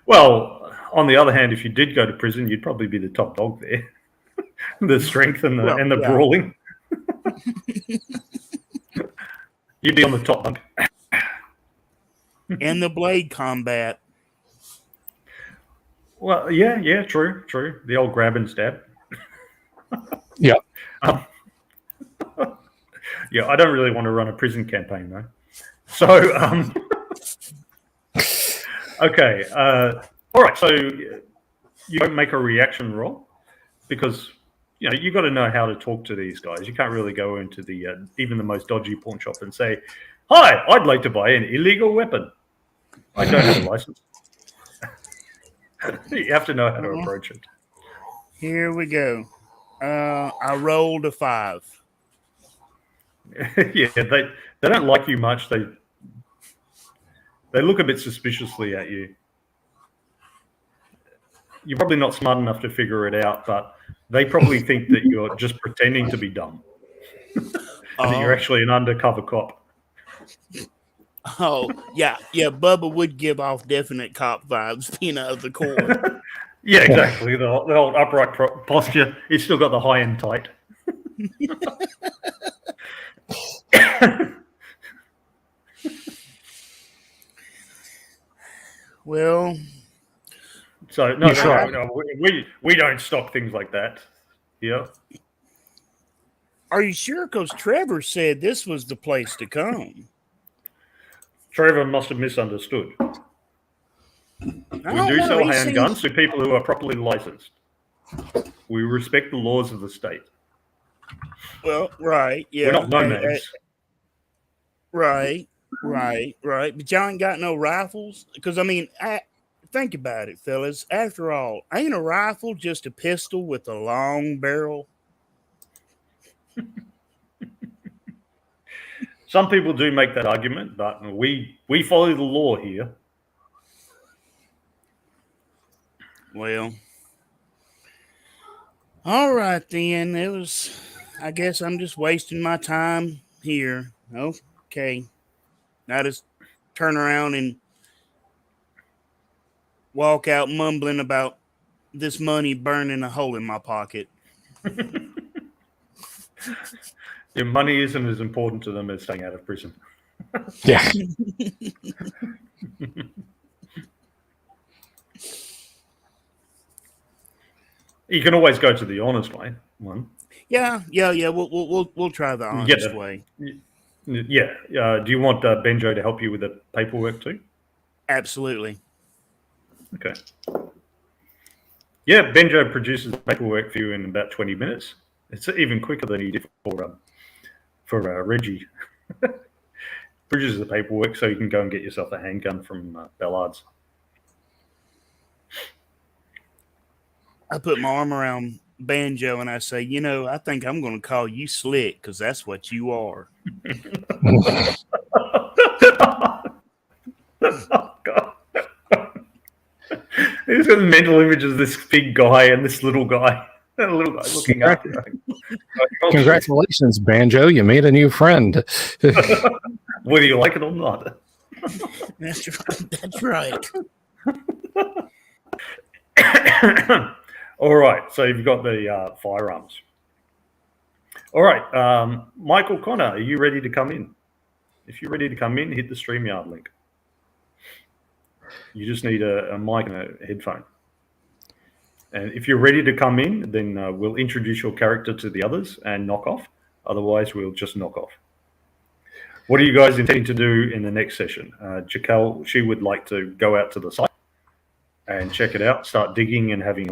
Well, on the other hand, if you did go to prison, you'd probably be the top dog there. The strength and the brawling. You'd be on the top bunk. And the blade combat. Well, yeah, true. The old grab and stab. Yeah. Yeah, I don't really want to run a prison campaign though. So, okay, all right. So you don't make a reaction roll because you got to know how to talk to these guys. You can't really go into the even the most dodgy pawn shop and say, "Hi, I'd like to buy an illegal weapon. I don't have a license." You have to know how to approach it. Here we go. I rolled a 5. Yeah, they don't like you much. They look a bit suspiciously at you. You're probably not smart enough to figure it out, but they probably think that you're just pretending to be dumb. And that you're actually an undercover cop. Oh, yeah. Bubba would give off definite cop vibes, being out of the Corps. Yeah, exactly. The old upright posture. He's still got the high end tight. Well, so no, we don't stock things like that. Yeah. Are you sure? Because Trevor said this was the place to come. Trevor must have misunderstood. We do sell handguns to people who are properly licensed. We respect the laws of the state. Well, right, yeah. We're not nomads. Right. But y'all ain't got no rifles? Because, I mean, think about it, fellas. After all, ain't a rifle just a pistol with a long barrel? Some people do make that argument, but we follow the law here. Well, all right then. I guess I'm just wasting my time here. Okay. Now just turn around and walk out mumbling about this money burning a hole in my pocket. Your money isn't as important to them as staying out of prison. Yeah. You can always go to the honest way one. Yeah. We'll try the honest way. Yeah. Do you want Benjo to help you with the paperwork too? Absolutely. Okay. Yeah, Benjo produces the paperwork for you in about 20 minutes. It's even quicker than he did for Reggie. Produces the paperwork so you can go and get yourself a handgun from Ballard's. I put my arm around Banjo and I say, I think I'm going to call you Slick because that's what you are. Oh, God. He's got a mental image of this big guy and this little guy. And a little guy looking up. Congratulations, Banjo. You made a new friend. Whether you like it or not. That's right. All right. So you've got the firearms. All right, Michael Connor, are you ready to come in? If you're ready to come in, hit the StreamYard link. You just need a mic and a headphone. And if you're ready to come in, then we'll introduce your character to the others and knock off. Otherwise, we'll just knock off. What are you guys intending to do in the next session? Jaquel, she would like to go out to the site and check it out, start digging and have a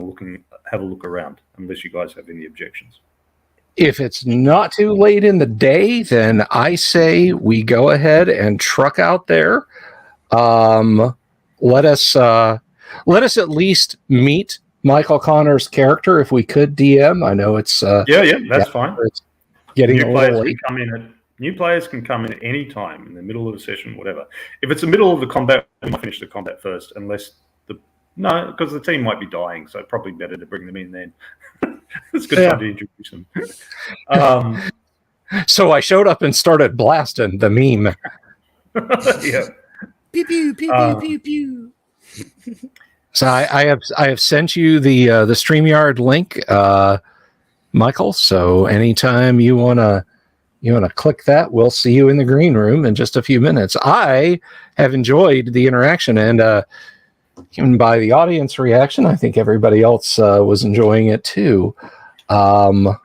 look around, unless you guys have any objections. If it's not too late in the day, then I say we go ahead and truck out there. Let us at least meet Michael Connor's character if we could DM. I know it's that's fine. It's getting a little late. New players can come in at any time in the middle of the session, whatever. If it's the middle of the combat, we might finish the combat first, because the team might be dying, so probably better to bring them in then. It's a good time to introduce them. So I showed up and started blasting the meme. Yeah. Pew pew pew pew pew pew. So I have sent you the StreamYard link, Michael. So anytime you wanna click that, we'll see you in the green room in just a few minutes. I have enjoyed the interaction, and even by the audience reaction, I think everybody else was enjoying it too. It's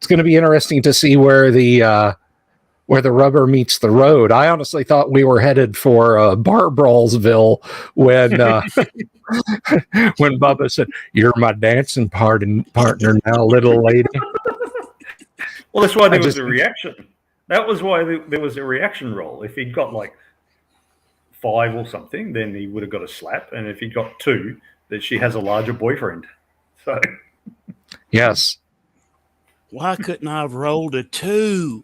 going to be interesting to see where the rubber meets the road. I honestly thought we were headed for Bar Brawlsville when when Bubba said, "You're my dancing partner now, little lady." Well, that's why there was a reaction. That was why there was a reaction roll. If he'd got like 5 or something, then he would have got a slap. And if he got 2, that she has a larger boyfriend. So, yes. Why couldn't I have rolled a 2?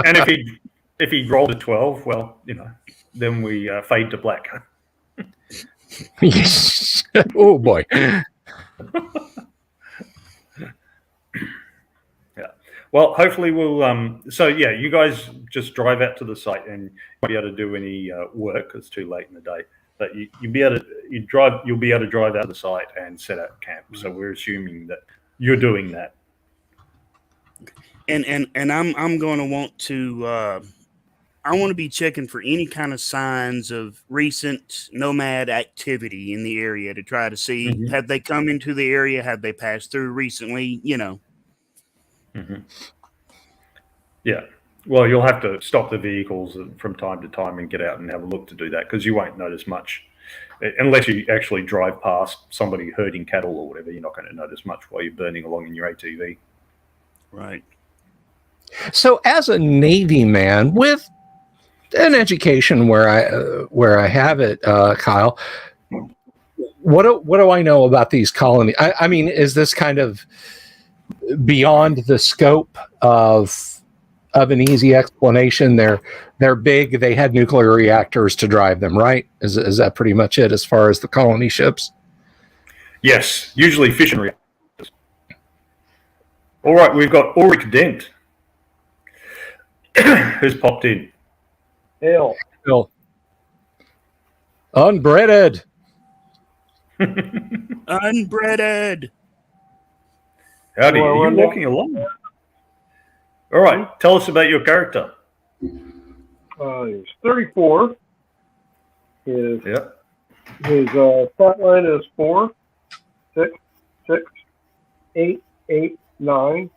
and if he rolled a 12, well, then we fade to black. Yes. Oh boy. Well, hopefully we'll. You guys just drive out to the site and you won't be able to do any work. It's too late in the day. But you'll be able to drive out to the site and set up camp. So we're assuming that you're doing that. And I'm going to want to. I want to be checking for any kind of signs of recent nomad activity in the area to try to see have they come into the area, have they passed through recently, Mm-hmm. Yeah. Well, you'll have to stop the vehicles from time to time and get out and have a look to do that, because you won't notice much unless you actually drive past somebody herding cattle or whatever. You're not going to notice much while you're burning along in your ATV. Right. So, as a Navy man with an education where I have it, Kyle, what do I know about these colonies? I mean, is this kind of beyond the scope of an easy explanation? They're big. They had nuclear reactors to drive them, right? Is that pretty much it as far as the colony ships? Yes, usually fission reactors. All right, we've got Ulrich Dent, who's popped in. Hail. Unbreaded. Unbreaded. Howdy, are you walking along? All right, tell us about your character. He's 34. His stat line is 4, 6, 6, 8, 8, 9.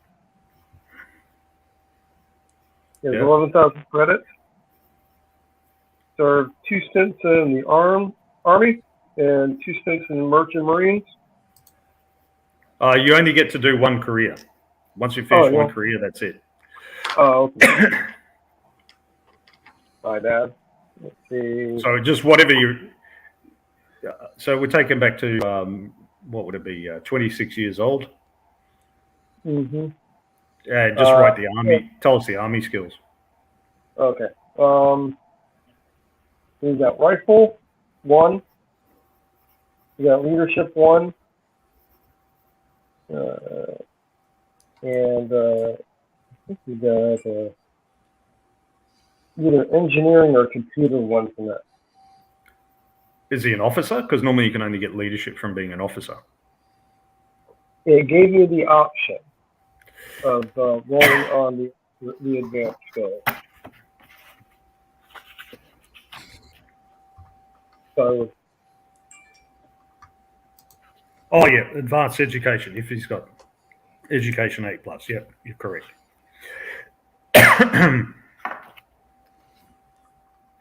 He has 11,000 credits. Served 2 stints in the Army and 2 stints in the Merchant Marines. You only get to do 1 career. Once you finish 1 career, that's it. Oh, okay. My bad. Let's see. So just whatever you. So we're taking back to what would it be? 26 years old. Mm-hmm. Yeah, just write the Army. Tell us the Army skills. Okay. He's got rifle 1. He got leadership 1. And I think we got either engineering or computer 1 from that. Is he an officer? Because normally you can only get leadership from being an officer. it gave you the option of rolling on the advanced skill. So, Oh yeah, advanced education. If he's got education 8+, yep, you're correct.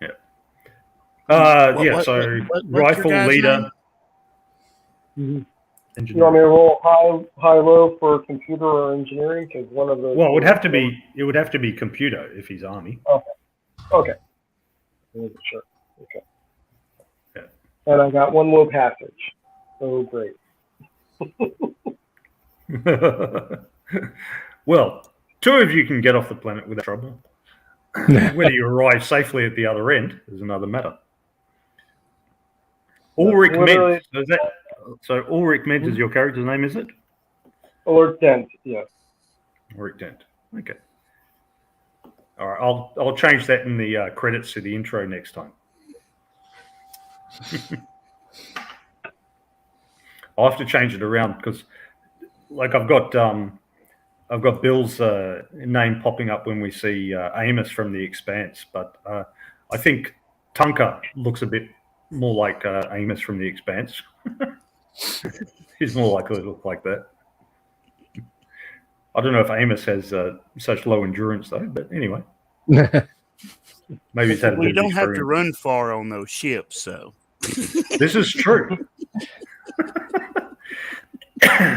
Yeah. Rifle leader. you Engineer. want me to roll high, low for computer or engineering? Because one of those. Well, it would have to be computer if he's army. Okay. Sure. Okay. Yeah. And I got one low passage. Oh, great. Well, 2 of you can get off the planet without trouble. Whether you arrive safely at the other end is another matter. Ulrich Ment. So Ulrich Ment is your character's name, is it? Or Dent, yes. Ulrich Dent. Okay. All right. I'll change that in the credits to the intro next time. I'll have to change it around because, like, I've got Bill's name popping up when we see Amos from The Expanse, but I think Tunka looks a bit more like Amos from The Expanse. He's more likely to look like that. I don't know if Amos has such low endurance though, but anyway, maybe he's had a bit We of don't have to experience. run far on those ships, so. This is true.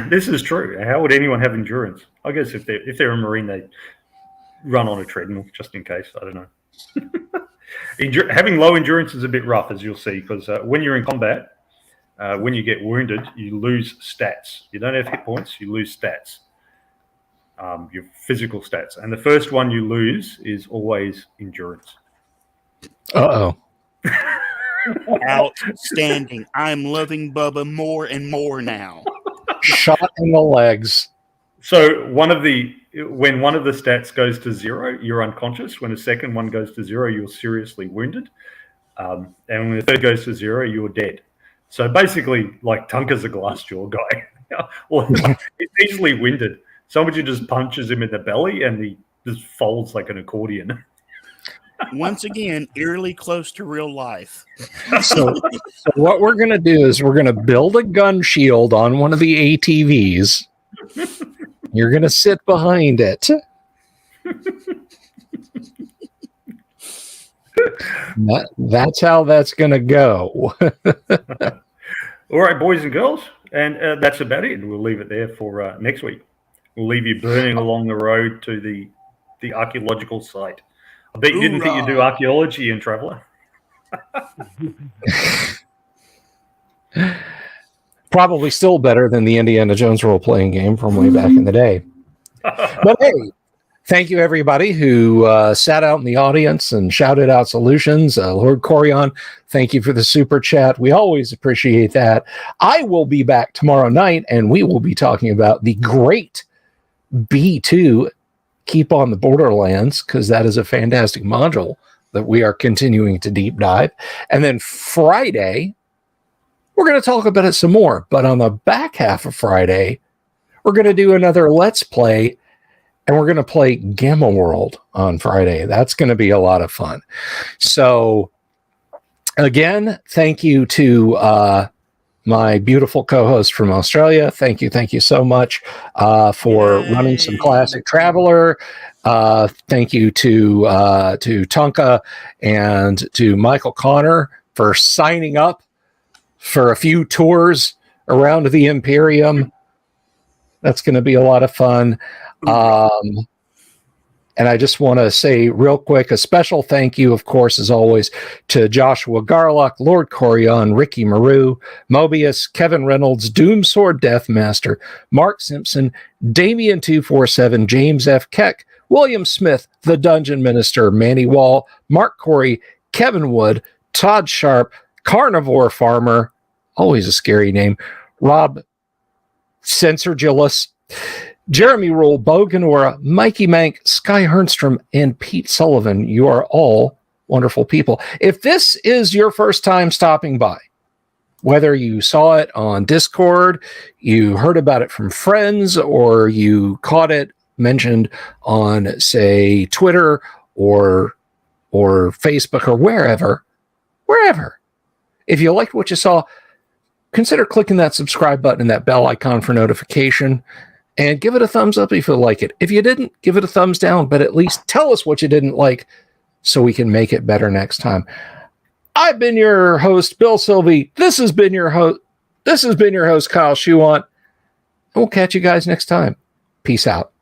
This is true. How would anyone have endurance? I guess if they're a Marine, they run on a treadmill just in case. I don't know. Having low endurance is a bit rough, as you'll see, because when you're in combat, when you get wounded, you lose stats. You don't have hit points, you lose stats. Your physical stats. And the first one you lose is always endurance. Uh-oh. Outstanding. I'm loving Bubba more and more now. Shot in the legs. So when one of the stats goes to 0, you're unconscious. When the second one goes to 0, you're seriously wounded. And when the third goes to 0, you're dead. So basically, like, Tunka's a glass jaw guy. Or he's easily winded. Somebody just punches him in the belly and he just folds like an accordion. Once again, eerily close to real life. So what we're going to do is we're going to build a gun shield on one of the ATVs. You're going to sit behind it. That's how that's going to go. All right, boys and girls. And that's about it. We'll leave it there for next week. We'll leave you burning along the road to the archaeological site. I bet you didn't think you'd do archaeology in Traveller. Probably still better than the Indiana Jones role-playing game from way back in the day. But hey, thank you everybody who sat out in the audience and shouted out solutions. Lord Corion, thank you for the super chat. We always appreciate that. I will be back tomorrow night, and we will be talking about the great B2 Keep on the Borderlands, because that is a fantastic module that we are continuing to deep dive. And then Friday, we're going to talk about it some more. But on the back half of Friday, we're going to do another Let's Play, and we're going to play Gamma World on Friday. That's going to be a lot of fun. So, again, thank you to my beautiful co-host from Australia. Thank you so much for running some Classic Traveler. Thank you to Tonka and to Michael Connor for signing up for a few tours around the Imperium. That's going to be a lot of fun. And I just want to say real quick, a special thank you, of course, as always, to Joshua Garlock, Lord Corion, Ricky Maru, Mobius, Kevin Reynolds, Doomsword Deathmaster, Mark Simpson, Damien247, James F. Keck, William Smith, The Dungeon Minister, Manny Wall, Mark Corey, Kevin Wood, Todd Sharp, Carnivore Farmer, always a scary name, Rob Censorgillus, Jeremy Rule, Bo Ganora, Mikey Mank, Sky Hernstrom, and Pete Sullivan. You are all wonderful people. If this is your first time stopping by, Whether you saw it on Discord, you heard about it from friends, or you caught it mentioned on, say, Twitter or Facebook or wherever. If you liked what you saw, consider clicking that subscribe button and that bell icon for notification, and give it a thumbs up if you like it. If you didn't, give it a thumbs down, but at least tell us what you didn't like so we can make it better next time. I've been your host, Bill Sylvie. This has been your host, Kyle Schuant. And we'll catch you guys next time. Peace out.